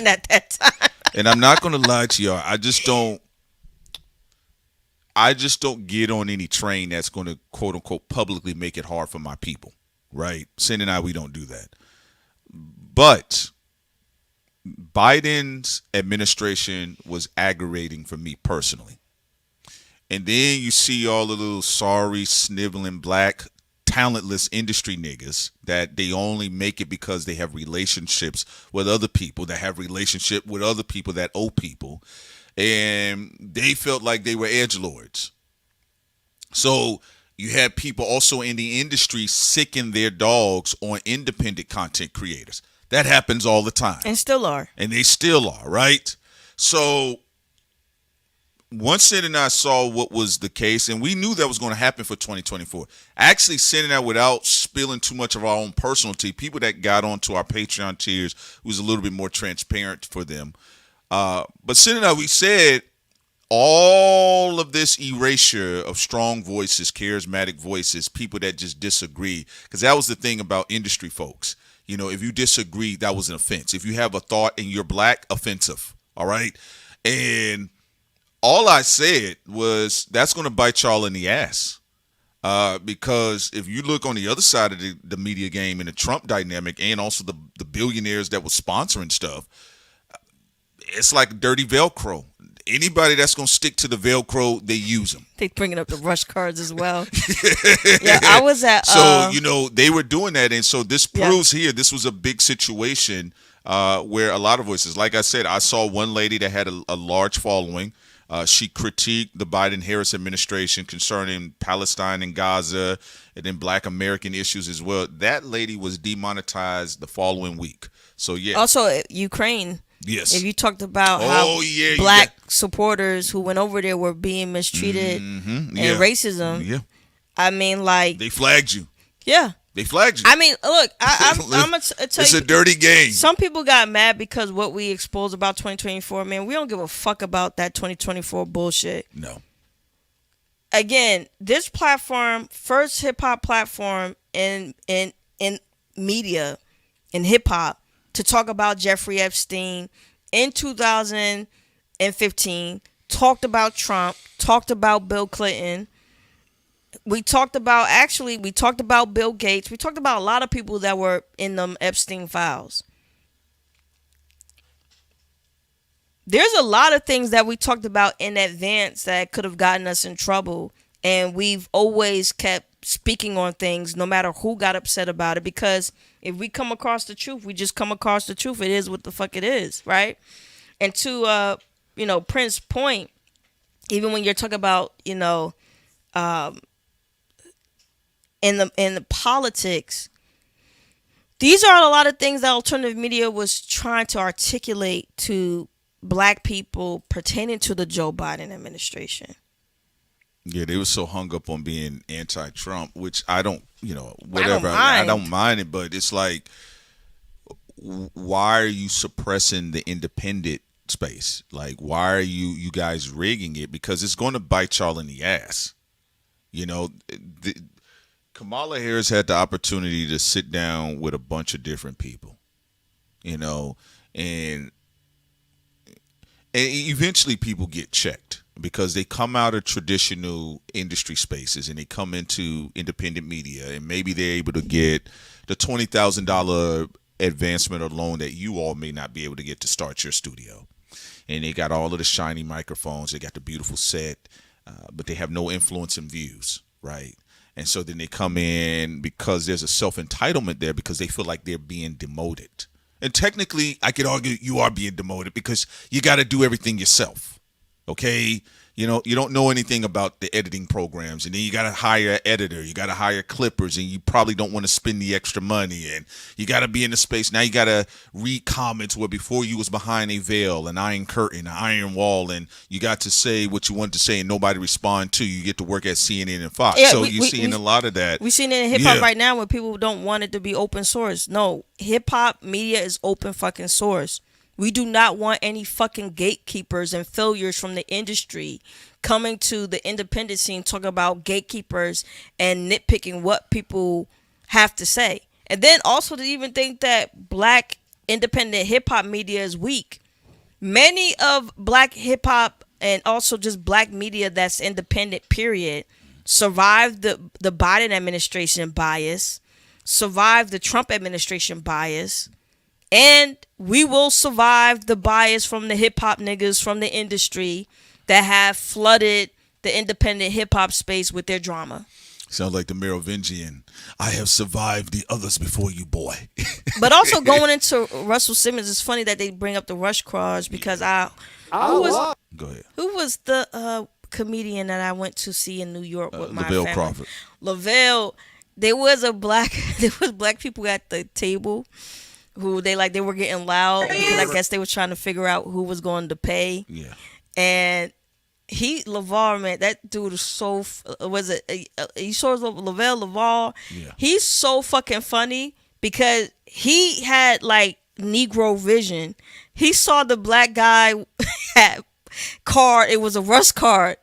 at that time. And I'm not going to lie to y'all. I just don't get on any train that's going to, quote unquote, publicly make it hard for my people, right? Sin and I, we don't do that. But Biden's administration was aggravating for me personally. And then you see all the little sorry, sniveling, black, talentless industry niggas that they only make it because they have relationships with other people that have relationship with other people that owe people. And they felt like they were edgelords. So You had people also in the industry sicking their dogs on independent content creators. That happens all the time. And still are. And they still are, right? So once Sid and I saw what was the case, and we knew that was going to happen for 2024. Actually, sending out without spilling too much of our own personal tea, people that got onto our Patreon tiers was a little bit more transparent for them. But Sid and I, we said all of this erasure of strong voices, charismatic voices, people that just disagree, because that was the thing about industry folks. You know, if you disagree, that was an offense. If you have a thought and you're black, offensive. All right. And all I said was that's going to bite y'all in the ass. Because if you look on the other side of the media game in the Trump dynamic and also the billionaires that were sponsoring stuff, it's like dirty Velcro. Anybody that's going to stick to the Velcro, they use them. They bringing up the rush cards as well. Yeah, I was at. So, you know, they were doing that. And so this proves here, this was a big situation where a lot of voices, like I said, I saw one lady that had a large following. She critiqued the Biden-Harris administration concerning Palestine and Gaza and then Black American issues as well. That lady was demonetized the following week. So, yeah. Also, Ukraine. Yes. If you talked about how black supporters who went over there were being mistreated and racism. Yeah. I mean, like. They flagged you. Yeah. They flagged you. I mean, look, I'm going to tell you. It's a dirty game. Some people got mad because what we exposed about 2024, man, we don't give a fuck about that 2024 bullshit. No. Again, this platform, first hip-hop platform in media, in hip-hop, to talk about Jeffrey Epstein in 2015, talked about Trump, talked about Bill Clinton. We talked about Bill Gates. We talked about a lot of people that were in them Epstein files. There's a lot of things that we talked about in advance that could have gotten us in trouble. And we've always kept speaking on things no matter who got upset about it, because if we come across the truth, we just come across the truth. It is what the fuck it is, right? And to Prince's point, even when you're talking about, in the politics, these are a lot of things that alternative media was trying to articulate to black people pertaining to the Joe Biden administration. Yeah, they were so hung up on being anti-Trump, which I don't, whatever. I don't mind it, but it's like, why are you suppressing the independent space? Like, why are you guys rigging it? Because it's going to bite y'all in the ass. Kamala Harris had the opportunity to sit down with a bunch of different people, and eventually people get checked because they come out of traditional industry spaces and they come into independent media, and maybe they're able to get the $20,000 advancement or loan that you all may not be able to get to start your studio. And they got all of the shiny microphones, they got the beautiful set, but they have no influence and views, right? And so then they come in because there's a self-entitlement there because they feel like they're being demoted. And technically, I could argue you are being demoted because you got to do everything yourself, okay? You don't know anything about the editing programs, and then you got to hire an editor, you got to hire clippers, and you probably don't want to spend the extra money, and you got to be in the space. Now you got to read comments where before you was behind a veil, an iron curtain, an iron wall, and you got to say what you wanted to say and nobody respond to you. You get to work at CNN and Fox. Yeah, so you're seeing a lot of that. We're seeing it in hip-hop right now where people don't want it to be open source. No, hip-hop media is open fucking source. We do not want any fucking gatekeepers and failures from the industry coming to the independent scene, talking about gatekeepers and nitpicking what people have to say. And then also to even think that black independent hip-hop media is weak. Many of black hip-hop and also just black media that's independent, period, survived the Biden administration bias, survived the Trump administration bias, and we will survive the bias from the hip-hop niggas from the industry that have flooded the independent hip-hop space with their drama. Sounds like the Merovingian. I have survived the others before you, boy. But also going into Russell Simmons, it's funny that they bring up the Rush Cross because Go ahead. who was the comedian that I went to see in New York with my Lavelle family? Crawford. Lavelle. There was black people at the table who they were getting loud because I guess they were trying to figure out who was going to pay. Yeah. And LeVar, man, that dude is so you saw LeVar? Yeah. He's so fucking funny because he had like Negro vision. He saw the black guy had card. It was a Russ card.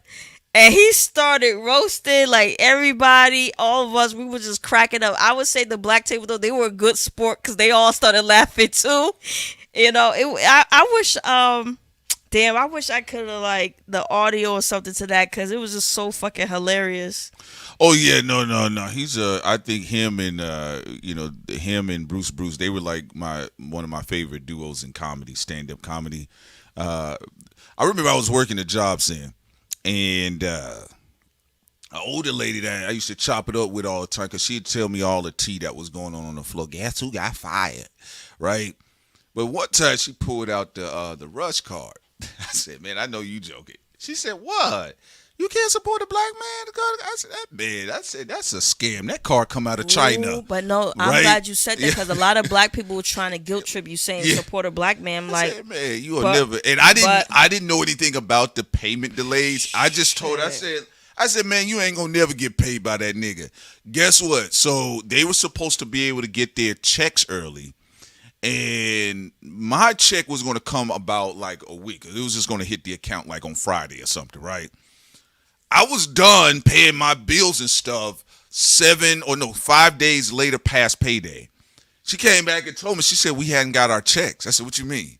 And he started roasting like everybody, all of us. We were just cracking up. I would say the black table though, they were a good sport because they all started laughing too. You know, I wish, I wish I could have like the audio or something to that because it was just so fucking hilarious. Oh yeah, no. He's I think him and him and Bruce, they were like one of my favorite duos in comedy, stand-up comedy. I remember I was working a job scene. And an older lady that I used to chop it up with all the time because she'd tell me all the tea that was going on the floor. Guess who got fired, right? But one time she pulled out the Rush card. I said, man, I know you joking. She said, what? You can't support a black man? I said, that's a scam. That card come out of China. But no, I'm glad you said that because a lot of black people were trying to guilt trip you saying support a black man. I said, man, you will never. And I didn't know anything about the payment delays. I just told her, I said, man, you ain't gonna never get paid by that nigga. Guess what? So they were supposed to be able to get their checks early. And my check was going to come about like a week. It was just going to hit the account like on Friday or something, right? I was done paying my bills and stuff 5 days later past payday. She came back and told me, she said, we hadn't got our checks. I said, what you mean?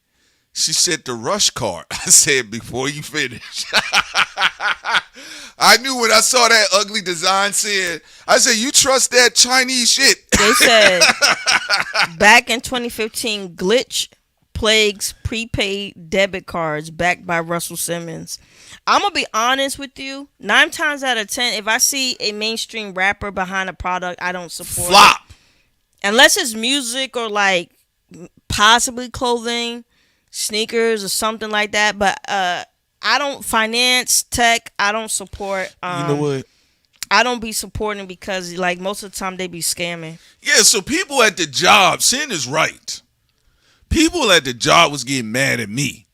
She said, the Rush card. I said, before you finish. I knew when I saw that ugly design I said, you trust that Chinese shit? They said back in 2015, glitch plagues prepaid debit cards backed by Russell Simmons. I'm going to be honest with you. 9 times out of 10, if I see a mainstream rapper behind a product, I don't support Flop. it. Unless it's music or like possibly clothing, sneakers or something like that. But I don't finance, tech, I don't support. You know what? I don't be supporting because like most of the time they be scamming. Yeah, so people at the job, Sin is right. People at the job was getting mad at me.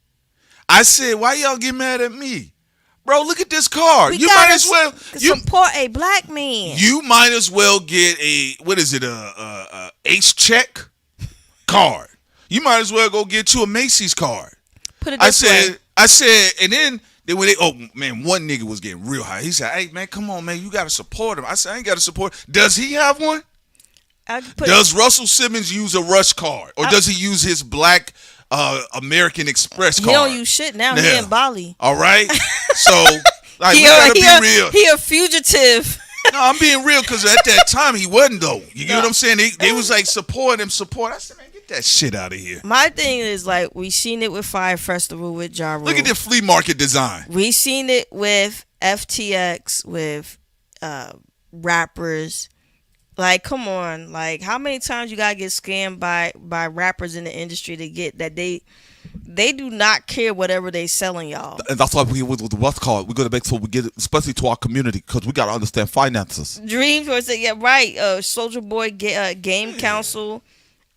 I said, why y'all get mad at me? Bro, look at this card. You might as well support a black man. You might as well get a Ace check card. You might as well go get you a Macy's card. Put it this way. I said, and then one nigga was getting real high. He said, hey man, come on man, you gotta support him. I said, I ain't gotta support. Does he have one? Does Russell Simmons use a Rush card, or does he use his black American Express card? He don't use shit now. He in Bali. All right. So like, we gotta be real. He a fugitive. No, I'm being real because at that time he wasn't though. You get what I'm saying? They was like support. I said, man, get that shit out of here. My thing is like we seen it with Fire Festival with Ja Rule. Look at the flea market design. We seen it with FTX with rappers. Like, come on. Like, how many times you gotta get scammed by rappers in the industry to get that they do not care whatever they selling y'all. And that's why with the what's called, we're gonna make sure we get it, especially to our community, because we gotta understand finances. Dreams or say, yeah, right. Soldier Boy Game Council.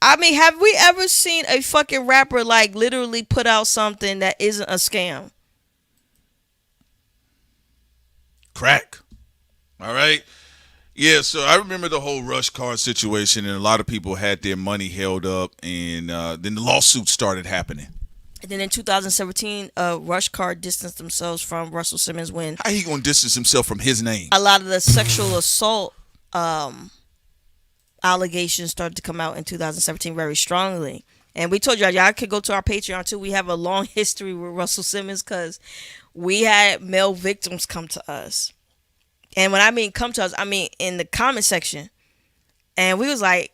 I mean, have we ever seen a fucking rapper like literally put out something that isn't a scam? Crack. All right. Yeah, so I remember the whole Rush card situation, and a lot of people had their money held up, and then the lawsuits started happening. And then in 2017, Rush card distanced themselves from Russell Simmons when... How he gonna distance himself from his name? A lot of the sexual assault allegations started to come out in 2017 very strongly. And we told y'all could go to our Patreon too. We have a long history with Russell Simmons because we had male victims come to us. And when I mean come to us, I mean in the comment section. And we was like,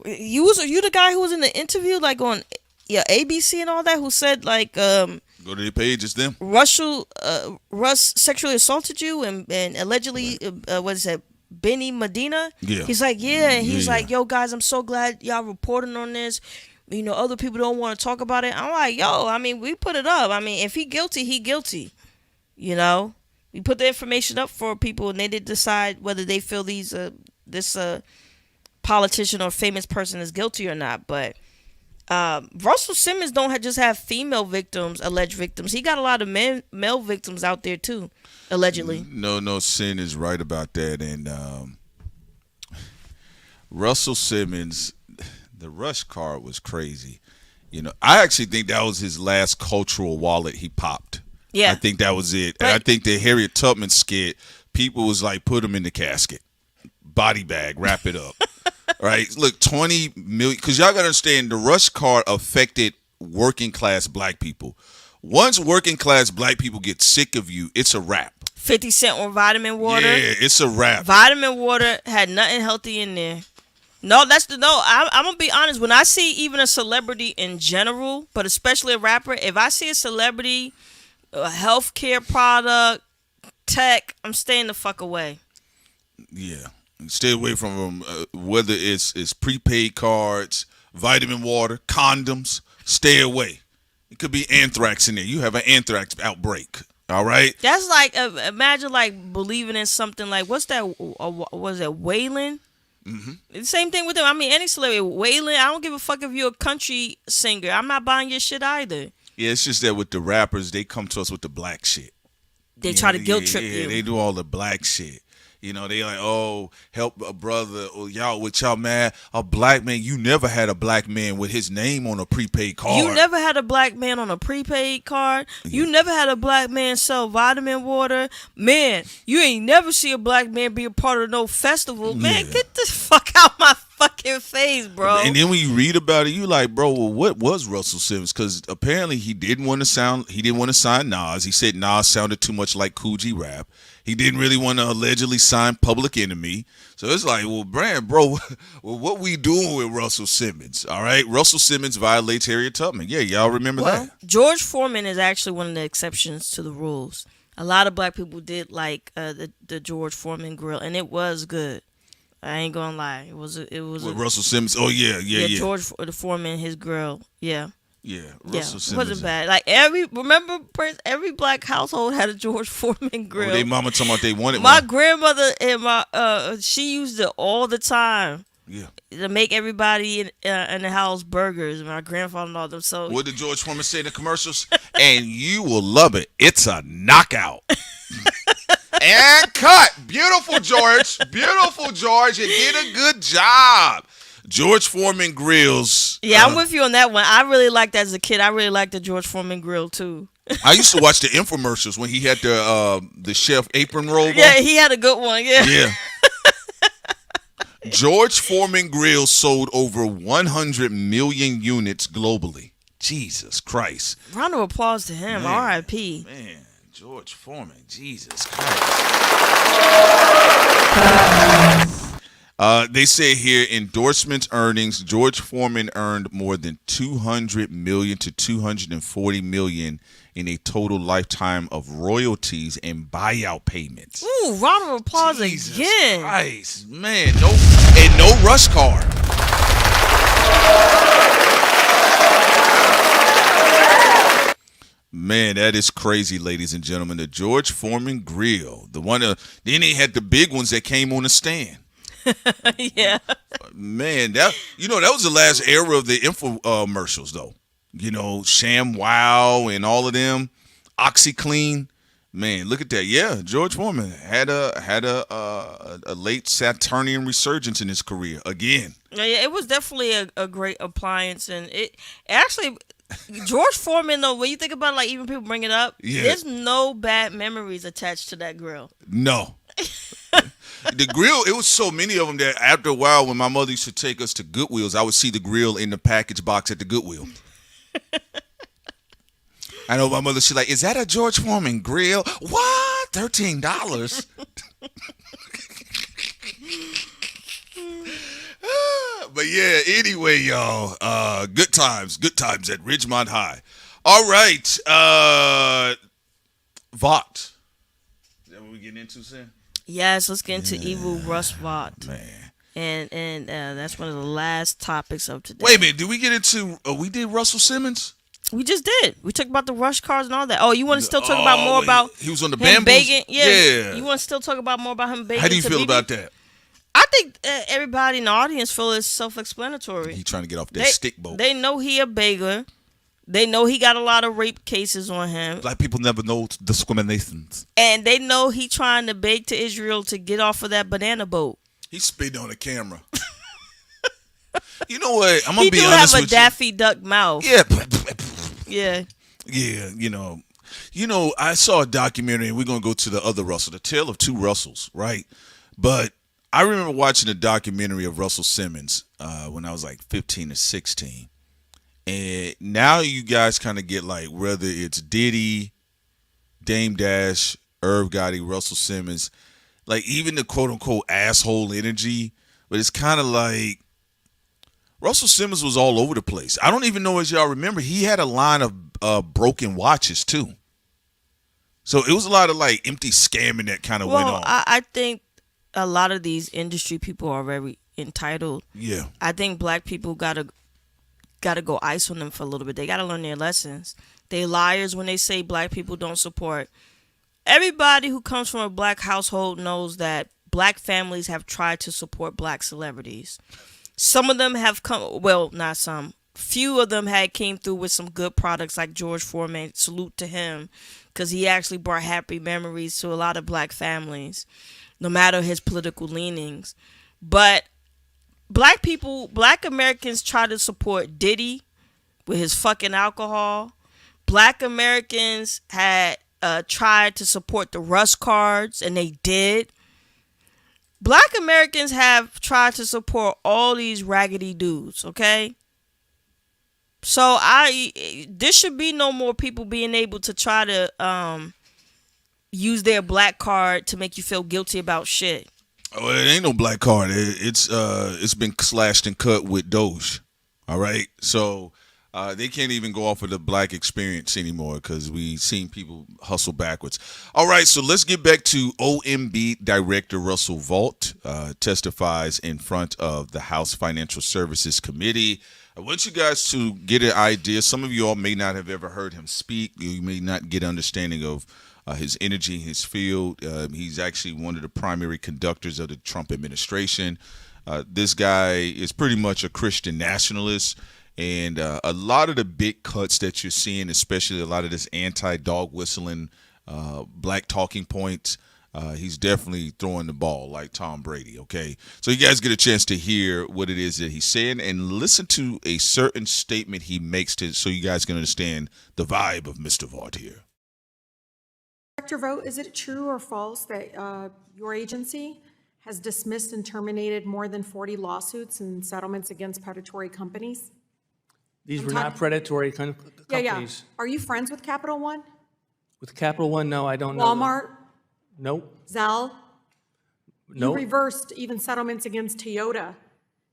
you the guy who was in the interview, like on ABC and all that, who said like go to the page, it's them. Russ sexually assaulted you and allegedly what is it, Benny Medina? Yeah. He's like, yeah, and he's like, yo guys, I'm so glad y'all reporting on this. You know, other people don't want to talk about it. I'm like, yo, I mean, we put it up. I mean, if he guilty, he guilty. You know? We put the information up for people, and they did decide whether they feel this politician or famous person is guilty or not. But Russell Simmons don't just have female victims, alleged victims. He got a lot of male victims out there too, allegedly. No, Sin is right about that. And Russell Simmons, the Rush card was crazy. I actually think that was his last cultural wallet he popped. Yeah. I think that was it. And I think the Harriet Tubman skit, people was like, put him in the casket. Body bag, wrap it up. Right? Look, 20 million, because y'all got to understand, the Rush card affected working class black people. Once working class black people get sick of you, it's a wrap. 50 Cent on vitamin water. Yeah, it's a wrap. Vitamin water had nothing healthy in there. No, I'm gonna be honest. When I see even a celebrity in general, but especially a rapper, if I see a celebrity, a healthcare product, tech, I'm staying the fuck away. Yeah, stay away from them. Whether it's prepaid cards, vitamin water, condoms, stay away. It could be anthrax in there. You have an anthrax outbreak. All right. That's like imagine like believing in something like what's that? Was it Waylon? Mm-hmm. Same thing with them. I mean, any celebrity, Waylon. I don't give a fuck if you're a country singer. I'm not buying your shit either. Yeah, it's just that with the rappers, they come to us with the black shit. They try to guilt trip you. They do all the black shit. They like, oh, help a brother. Oh, y'all mad? A black man. You never had a black man with his name on a prepaid card. You never had a black man on a prepaid card. You never had a black man sell vitamin water. Man, you ain't never see a black man be a part of no festival. Man, get the fuck out my fucking face, bro. And then when you read about it, you like, bro, well, what was Russell Simmons? Because apparently he didn't want to sign Nas. He said Nas sounded too much like Coogee rap. He didn't really want to allegedly sign Public Enemy. So it's like, well, bro, what we doing with Russell Simmons? All right, Russell Simmons violates Harriet Tubman. Yeah, y'all remember that? George Foreman is actually one of the exceptions to the rules. A lot of black people did like the George Foreman grill, and it was good. I ain't gonna lie, it was with Russell Simmons. Oh yeah. George Foreman, his grill, yeah. Yeah, Russell Simmons wasn't bad. Like every black household had a George Foreman grill. Oh, they mama talking about they wanted my one. grandmother and she used it all the time. Yeah, to make everybody in the house burgers. My grandfather and all them. So what did George Foreman say in the commercials? And you will love it. It's a knockout. And cut. Beautiful, George. Beautiful, George. You did a good job. George Foreman grills. Yeah, I'm with you on that one. I really liked that as a kid. I really liked the George Foreman grill too. I used to watch the infomercials when he had the chef apron roll. Yeah, he had a good one. Yeah. Yeah. George Foreman grill sold over 100 million units globally. Jesus Christ. Round of applause to him. R.I.P. Man, George Foreman. Jesus Christ. They say here, endorsements earnings, George Foreman earned more than 200 million to 240 million in a total lifetime of royalties and buyout payments. Ooh, round of applause Jesus again. Christ, man, no rush card. Man, that is crazy, ladies and gentlemen. The George Foreman grill, the one. Then they had the big ones that came on the stand. Yeah. Man, that was the last era of the infomercials, though. Sham Wow and all of them, OxyClean. Man, look at that. Yeah, George Foreman had a late Saturnian resurgence in his career again. Yeah, it was definitely a great appliance, and it actually. George Foreman, though, when you think about it, like even people bring it up, there's no bad memories attached to that grill. No. The grill, it was so many of them that after a while, when my mother used to take us to Goodwill's, I would see the grill in the package box at the Goodwill. I know my mother, she's like, is that a George Foreman grill? What? $13? But yeah, anyway, y'all, good times at Ridgemont High. All right, Vought. Is that what we're getting into, Sam? Yes, let's get into evil Russ Vought. Man. And that's one of the last topics of today. Wait a minute, did we get into, we did Russell Simmons? We just did. We talked about the rush cars and all that. Oh, you want to still talk about more about he was on the him bamboos? begging? Yeah. You want to still talk about more about him begging? How do you to feel Bibi? about that? I think everybody in the audience feel it's self-explanatory. He trying to get off that stick boat. They know he a beggar. They know he got a lot of rape cases on him. Black people never know discriminations. And they know he trying to beg to Israel to get off of that banana boat. He's spitting on the camera. You know what? I'm gonna he be do honest have a with Daffy Duck mouth. Yeah. Yeah. Yeah. You know. I saw a documentary, and we're gonna go to the other Russell, the tale of two Russells, right? But I remember watching a documentary of Russell Simmons when I was like 15 or 16. And now you guys kind of get like whether it's Diddy, Dame Dash, Irv Gotti, Russell Simmons, like even the quote unquote asshole energy, but it's kind of like Russell Simmons was all over the place. I don't even know as y'all remember, he had a line of broken watches too. So it was a lot of like empty scamming that kind of went on. I think a lot of these industry people are very entitled. Yeah. I think black people gotta go ice on them for a little bit. They gotta learn their lessons. They liars when they say black people don't support. Everybody who comes from a black household knows that black families have tried to support black celebrities. Some of them have come, well, not some. Few of them came through with some good products like George Foreman. Salute to him, because he actually brought happy memories to a lot of black families, no matter his political leanings. But black Americans try to support Diddy with his fucking alcohol. Black Americans had tried to support the Russ cards, and they did. Black Americans have tried to support all these raggedy dudes, okay? So there should be no more people being able to try to use their black card to make you feel guilty about shit. Oh, it ain't no black card. It's been slashed and cut with Doge. All right, so they can't even go off of the black experience anymore because we seen people hustle backwards. All right, so let's get back to OMB Director Russell Vought testifies in front of the House Financial Services Committee. I want you guys to get an idea. Some of you all may not have ever heard him speak. You may not get understanding of his energy, his field. He's actually one of the primary conductors of the Trump administration. This guy is pretty much a Christian nationalist. And a lot of the big cuts that you're seeing, especially a lot of this anti-dog whistling, black talking points, he's definitely throwing the ball like Tom Brady, okay? So you guys get a chance to hear what it is that he's saying and listen to a certain statement he makes so you guys can understand the vibe of Mr. Vought here. Director Vought, is it true or false that your agency has dismissed and terminated more than 40 lawsuits and settlements against predatory companies? These were not predatory companies. Yeah. Are you friends with Capital One? With Capital One, no, I don't know. Walmart? Nope. Zelle? Nope. You reversed even settlements against Toyota,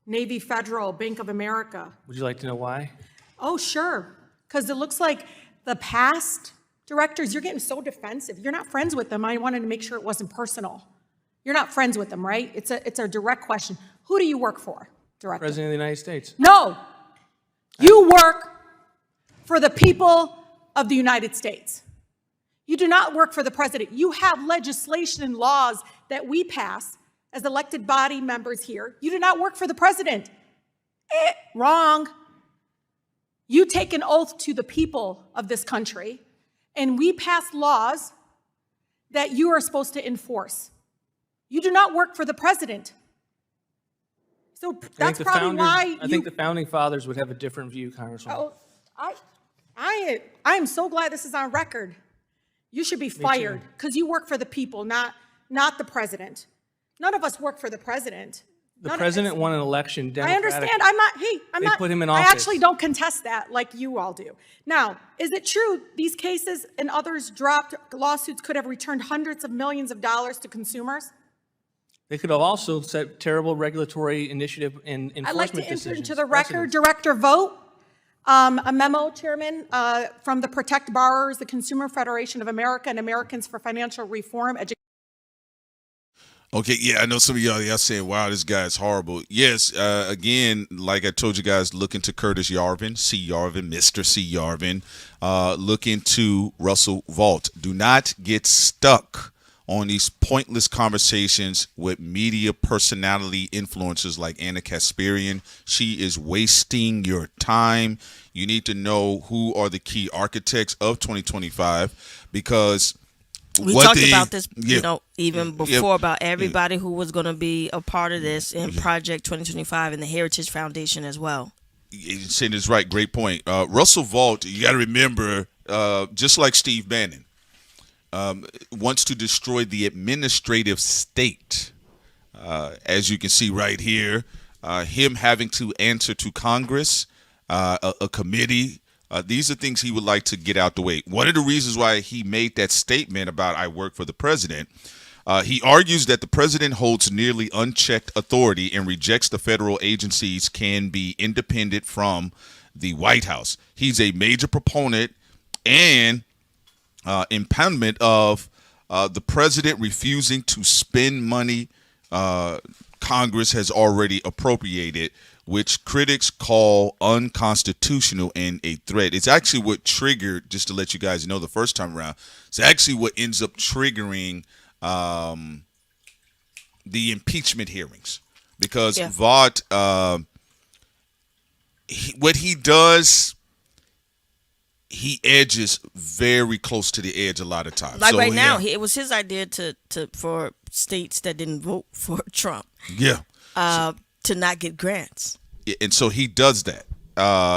Navy Federal, Bank of America. Would you like to know why? Oh, sure. Because it looks like the past directors, you're getting so defensive. You're not friends with them. I wanted to make sure it wasn't personal. You're not friends with them, right? It's a direct question. Who do you work for, Director? President of the United States. No. You work for the people of the United States. You do not work for the president. You have legislation and laws that we pass as elected body members here. You do not work for the president. Wrong. You take an oath to the people of this country, and we pass laws that you are supposed to enforce. You do not work for the president. So that's probably why I think the founding fathers would have a different view, Congresswoman. Oh, I am so glad this is on record. You should be fired because you work for the people, not the president. None of us work for the president. The president won an election. I understand. I'm not. Put him in office. I actually don't contest that like you all do. Now, is it true these cases and others dropped lawsuits could have returned hundreds of millions of dollars to consumers? They could have also set terrible regulatory initiative and enforcement I'd like to decisions. enter into the record, Director Vought, a memo, Chairman, from the Protect Borrowers, the Consumer Federation of America, and Americans for Financial Reform. Okay, yeah, I know some of y'all saying, "Wow, this guy is horrible." Yes, again, like I told you guys, look into Curtis Yarvin, C. Yarvin, Mr. C. Yarvin. Look into Russell Vought. Do not get stuck on these pointless conversations with media personality influencers like Anna Kasparian. She is wasting your time. You need to know who are the key architects of 2025 because we talked about this, even before about everybody who was going to be a part of this in Project 2025 and the Heritage Foundation as well. Saying is right. Great point. Russell Vought, you got to remember, just like Steve Bannon, wants to destroy the administrative state. As you can see right here, him having to answer to Congress, a committee. These are things he would like to get out the way. One of the reasons why he made that statement about "I work for the president," he argues that the president holds nearly unchecked authority and rejects the federal agencies can be independent from the White House. He's a major proponent and impoundment of the president refusing to spend money Congress has already appropriated, which critics call unconstitutional and a threat. It's actually what triggered, just to let you guys know the first time around, it's actually what ends up triggering the impeachment hearings. Because Vought, what he does, he edges very close to the edge a lot of times. Like right now, it was his idea for states that didn't vote for Trump. To not get grants. And so he does that.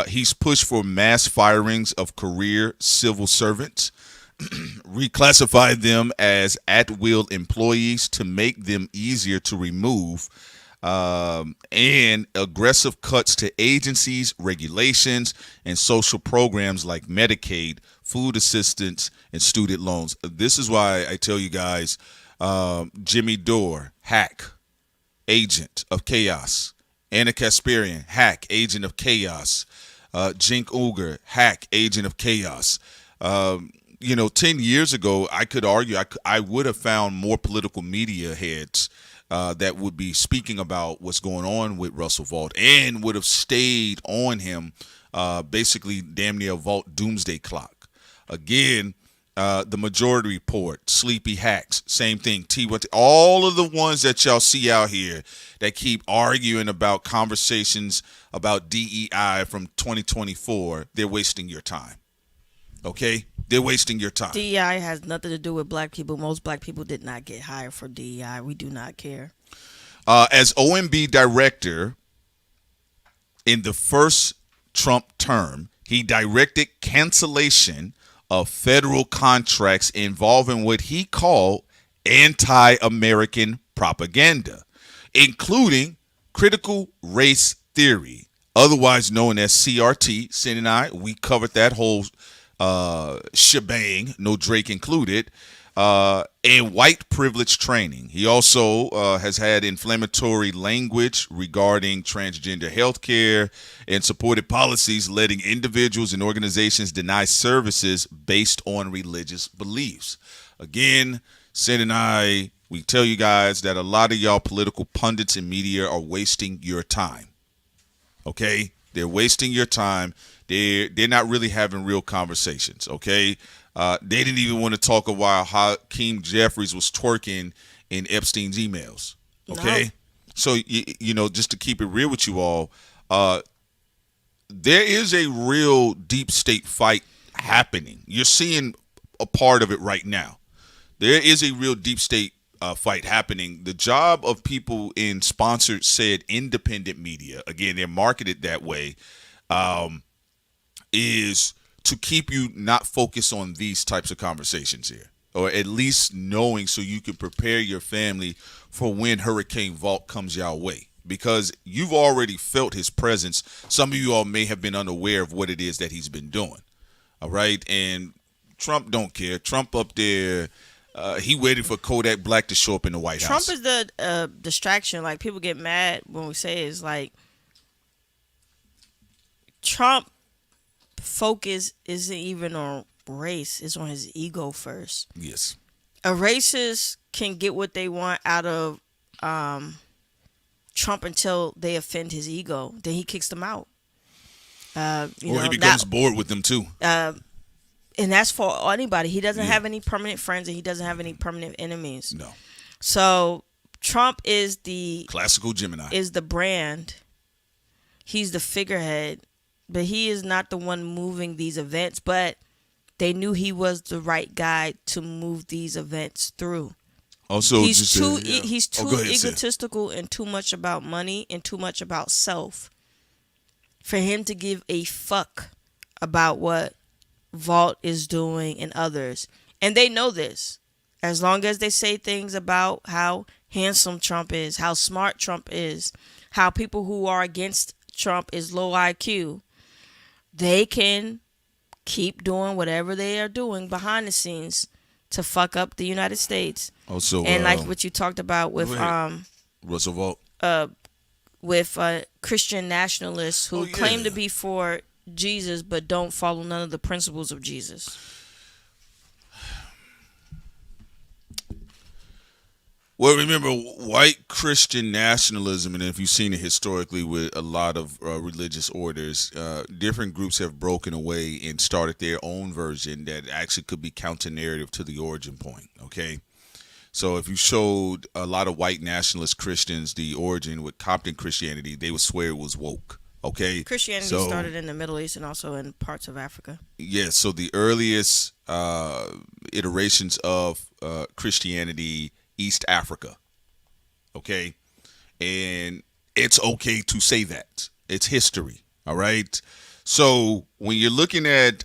He's pushed for mass firings of career civil servants, reclassify them as at-will employees to make them easier to remove, and aggressive cuts to agencies, regulations, and social programs like Medicaid, food assistance, and student loans. This is why I tell you guys, Jimmy Dore, hack, agent of chaos. Anna Kasparian, hack, agent of chaos. Cenk Uygur, hack, agent of chaos. 10 years ago, I could argue I would have found more political media heads that would be speaking about what's going on with Russell Vought and would have stayed on him, basically damn near Vought doomsday clock. Again, the Majority Report, Sleepy Hacks, same thing. All of the ones that y'all see out here that keep arguing about conversations about DEI from 2024, they're wasting your time. Okay? They're wasting your time. DEI has nothing to do with black people. Most black people did not get hired for DEI. We do not care. As OMB director in the first Trump term, he directed cancellation of federal contracts involving what he called anti-American propaganda, including critical race theory, otherwise known as CRT. Sin and I, we covered that whole shebang, no Drake included, and white privilege training. He also has had inflammatory language regarding transgender health care and supported policies letting individuals and organizations deny services based on religious beliefs. Again, Sin and I, we tell you guys that a lot of y'all political pundits and media are wasting your time. Okay? They're wasting your time. They're not really having real conversations, okay? They didn't even want to talk about how Hakeem Jeffries was twerking in Epstein's emails, okay? No. So, just to keep it real with you all, there is a real deep state fight happening. You're seeing a part of it right now. There is a real deep state fight happening. The job of people in sponsored, said independent media, again, they're marketed that way, is to keep you not focused on these types of conversations here, or at least knowing so you can prepare your family for when Hurricane Vought comes your way, because you've already felt his presence. Some of you all may have been unaware of what it is that he's been doing. All right. And Trump don't care. Trump up there, he waited for Kodak Black to show up in the White House. Trump is the distraction. Like, people get mad when we say it's like Trump focus isn't even on race, it's on his ego first. Yes. A racist can get what they want out of Trump until they offend his ego. Then he kicks them out. Or he becomes bored with them too. And that's for anybody. He doesn't Yeah. have any permanent friends, and he doesn't have any permanent enemies. No. So Trump is the Classical Gemini. Is the brand. He's the figurehead, but he is not the one moving these events. But they knew he was the right guy to move these events through. Also, he's too yeah. he's too Go ahead, Sid. egotistical and too much about money and too much about self for him to give a fuck about what Vought is doing and others. And they know this. As long as they say things about how handsome Trump is, how smart Trump is, how people who are against Trump is low IQ, they can keep doing whatever they are doing behind the scenes to fuck up the United States. Also, and like what you talked about with Russ Vought. With Christian nationalists who claim to be for Jesus but don't follow none of the principles of Jesus. Well, remember, white Christian nationalism, and if you've seen it historically with a lot of religious orders, different groups have broken away and started their own version that actually could be counter-narrative to the origin point, okay? So if you showed a lot of white nationalist Christians the origin with Coptic Christianity, they would swear it was woke, okay? Christianity started in the Middle East and also in parts of Africa. Yeah, so the earliest iterations of Christianity, East Africa, okay? And it's okay to say that. It's history, all right? So when you're looking at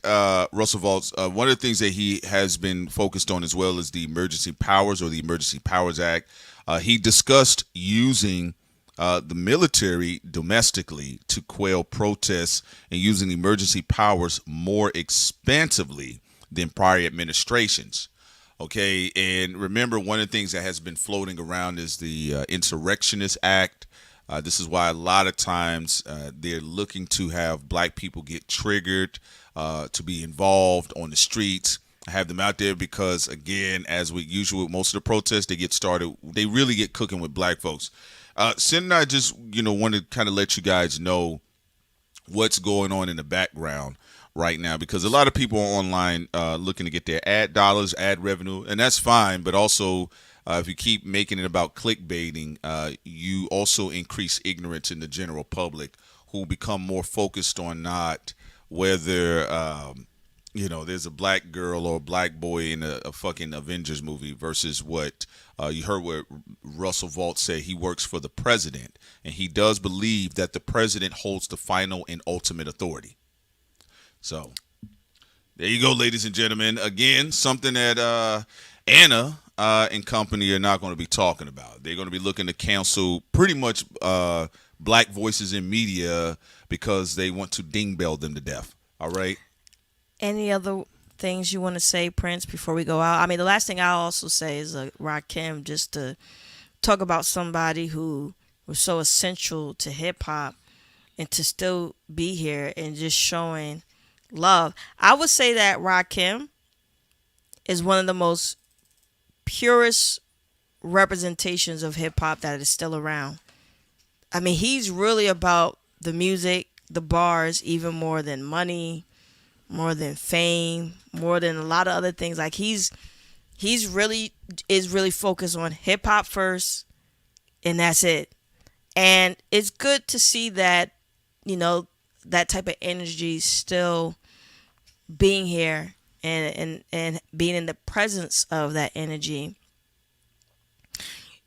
Russell Vaught's, one of the things that he has been focused on as well is the Emergency Powers or the Emergency Powers Act. He discussed using the military domestically to quell protests and using emergency powers more expansively than prior administrations. Okay, and remember, one of the things that has been floating around is the Insurrectionist Act. This is why a lot of times they're looking to have black people get triggered to be involved on the streets, have them out there because, again, as we usually with most of the protests, they get started, they really get cooking with black folks. Sin and I just, want to kind of let you guys know what's going on in the background right now, because a lot of people are online looking to get their ad dollars, ad revenue, and that's fine. But also, if you keep making it about clickbaiting, you also increase ignorance in the general public, who become more focused on not whether there's a black girl or a black boy in a fucking Avengers movie versus what you heard what Russell Vought say. He works for the president, and he does believe that the president holds the final and ultimate authority. So there you go, ladies and gentlemen. Again, something that Anna and company are not going to be talking about. They're going to be looking to cancel pretty much black voices in media because they want to ding bell them to death. All right. Any other things you want to say, Prince, before we go out? I mean, the last thing I'll also say is Rakim, just to talk about somebody who was so essential to hip hop and to still be here and just showing love. I would say that Rakim is one of the most purest representations of hip hop that is still around. I mean, he's really about the music, the bars, even more than money, more than fame, more than a lot of other things. Like he's really focused on hip hop first, and that's it. And it's good to see that, that type of energy still being here and being in the presence of that energy.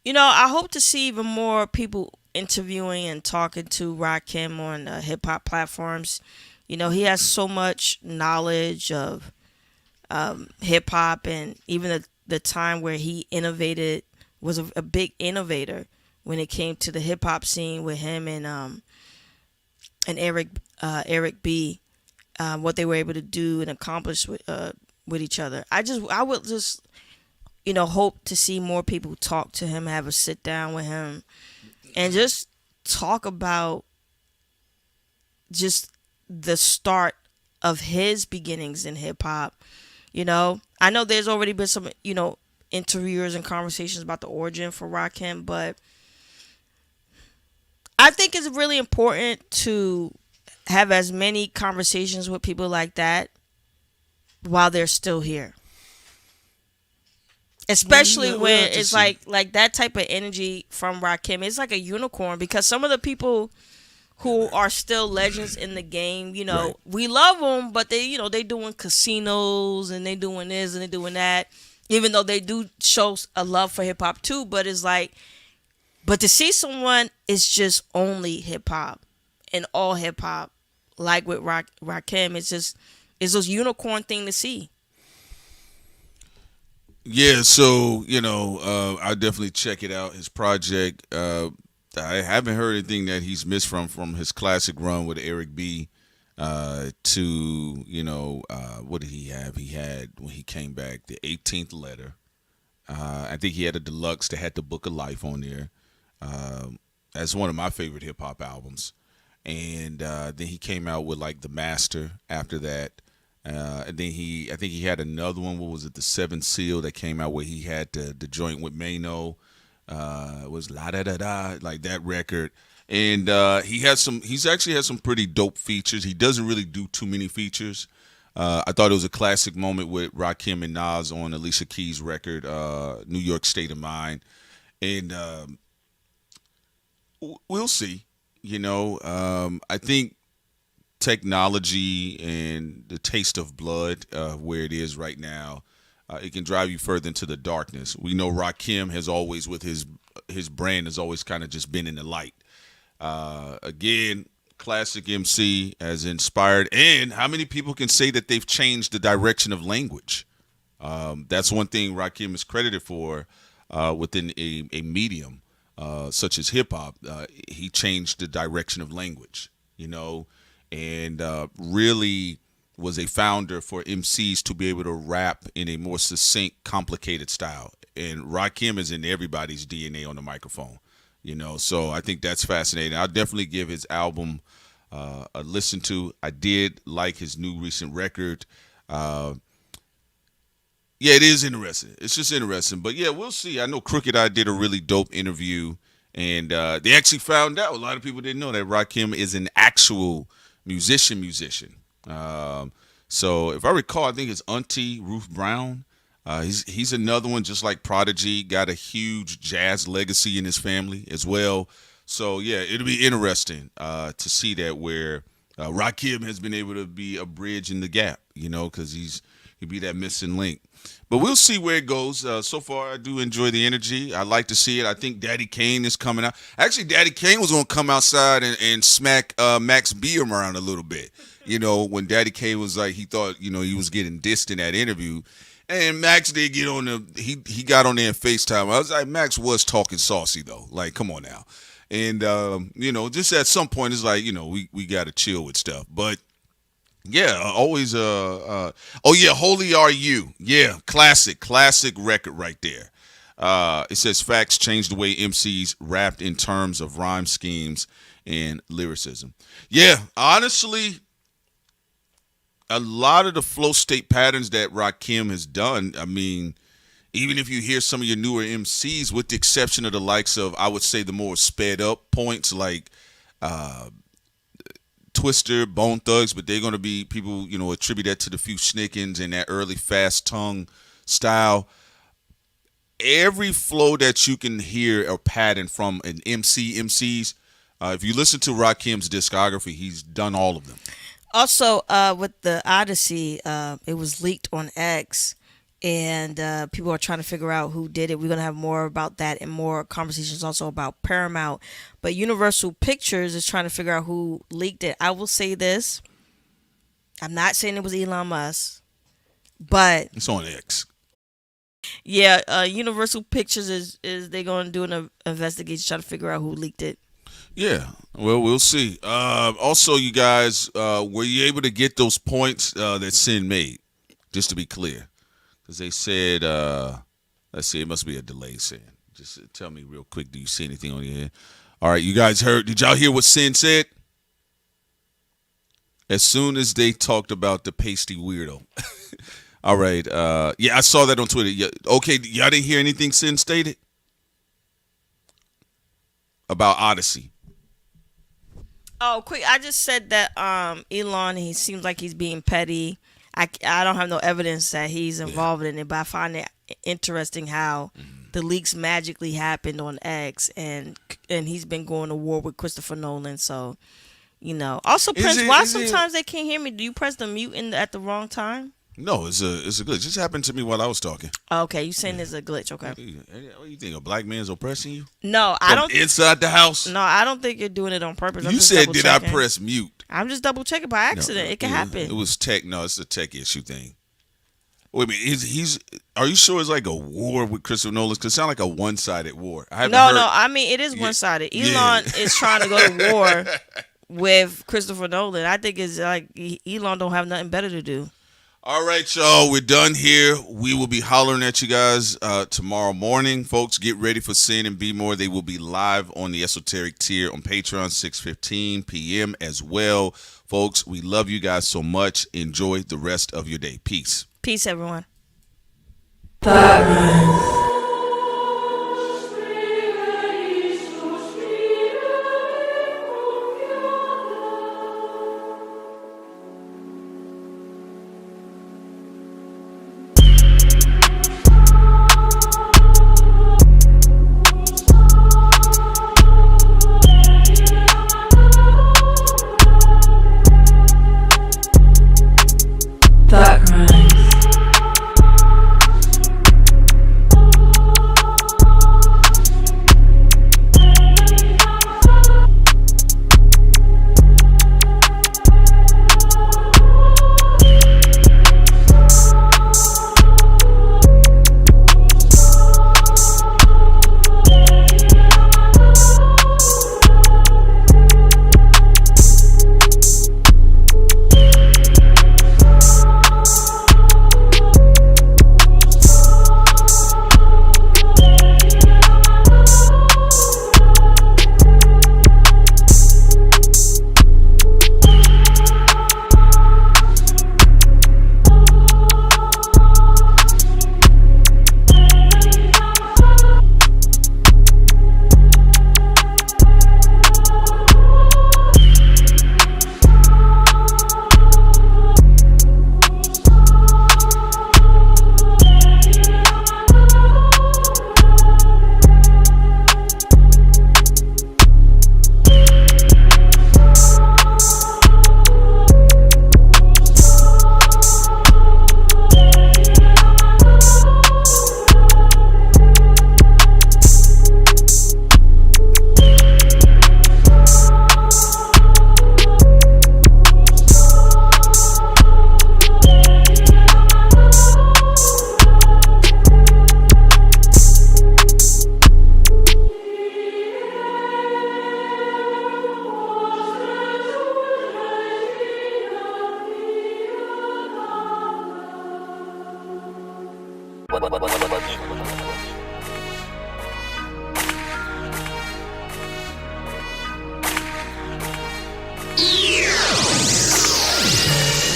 I hope to see even more people interviewing and talking to Rakim on hip hop platforms. He has so much knowledge of hip hop, and even the time where he innovated, was a big innovator when it came to the hip hop scene with him and Eric B. What they were able to do and accomplish with each other. I would just hope to see more people talk to him, have a sit down with him, and just talk about just the start of his beginnings in hip hop. I know there's already been some interviewers and conversations about the origin for Rakim, but I think it's really important to have as many conversations with people like that while they're still here. Especially when it's like that type of energy from Rakim. It's like a unicorn because some of the people who are still legends in the game, you know, we love them, but they, you know, they doing casinos and they doing this and they doing that, even though they do show a love for hip hop too. But it's like, but to see someone is just only hip hop and all hip hop, like with Rakim, it's this unicorn thing to see. Yeah, so I definitely check it out. His project. I haven't heard anything that he's missed from his classic run with Eric B. To what did he have? He had when he came back the 18th Letter. I think he had a deluxe that had the Book of Life on there. That's one of my favorite hip hop albums. And then he came out with like the Master after that. And then I think he had another one. What was it? The Seventh Seal that came out where he had the joint with Mano. Was La Da Da Da, like that record. And he's actually had some pretty dope features. He doesn't really do too many features. I thought it was a classic moment with Rakim and Nas on Alicia Keys' record, New York State of Mind. And we'll see. I think technology and the taste of blood, where it is right now, it can drive you further into the darkness. We know Rakim has always, with his brand, has always kind of just been in the light. Again, classic MC has inspired. And how many people can say that they've changed the direction of language? That's one thing Rakim is credited for within a medium such as hip hop. He changed the direction of language, and really was a founder for MCs to be able to rap in a more succinct, complicated style. And Rakim is in everybody's DNA on the microphone, So I think that's fascinating. I'll definitely give his album a listen to. I did like his new recent record. Yeah, it is interesting. It's just interesting. But yeah, we'll see. I know Crooked Eye did a really dope interview, and they actually found out. A lot of people didn't know that Rakim is an actual musician. So if I recall, I think his auntie Ruth Brown. He's another one, just like Prodigy, got a huge jazz legacy in his family as well. So yeah, it'll be interesting to see that where Rakim has been able to be a bridge in the gap, because he'll be that missing link. But we'll see where it goes. So far, I do enjoy the energy. I like to see it. I think Daddy Kane is coming out. Actually, Daddy Kane was going to come outside and smack Max Beam around a little bit. When Daddy Kane was like, he thought, he was getting dissed in that interview. And Max did get on he got on there and FaceTime. I was like, Max was talking saucy, though. Like, come on now. And, just at some point, it's like, we got to chill with stuff. But, yeah, always, oh, yeah, Holy Are You. Yeah, classic record right there. It says facts change the way MCs rapped in terms of rhyme schemes and lyricism. Yeah, honestly, a lot of the flow state patterns that Rakim has done, I mean, even if you hear some of your newer MCs, with the exception of the likes of, I would say, the more sped up points like Twister, Bone Thugs, but they're going to be people, attribute that to the few Snickens and that early fast tongue style. Every flow that you can hear or pattern from an MCs, if you listen to Rakim's discography, he's done all of them. Also, with the Odyssey, it was leaked on X, and people are trying to figure out who did it. We're going to have more about that and more conversations also about Paramount. But Universal Pictures is trying to figure out who leaked it. I will say this. I'm not saying it was Elon Musk, but it's on X. Yeah, Universal Pictures is they're going to do an investigation trying to figure out who leaked it. Yeah, well, we'll see. Also, you guys, were you able to get those points that Sin made? Just to be clear, because they said, let's see, it must be a delay, Sin. Just tell me real quick, do you see anything on here? All right, you guys heard? Did y'all hear what Sin said? As soon as they talked about the pasty weirdo. All right, yeah, I saw that on Twitter. Yeah, okay, y'all didn't hear anything Sin stated about Odyssey? Oh, quick! I just said that Elon. He seems like he's being petty. I don't have no evidence that he's involved in it, but I find it interesting how the leaks magically happened on X, and he's been going to war with Christopher Nolan. So, Also, Prince, why sometimes they can't hear me? Do you press the mute at the wrong time? No, it's a glitch. It just happened to me while I was talking. Okay, you saying there's a glitch? Okay. What do you think? A black man's oppressing you? No, I don't. Inside the house? No, I don't think you're doing it on purpose. You said, did I press mute? I'm just double checking by accident. It can happen. It was tech. No, it's a tech issue thing. Wait a minute. Are you sure it's like a war with Christopher Nolan? Because it sounds like a one-sided war. No. I mean, it is one-sided. Elon is trying to go to war with Christopher Nolan. I think it's like Elon don't have nothing better to do. All right, y'all. We're done here. We will be hollering at you guys tomorrow morning. Folks, get ready for Sin and Be More. They will be live on the Esoteric Tier on Patreon, 6:15 p.m. as well. Folks, we love you guys so much. Enjoy the rest of your day. Peace. Peace, everyone. CRIMEZ.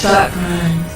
CRIMEZ.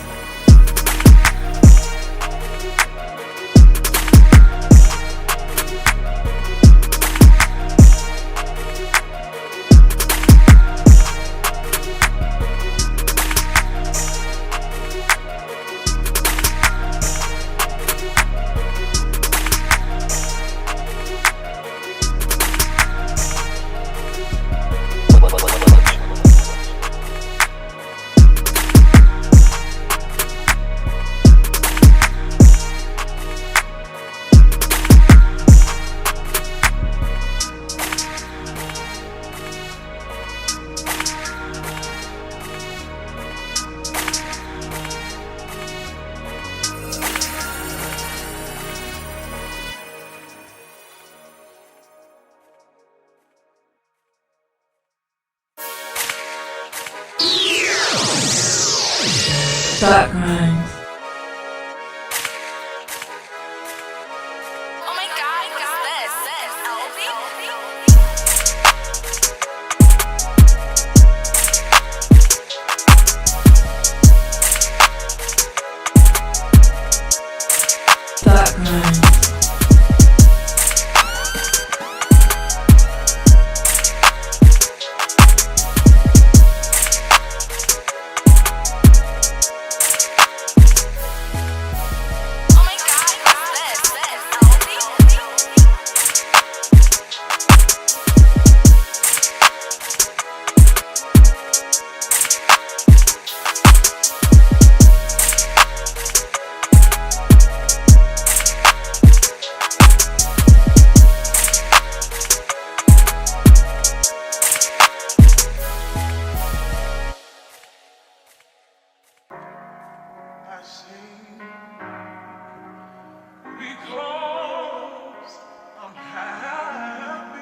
Because I'm happy.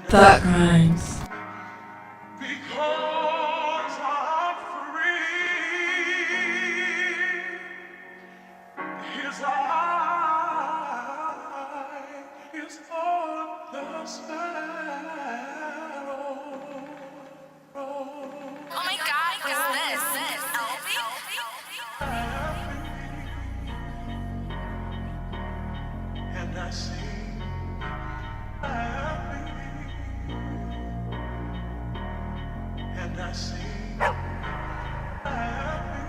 Thought Crimes. Because I'm free. His eye is on the sparrow. Oh my God, what is this? And I sing happy. And I sing happy.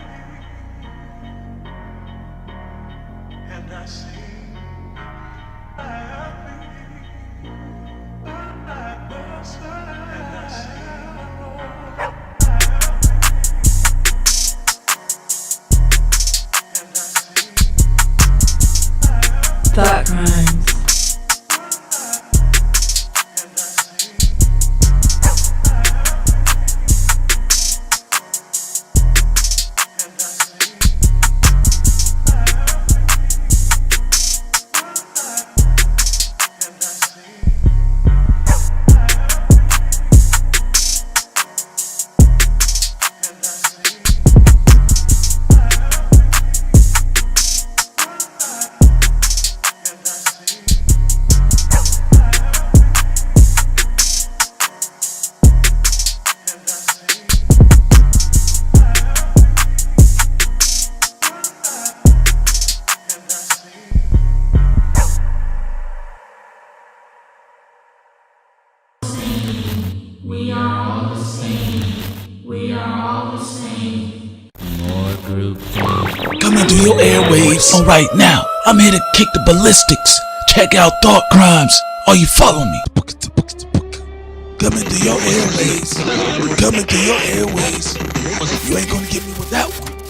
And I sing happy. And I sing Thought Crimes. We are all the same. We are all the same. More group Coming through your airwaves. All right, now I'm here to kick the ballistics. Check out Thought Crimes. Are you following me? Coming through your airways. Coming through your airways. You ain't gonna get me with that one.